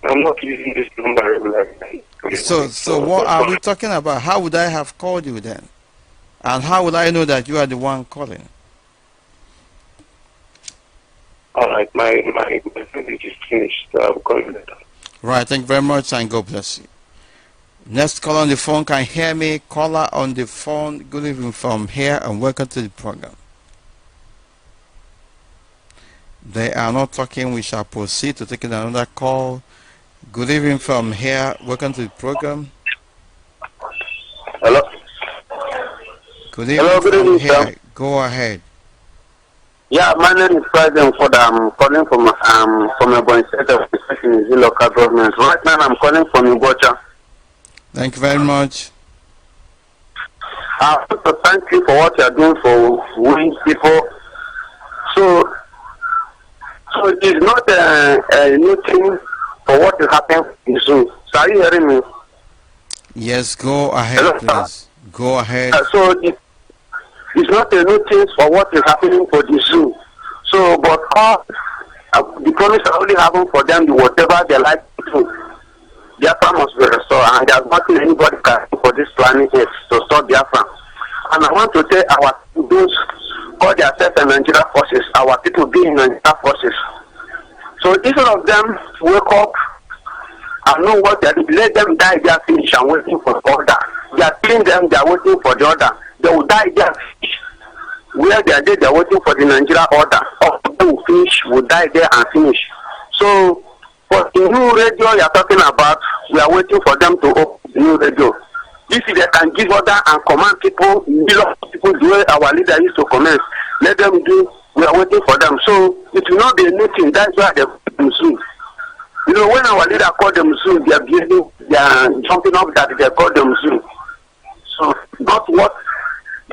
I'm not using this number regularly. So what are we talking about? How would I have called you then? And how would I know that you are the one calling? All right, my message is finished. So I will call you later. Right, thank you very much and God bless you. Next caller on the phone, can you hear me? Caller on the phone, good evening from here and welcome to the program. They are not talking, we shall proceed to taking another call. Good evening from here, welcome to the program. Hello. Good evening. Hello, good evening, here. sir. Go ahead. Yeah, my name is President Ford. I'm calling from a bunch of in the local government. Right now, I'm calling from Ibocha. Thank you very much. I want to thank you for what you are doing for we people. So it is not a new thing for what is happening in Zoom. So are you hearing me? Yes, go ahead, Hello, please. Go ahead. So it's not a new thing for what is happening for the Zoom. So, but the promise only happen for them whatever they like to do. Biafra must be restored, and there's nothing anybody can do for this planet Earth to stop Biafra. And I want to tell those call themselves the Nigeria forces, our people being Nigeria forces. So instead of them wake up and know what they are doing, let them die there, finish and waiting for the order. They are killing them, they are waiting for the order. They will die there, finish. Where they are there, they are waiting for the Nigeria order. Or they will finish, will die there and finish. So for the new radio you are talking about, we are waiting for them to open the new radio. If they can give order and command people, millions of people the way our leader used to command, let them do, we are waiting for them. So it will not be a new thing, that's why they call them soon. You know, when our leader called them soon, they are behaving, they are jumping up that they call them soon. So not what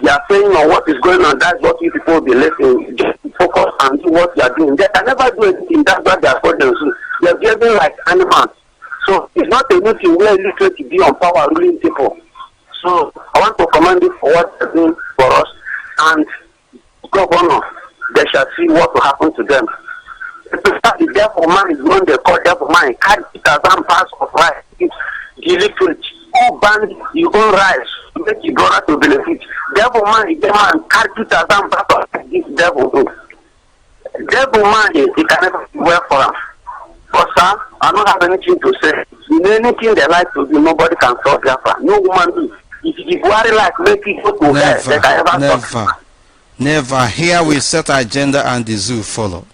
they are saying or what is going on, that's what you people will be listening. Just focus and do what they are doing. They can never do anything, that's why they are called them soon. They are behaving like animals. So it's not a new thing where illiterate to be on power ruling people. So I want to commend you for what they're doing for us, and governor, they shall see what will happen to them. The devil man is going to call devil man, carry 2,000 pounds of rice, the illiterate, who ban your own rice, to make your brother to benefit. Devil man is the man, carry 2,000 pounds of rice, this devil. Devil man, he can never work for him. But sir, I don't have anything to say. In anything they like to do, nobody can solve Biafra. No woman do. If the Buhari like make people to hell, they can ever stop. Never. Here we set agenda and the zoo follow.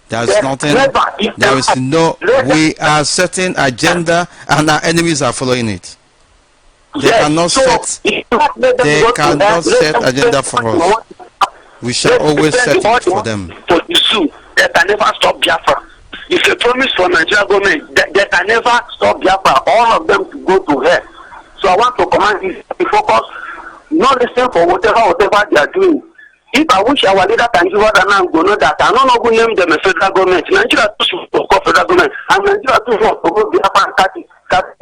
There's nothing. Never. There is no. We are setting agenda and our enemies are following it. They cannot set. They cannot set agenda for us. We shall always set it for them. For the zoo, they can never stop Biafra. It's a promise for Nigeria government. They can never stop Biafra. All of them to go to hell. So I want to command you to focus, not listen for whatever they are doing. If I wish our leader can give us an answer, know that I don't know who name them a federal government. Nigeria too to call federal government, and Nigeria too to go Biafra and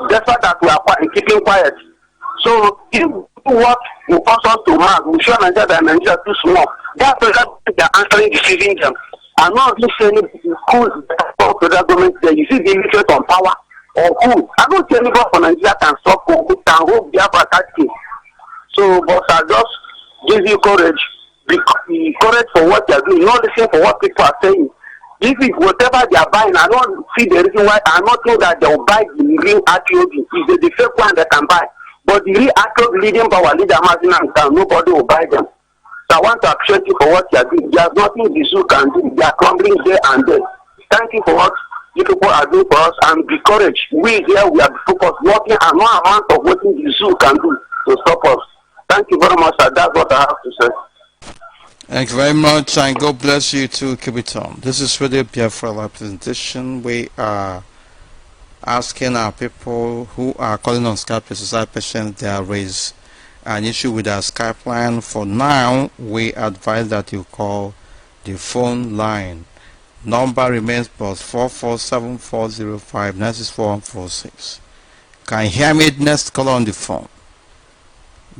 that's why that we are keeping quiet. So if what will cause us to mark, we show Nigeria that Nigeria too small. That federal government they are answering, deceiving them. I'm not just saying who federal government there. You see the illiterate on power or who? I don't see anybody for Nigeria can stop who can hold Biafra attacking. So, but I just give you courage. Be courage for what they are doing. Not listen for what people are saying. If it's whatever they are buying, I don't see the reason why. I'm not saying that they will buy the real RTOB. It's the fake one they can buy. But the real RTOB leading power leader, nobody will buy them. I want to appreciate you for what you are doing. There's nothing the zoo can do. They are crumbling there and there. Thank you for what you people are doing for us, and be courage. We here, we are focused, working, and no amount of what the zoo can do to stop us. Thank you very much, sir. That's what I have to say. Thank you very much, and God bless you too. Keep it on. This is Radio Biafra Live presentation. We are asking our people who are calling on Skype to decide patient there is an issue with our Skype line. For now, we advise that you call the phone line. Number remains +447405964146. Can you hear me? Next caller on the phone.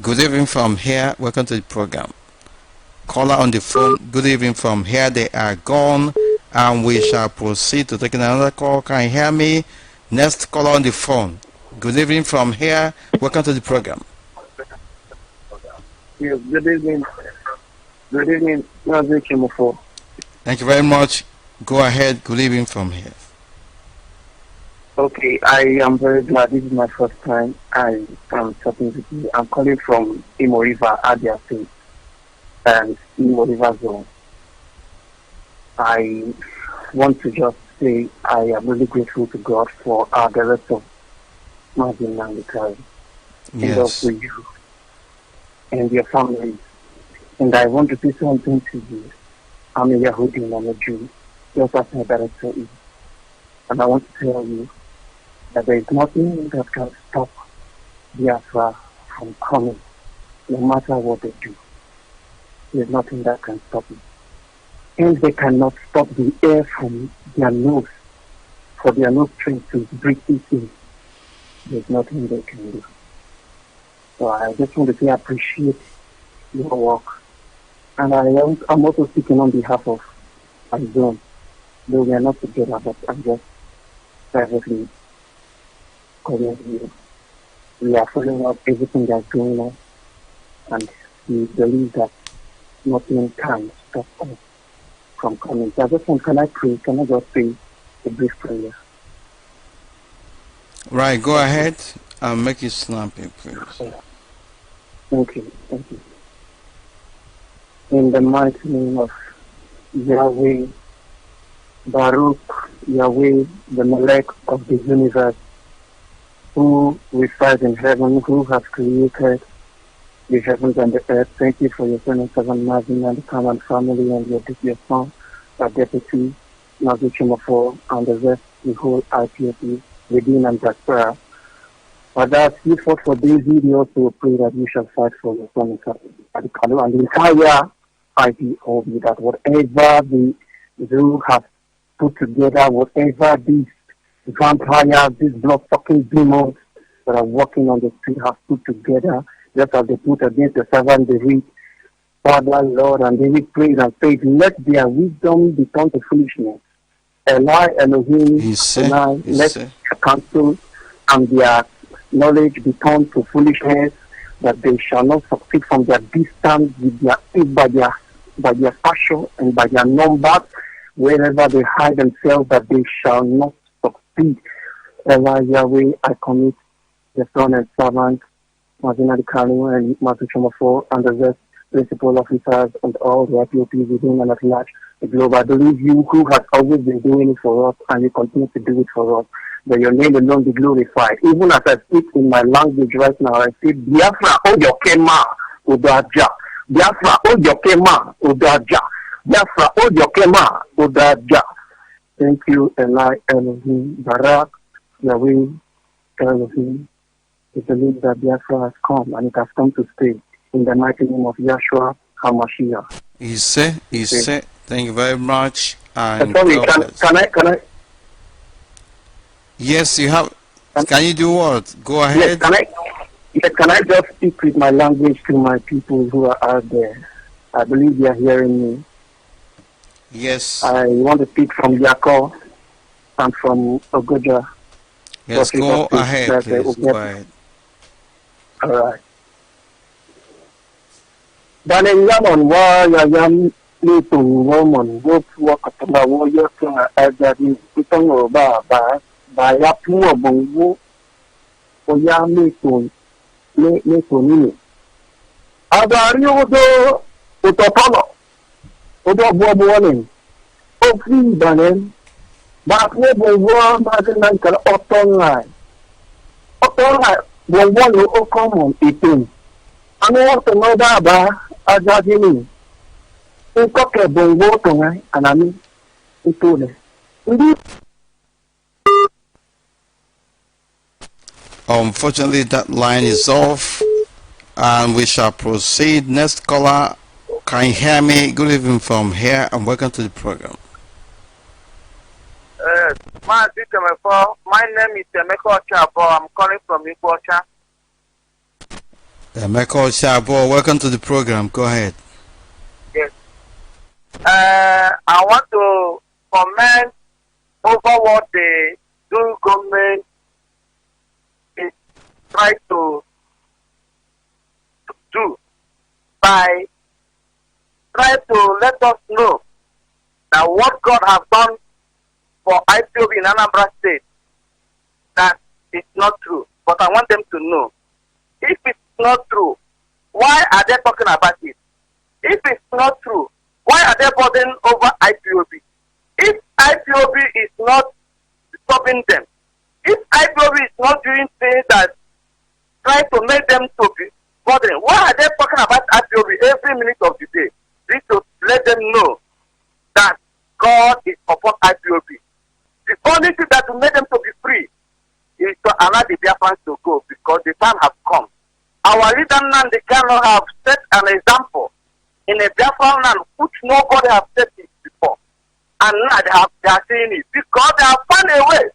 Good evening from here. Welcome to the program. Caller on the phone. Good evening from here. They are gone, and we shall proceed to taking another call. Can you hear me? Next caller on the phone. Good evening from here. Welcome to the program. Yes, good evening. Good evening, Nnamdi Kanu. Thank you very much. Go ahead. Good evening from here. Okay, I am very glad. This is my first time I am talking with you. I'm calling from Imo River, Abia State, and Imo River Zone. I want to just say I am really grateful to God for our director, Nnamdi Kanu, and also you and your family. And I want to say something to you. I'm a Yahudi and I'm a Jew, just as my director is. And I want to tell you that there is nothing that can stop Biafra from coming, no matter what they do. There's nothing that can stop it. And they cannot stop the air from their nose, for their nostrils to breathe it in. There's nothing they can do. So I just want to say I appreciate your work. And I'm also speaking on behalf of my zone. Though we are not together, but I'm just privately calling you. We are following up everything that's going on, and we believe that nothing can stop us from coming. So I just want, can I pray? Can I just say a brief prayer? Right, go ahead and make it snappy, please. Thank you. Thank you. In the mighty name of Yahweh, Baruch, Yahweh, the Melech of the universe, who resides in heaven, who has created the heavens and the earth. Thank you for your son and servant Marvin and the common family and your son, our deputy, Nnamdi Kanu, and the rest, the whole IPOP, within and Biafra. Father, as you fought for Daisy, we also pray that you shall fight for your son and servant Kanu and the entire IPOP, that whatever the zoo has put together, whatever these vampires, these blood-sucking demons that are working on the street have put together, just as they put against the servant David, Father, Lord, and David prayed and said, let their wisdom be turned to foolishness. Eli, Elohim, Eli, let their counsel and their knowledge be turned to foolishness, that they shall not succeed from their distance with by their fashion and by their numbers, wherever they hide themselves, that they shall not succeed. Eli, Yahweh, I commit the son and servant, Nnamdi Kanu and Nnamdi Kanu, and the rest principal officers and all the IPOP within and at large the globe. I believe you who has always been doing it for us, and you continue to do it for us, that your name alone be glorified. Even as I speak in my language right now, I say, Biafra, Oyokema, Odaja. Biafra, Oyokema, Odaja. Biafra, Oyokema, Odaja. Thank you, Eli, Elohim, Barak, Yahweh, Elohim. We believe that Biafra has come, and it has come to stay. In the mighty name of Yahshua HaMashiach. He said, thank you very much. And sorry, can I? Yes, you have. Can you do what? Go ahead. Yes, can I just speak with my language to my people who are out there? I believe they are hearing me. Yes. I want to speak from Yako and from Ogoja. Yes, go ahead, please. Go ahead. All right. Dane yamon wa yam ni tun womon wo tuwa katala wo yotuna ajadi itong ba ya pumo bongo o ya ni tun ni. Abari odo Utopono, Utoboboning, Ofi Banen, but we will warn Mazinanka Otongai. Otongai will want to come eating. I want to know that about Ajajini. Ukoke Bongo Tongai, and I mean, Utune. Unfortunately, that line is off, and we shall proceed. Next caller, can you hear me? Good evening from here, and welcome to the program. My name is Emeka Chabo. I'm calling from Ikocha. Emeka Chabo, welcome to the program. Go ahead. Yes. I want to comment over what the new government is trying to do by trying to let us know that what God has done for Ipob in Anambra State, that it's not true. But I want them to know, if it's not true, why are they talking about it? If it's not true, why are they bothering over Ipob? If Ipob is not stopping them, if Ipob is not doing things that try to make them to be bothering, why are they talking about Ipob every minute of the day? This to let them know that God is upon Ipob. The only thing that will make them to be free is to allow the Biafrans to go, because the time has come. Our leader Nnamdi Kanu have set an example in a Biafran land which nobody has set it before. And now they are saying it because they have found a way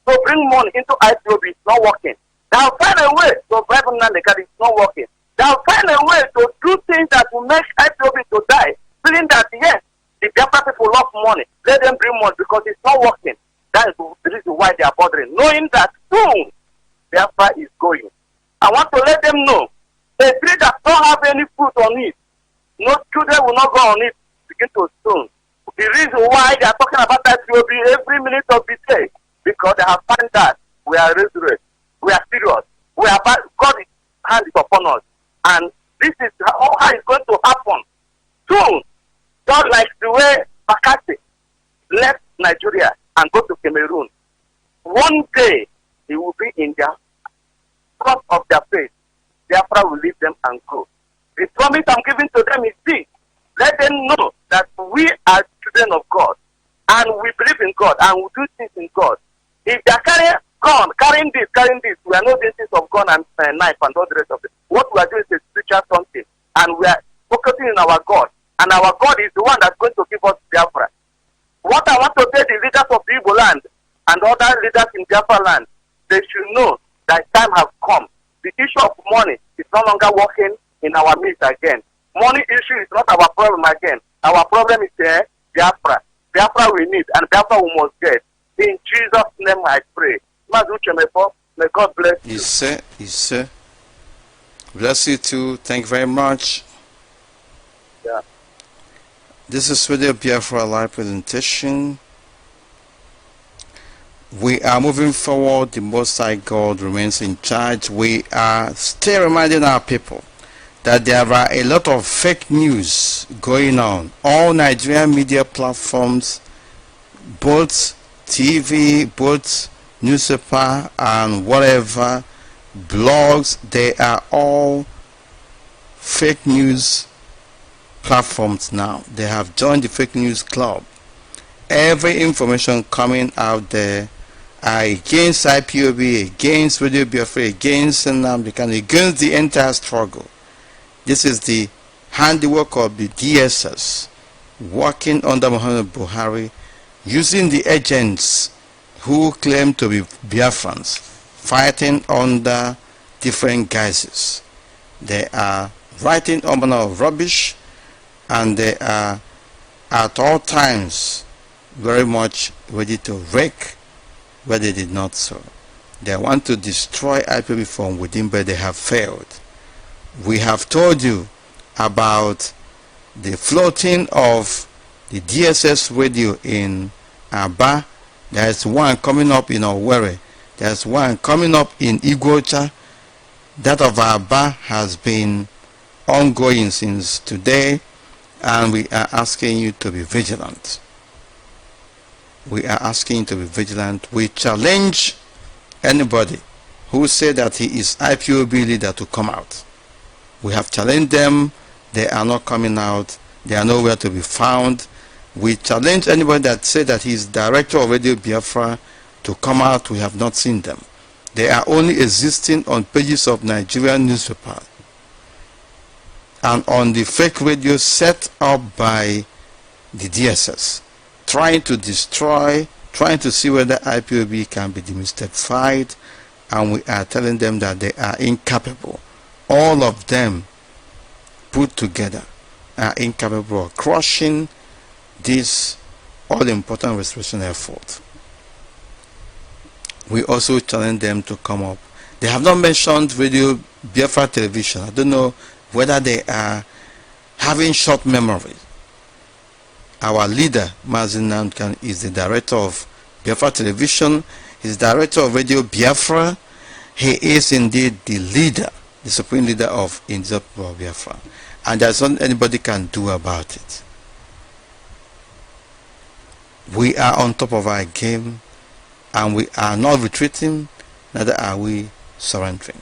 to bring money into Ipob. It's not working. They have found a way to bribe Nnamdi Kanu. It's not working. They have found a way to do things that will make Ipob to die, feeling that yes, the Biafra people love money. Let them bring money because it's not working. That is the reason why they are bothering, knowing that soon Biafra is going. I want to let them know the tree that don't have any fruit on it, no children will not go on it, begin to stone. The reason why they are talking about that will be every minute of the day, because they have found that we are resurrected, we are serious, we are bad. God's hand is upon us, and this is how it's going to happen soon. Not like the way Makati left Nigeria and go to Cameroon. One day he will be in their front of their face. Biafra will leave them and go. The promise I'm giving to them is this: let them know that we are children of God and we believe in God and we do things in God. If they are carrying this, we are not doing things of gun and knife and all the rest of it. What we are doing is a spiritual something, and we are focusing on our God. And our God is the one that's going to give us Biafra. What I want to tell the leaders of the Igbo land and other leaders in Biafra land, they should know that time has come. The issue of money is no longer working in our midst again. Money issue is not our problem again. Our problem is Biafra. Biafra we need, and Biafra we must get. In Jesus' name I pray. May God bless you. Yes, sir. Bless you too. Thank you very much. Yeah. This is Radio Biafra live presentation. We are moving forward. The Most High God remains in charge. We are still reminding our people that there are a lot of fake news going on. All Nigerian media platforms, both TV, both newspaper and whatever, blogs, they are all fake news platforms now. They have joined the fake news club. Every information coming out there against IPOB, against Radio Biafra, against Nnamdi Kanu, against the entire struggle. This is the handiwork of the DSS working under Muhammad Buhari, using the agents who claim to be Biafrans, fighting under different guises. They are writing all manner of rubbish, and they are at all times very much ready to wreck where they did not so. They want to destroy IPOB from within, but they have failed. We have told you about the floating of the DSS radio in Aba. There's one coming up in Owerri. There's one coming up in Iguacha. That of Aba has been ongoing since today. and we are asking you to be vigilant. We are asking you to be vigilant. We challenge anybody who say that he is IPOB leader to come out. We have challenged them. They are not coming out. They are nowhere to be found. We challenge anybody that say that he is director of Radio Biafra to come out. We have not seen them. They are only existing on pages of Nigerian newspaper and on the fake radio set up by the DSS, trying to destroy, trying to see whether IPOB can be demystified, and we are telling them that they are incapable. All of them put together are incapable of crushing this all-important restoration effort. We also challenge them to come up. They have not mentioned Radio Biafra television. I don't know whether they are having short memory. Our leader, Nnamdi Kanu, is the director of Biafra television. He's director of Radio Biafra. He is indeed the leader, the supreme leader of Biafra. And there's nothing anybody can do about it. We are on top of our game, and we are not retreating, neither are we surrendering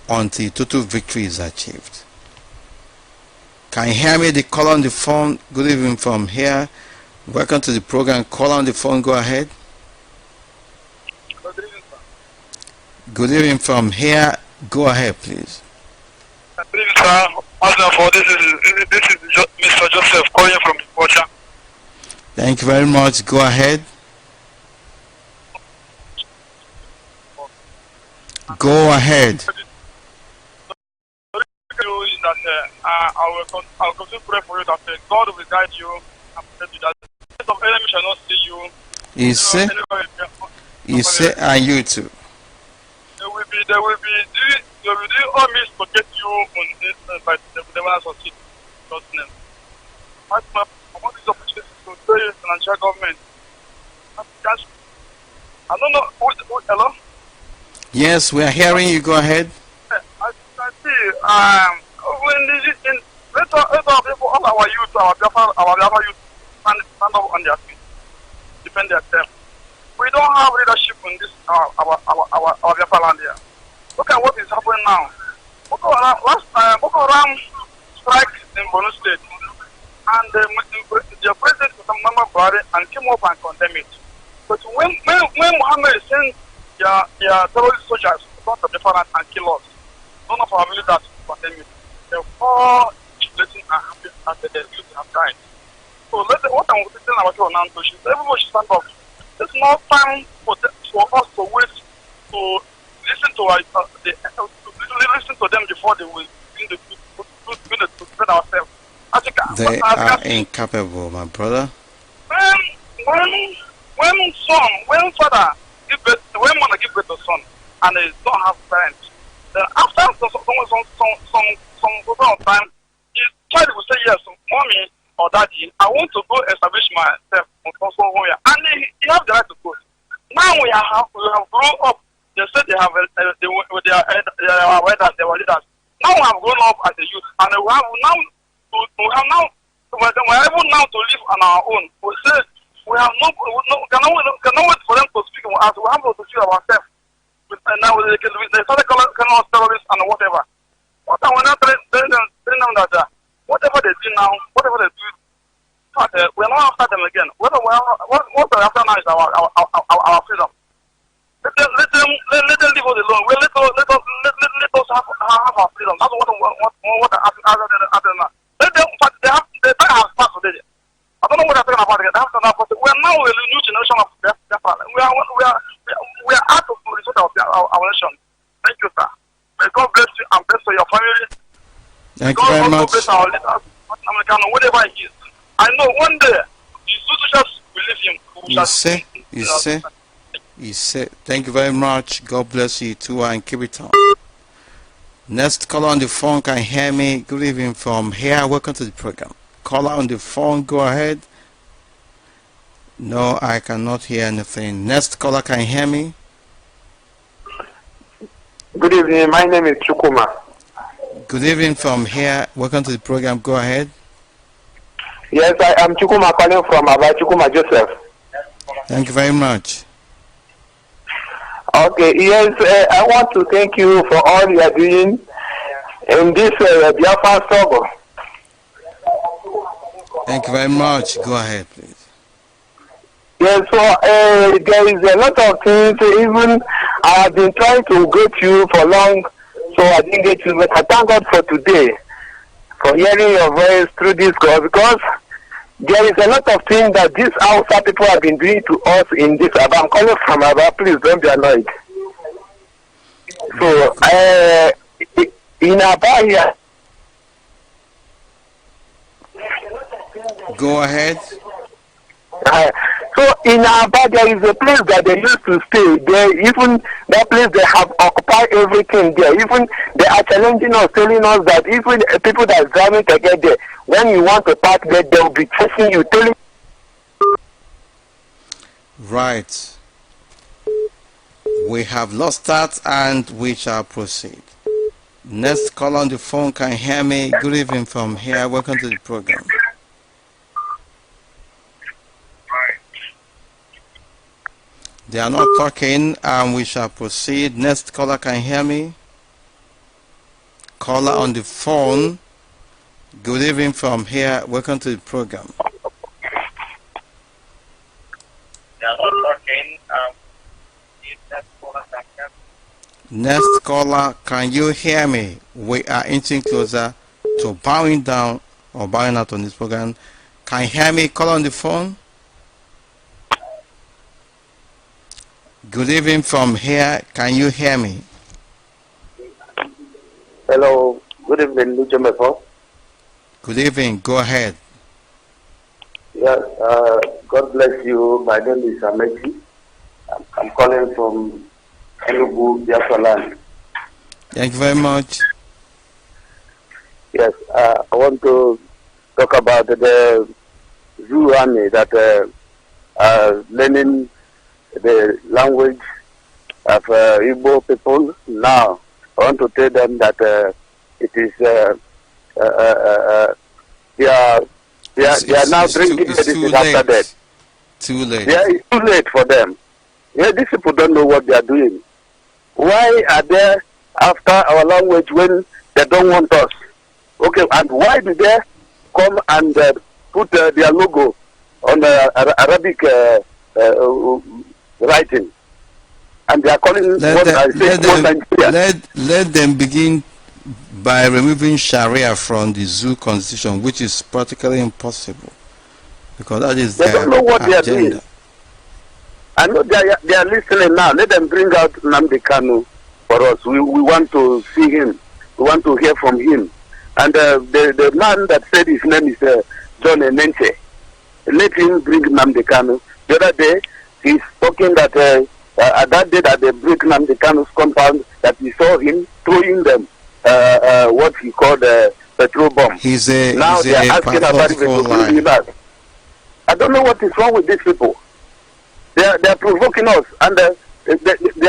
until total victory is achieved. Can you hear me? The caller on the phone. Good evening from here. Welcome to the program. Caller on the phone, go ahead. Good evening, sir. Good evening from here. Go ahead, please. Good evening, sir. This is Mr. Joseph calling from Ipob. Thank you very much. Go ahead. Go ahead. I'll continue to pray for you that God will guide you and protect you, that the enemy shall not see you. You say, and you too. They will do all means to get you on this by the devil succeed. God's name. I want this opportunity to tell you, the Nigerian government. I don't know. Hello? Yes, we are hearing you. Go ahead. I see. Let all our youth, our Biafra youth, stand up on their feet, defend themselves. We don't have leadership in this our Biafra land here. Look at what is happening now. Boko Haram strike in Borno State, and the president Muhammad Buhari and came up and condemned it. But when Muhammad sent their terrorist soldiers to come to Biafra land and kill us, none of our leaders condemned it. The four blessings are happy after the youth have died. So what I'm saying about you now, everybody should stand up. There's no time for us to wait to listen to listen to them before they will begin to defend ourselves. They are incapable, my brother. When father give birth, when mother give birth to son and they don't have parents, then after some time, the child will say, yes, mommy or daddy, I want to go establish myself on somewhere, and he have the right to go. Now we have grown up. They said they have they were leaders. Now we have grown up as a youth, and we are able now to live on our own. We say we have cannot wait for them to speak for us. We have to speak ourselves. And now they started calling us terrorists and whatever. What I want to tell them that whatever they do now, whatever they do, we're not after them again. What we're after now is our freedom. Let them leave us alone. Let us have our freedom. That's what I ask them now. Let them, but they have passed today. I don't know what they're talking about again. We're now a new generation of Biafra. We are out of the result of our nation. Thank you, sir. May God bless you and bless your family. Thank you very much. Bless our leaders, whatever it is. I know one day the soldiers will leave him. You say. Thank you very much. God bless you too, and keep it on. Next caller on the phone, can you hear me? Good evening from here. Welcome to the program. Caller on the phone, go ahead. No, I cannot hear anything. Next caller, can you hear me? Good evening. My name is Chukuma. Good evening from here. Welcome to the program. Go ahead. Yes, I am Chukuma calling from Aba, Chukuma Joseph. Thank you very much. Okay, yes, I want to thank you for all you are doing in this Biafra struggle. Thank you very much. Go ahead, please. Yes, so there is a lot of things, even I have been trying to get you for long, so I didn't get you, but I thank God for today, for hearing your voice through this call, because there is a lot of things that these outside people have been doing to us in this Aba. I'm calling from Aba, please don't be annoyed. So, in Aba here. Go ahead. So in Aba, there is a place that they used to stay. There, even that place, they have occupied everything there. Even they are challenging us, telling us that even people that are driving to get there, when you want to park there, they will be chasing you, telling. Right. We have lost that and we shall proceed. Next call on the phone can hear me. Good evening from here. Welcome to the program. They are not talking and we shall proceed. Next caller can hear me. Caller on the phone. Good evening from here. Welcome to the program. They are not talking. Next caller, can you hear me? We are inching closer to bowing down or bowing out on this program. Can you hear me? Call on the phone. Good evening from here. Can you hear me? Hello, good evening, Lujamefo. Good evening. Go ahead. Yes, God bless you. My name is Ameki. I'm calling from Enugu, Biafra land. Thank you very much. Yes, I want to talk about the Zoo army that are learning the language of Igbo people. Now, I want to tell them that it is they are now drinking medicine after that. Too late. Yeah, it's too late for them. Yeah, these people don't know what they are doing. Why are they after our language when they don't want us? Okay, and why do they come and put their logo on Arabic writing? And they are calling let them begin by removing Sharia from the zoo constitution, which is practically impossible, because that is they their don't know what agenda. They are doing. I know they are listening now. Let them bring out Nnamdi Kanu for us. We want to see him. We want to hear from him. And the man that said his name is John Enenche. Let him bring Nnamdi Kanu. The other day, he's talking that at that day that they break Nnamdi Kanu's compound, that he saw him throwing them what he called petrol bomb. Now they are asking about it. I don't know what is wrong with these people. They are provoking us, and they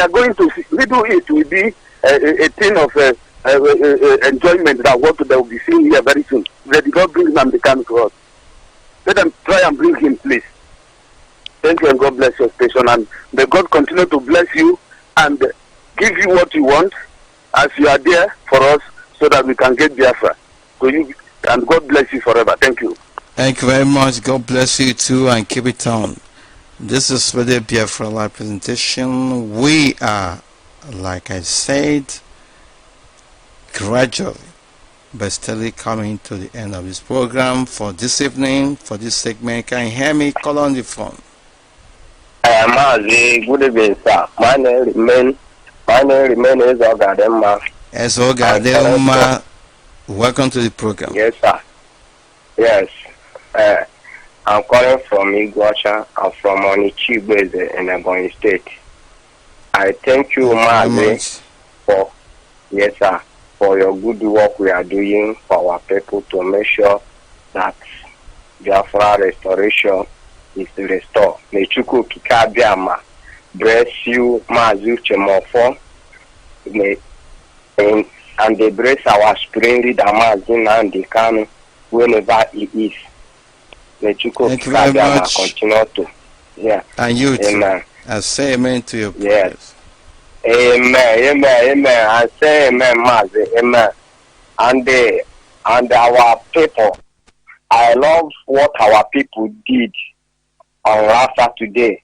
are going to see. Middle East will be a thing of enjoyment that what they will be seeing here very soon. They did not bring Nnamdi Kanu to us. Let them try and bring him, please. Thank you, and God bless your station, and may God continue to bless you and give you what you want as you are there for us, so that we can get Biafra. So you, and God bless you forever. Thank you. Thank you very much. God bless you too, and keep it on. This is the Biafra live presentation. We are, like I said, gradually but steadily coming to the end of this program for this evening, for this segment. Can you hear me? Call on the phone. Good evening, sir. My name remains Ogadema. Yes, Ogadema. Welcome to the program. Yes, sir. Yes. I'm calling from Iguacha. I'm from Onichibwe in Ebonyi State. I thank you, Mazi, for your good work we are doing for our people to make sure that Biafra restoration is restored. May Chuku Kikabiama bless you, Mazi Chemofo, and they bless our spring leader, Mazi Nnamdi Kanu, whenever he is. May Chuko Thank you very much. continue to. Yeah. And you too. Amen. I say amen to your Yes. prayers. Amen. I say amen, Mazi. Amen. And our people, I love what our people did on last Saturday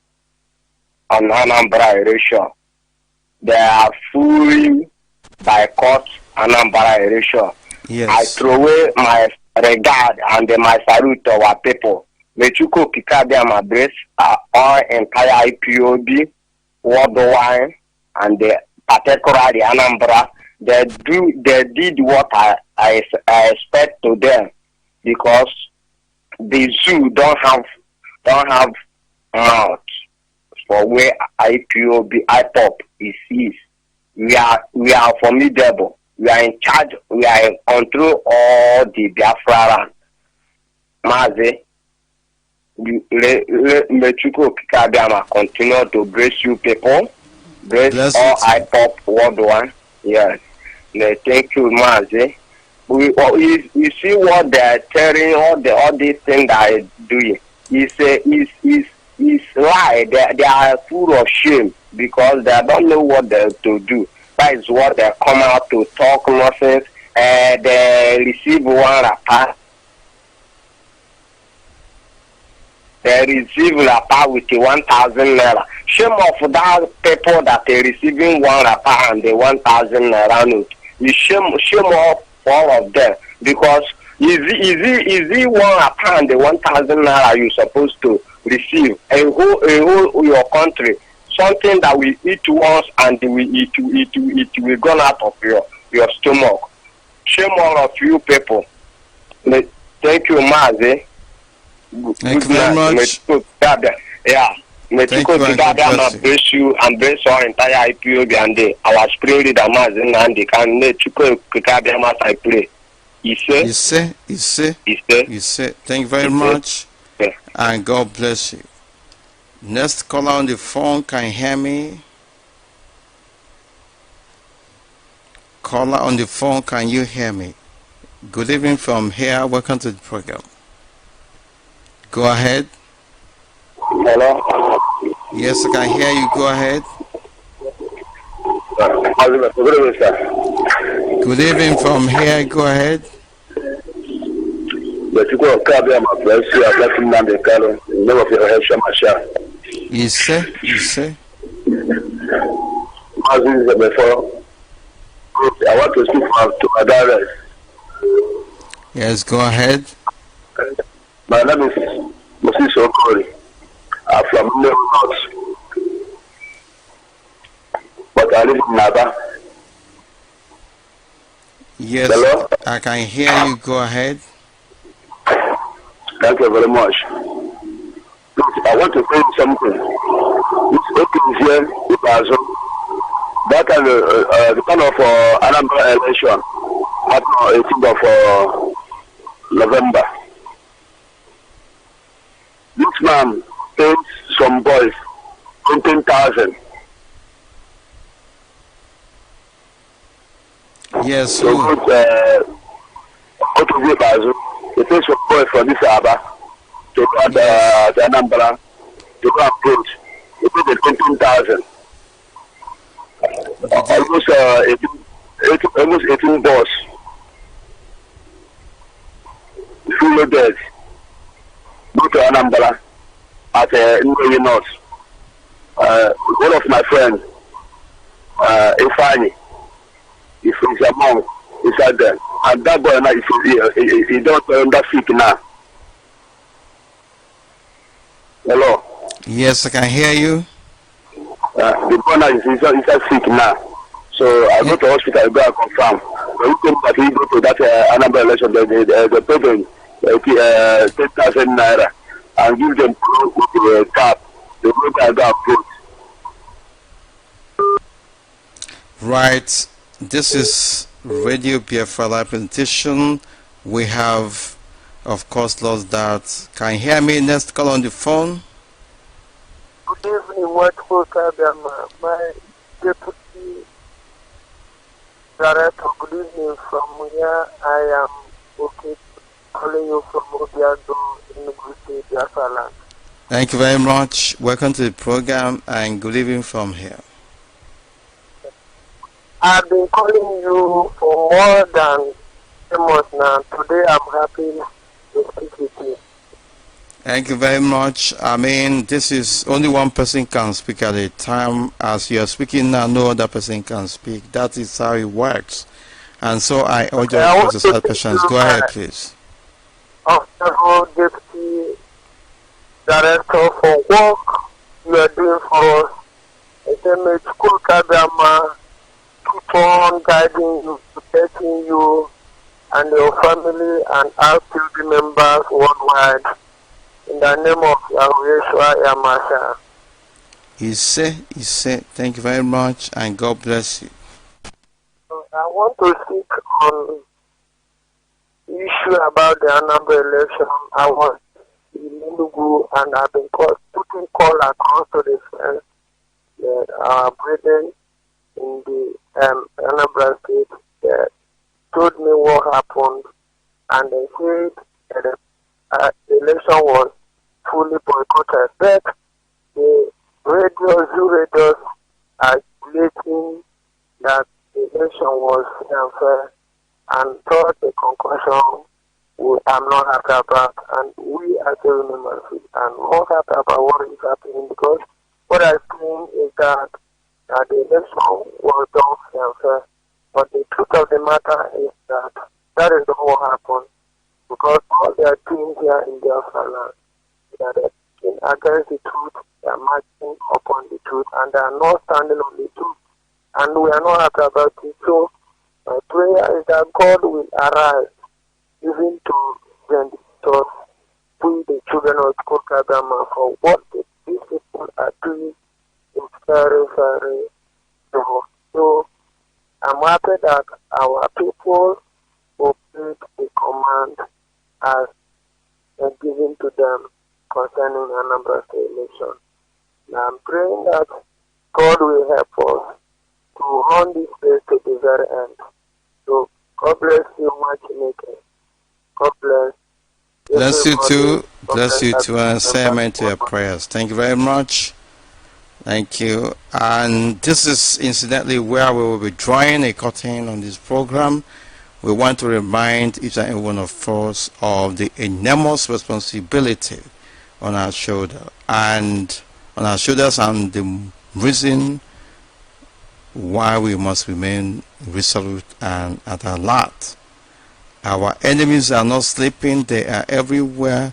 on Anambra election. They are fully boycott Anambra election. Yes. I throw away my regard and my salute to our people. Mechuko Kikabia Mabres all entire IPOB, worldwide, and particularly Anambra. They did what I expect to them, because the zoo don't have mouth for where Ipob is. We are formidable. We are in charge. We are in control all the Biafra land. Mazi, Mechuko Kikabia continue to bless you people, bless all Ipob worldwide. Yes. Thank you, Mazi. We see what they are telling, all these things that are doing. It's lie. They are full of shame because they don't know what they to do. That is what they come out to talk nonsense. They receive one rapper. They receive rapper with 1,000 naira. Shame of that people that they receiving one rapper and the 1,000 naira note. You shame of all of them, because is it one rapper and the 1,000 naira you supposed to receive a whole your country, something that we eat once and it will go out of your stomach. Shame all of you people. Thank you, Mazi. Thank you very much. Yeah. Bless you and bless our entire IPOB and our spirit leader Mazi Nnamdi Kanu. I pray. You say. Thank you very much. Yeah. And God bless you. Next caller on the phone, can you hear me? Caller on the phone, can you hear me? Good evening from here. Welcome to the program. Go ahead. Hello. Yes, I can hear you. Go ahead. Good evening, sir. Good evening from here. Go ahead. You say. I want to speak to my direct. Yes, go ahead. My name is Moses Okori. I'm from North, but I live in Naba. Yes, hello? I can hear you. Go ahead. Thank you very much. I want to say something. It's open here in Brazil. That time, the kind of Anambra election happened on 18th of November. This man paid some boys 20,000. Yes, so who? He paid some boys from this Aba to go at Anambra to go and vote. He paid 20,000. Almost 18 boss. Full dead. Go to Anambra at Nnewi North. One of my friends, Ifani, is from Jamon, is out there. And that boy now, he don't that sick now. Hello? Yes, I can hear you. The boy now is sick now. So I go to hospital, I go and confirm. When we come back, he go to that Anambra election, the president, 10,000 naira, and give them with the cap. They go back and go and vote. Right. This is Radio Biafra Live presentation. We have, of course, lost that. Can you hear me? Next call on the phone. Good evening, Watchful Kabiama. My deputy director, good evening from here. I am okay. calling you from Obiado in the Biafra land. Thank you very much. Welcome to the program and good evening from here. I've been calling you for more than 10 months now. Today I'm happy to speak with you. Thank you very much. I mean, this is only one person can speak at a time. As you are speaking now, no other person can speak. That is how it works. And so I urge you to exercise patience. Go ahead, please. Honorable Deputy Director for work you are doing for us. SMA School Kadama, keep on guiding you, protecting you and your family and our community members worldwide. In the name of Yahweh Yamasha. He said, thank you very much and God bless you. I want to speak on the issue about the Anambra election. I was in Enugu and I've been putting call across to the friends that our brethren in the Anambra state that told me what happened, and they said that the election was fully boycotted. But the Zoo radios are stating that the election was unfair and thought the conclusion I'm not happy about, and we as a members are not happy about what is happening, because what I've seen is that the election was done unfair. But the truth of the matter is that that is not what happened, because all they are doing here in Biafra land, they are speaking against the truth, they are marching upon the truth, and they are not standing on the truth. And we are not happy about it. So my prayer is that God will arise, even to Venditors, we the children of Kokagama, for what these people are doing is very, very wrong. So I'm happy that our people obeyed the command as given to them concerning Anambra State election. And I'm praying that God will help us to run this place to the very end. So God bless you, matchmaker. God bless. Bless you too. Bless you too, and say amen to your prayers. Thank you very much. Thank you. And this is incidentally where we will be drawing a curtain on this program. We want to remind each and every one of us of the enormous responsibility on our shoulders, and the reason why we must remain resolute and at alert. Our enemies are not sleeping, they are everywhere,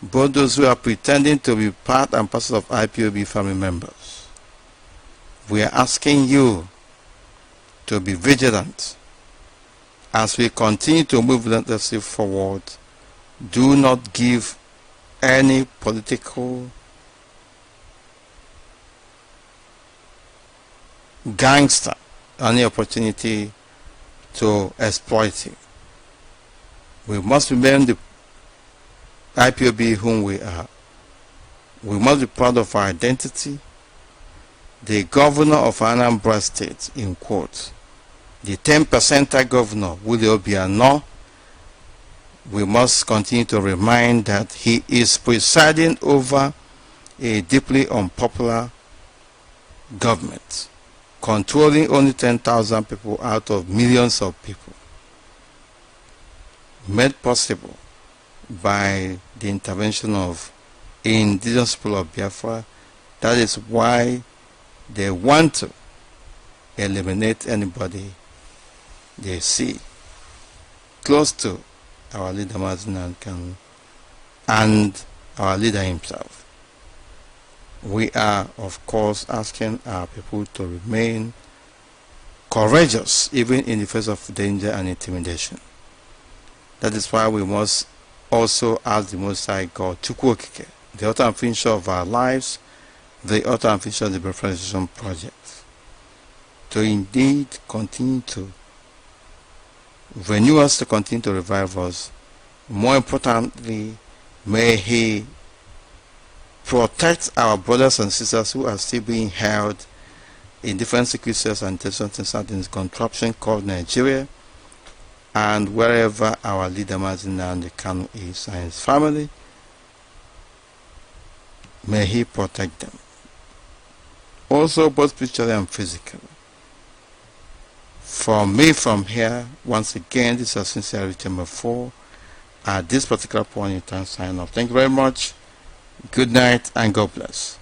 both those who are pretending to be part and parcel of IPOB family members. We are asking you to be vigilant as we continue to move relentlessly forward. Do not give any political gangster any opportunity to exploit it. We must remain the IPOB whom we are. We must be proud of our identity. The governor of Anambra State, in quotes, the 10% governor, Willie Obiano, we must continue to remind that he is presiding over a deeply unpopular government, controlling only 10,000 people out of millions of people, made possible by the intervention of indigenous people of Biafra. That is why they want to eliminate anybody they see close to our leader Nnamdi Kanu and our leader himself. We are, of course, asking our people to remain courageous even in the face of danger and intimidation. That is why we must also ask the Most High God, Chukwokike, the author and finisher of our lives, the author and finisher of the Biafranization project, to indeed continue to renew us, to continue to revive us. More importantly, may He protect our brothers and sisters who are still being held in different secret cells and detention centers in this contraption called Nigeria. and wherever our leader Nnamdi Kanu is and his family, may he protect them. Also both spiritually and physically. From me from here, once again, this is Sincerity number 4 at this particular point in time. Sign off. Thank you very much. Good night and God bless.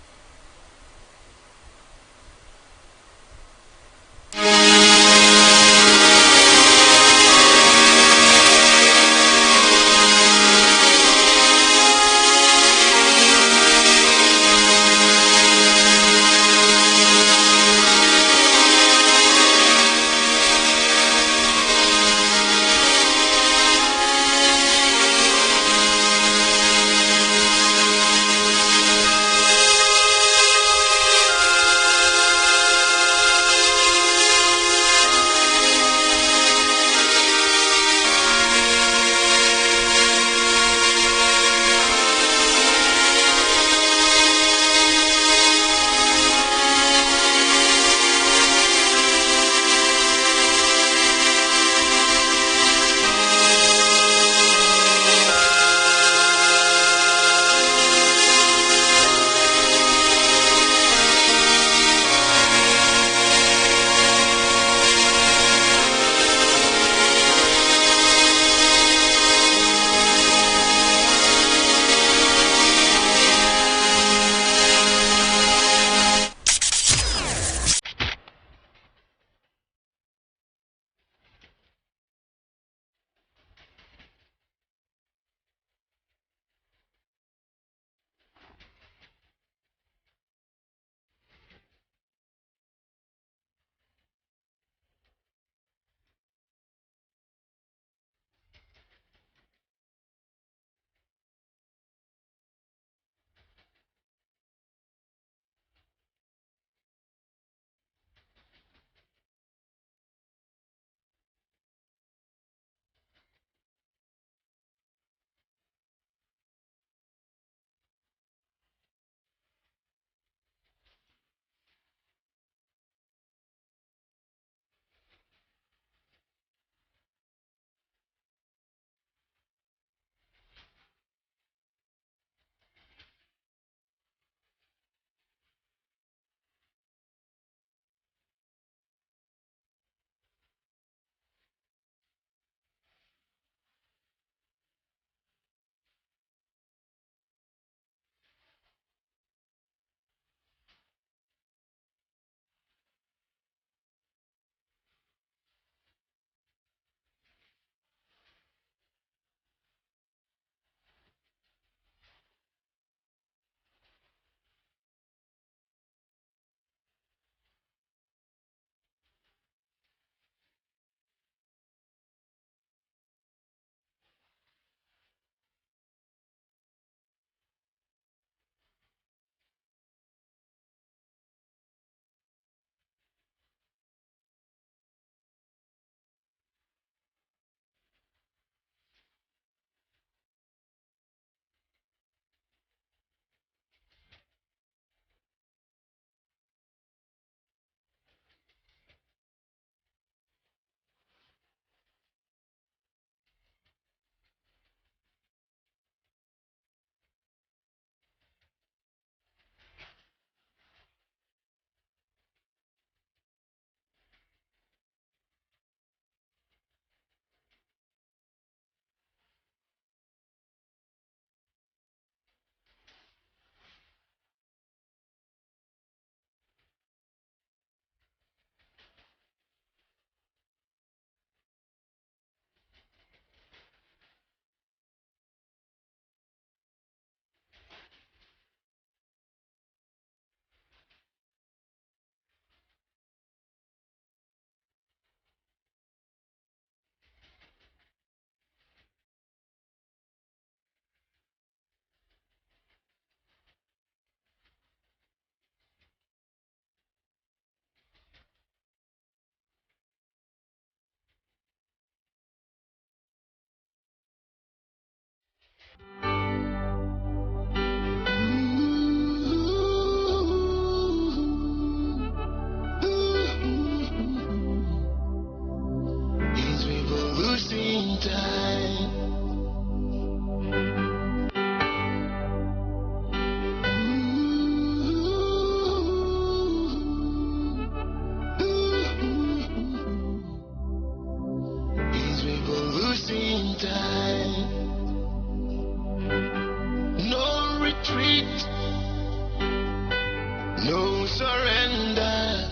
no surrender.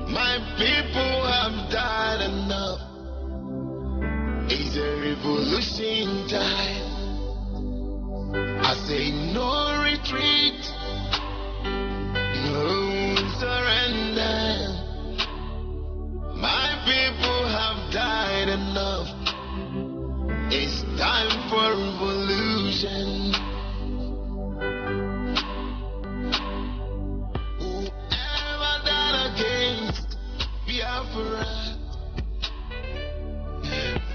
My people have died enough. It's a revolution time. I say no retreat, no surrender. My people have died enough. It's time for revolution. Whoever died against Biafra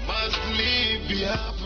must leave Biafra.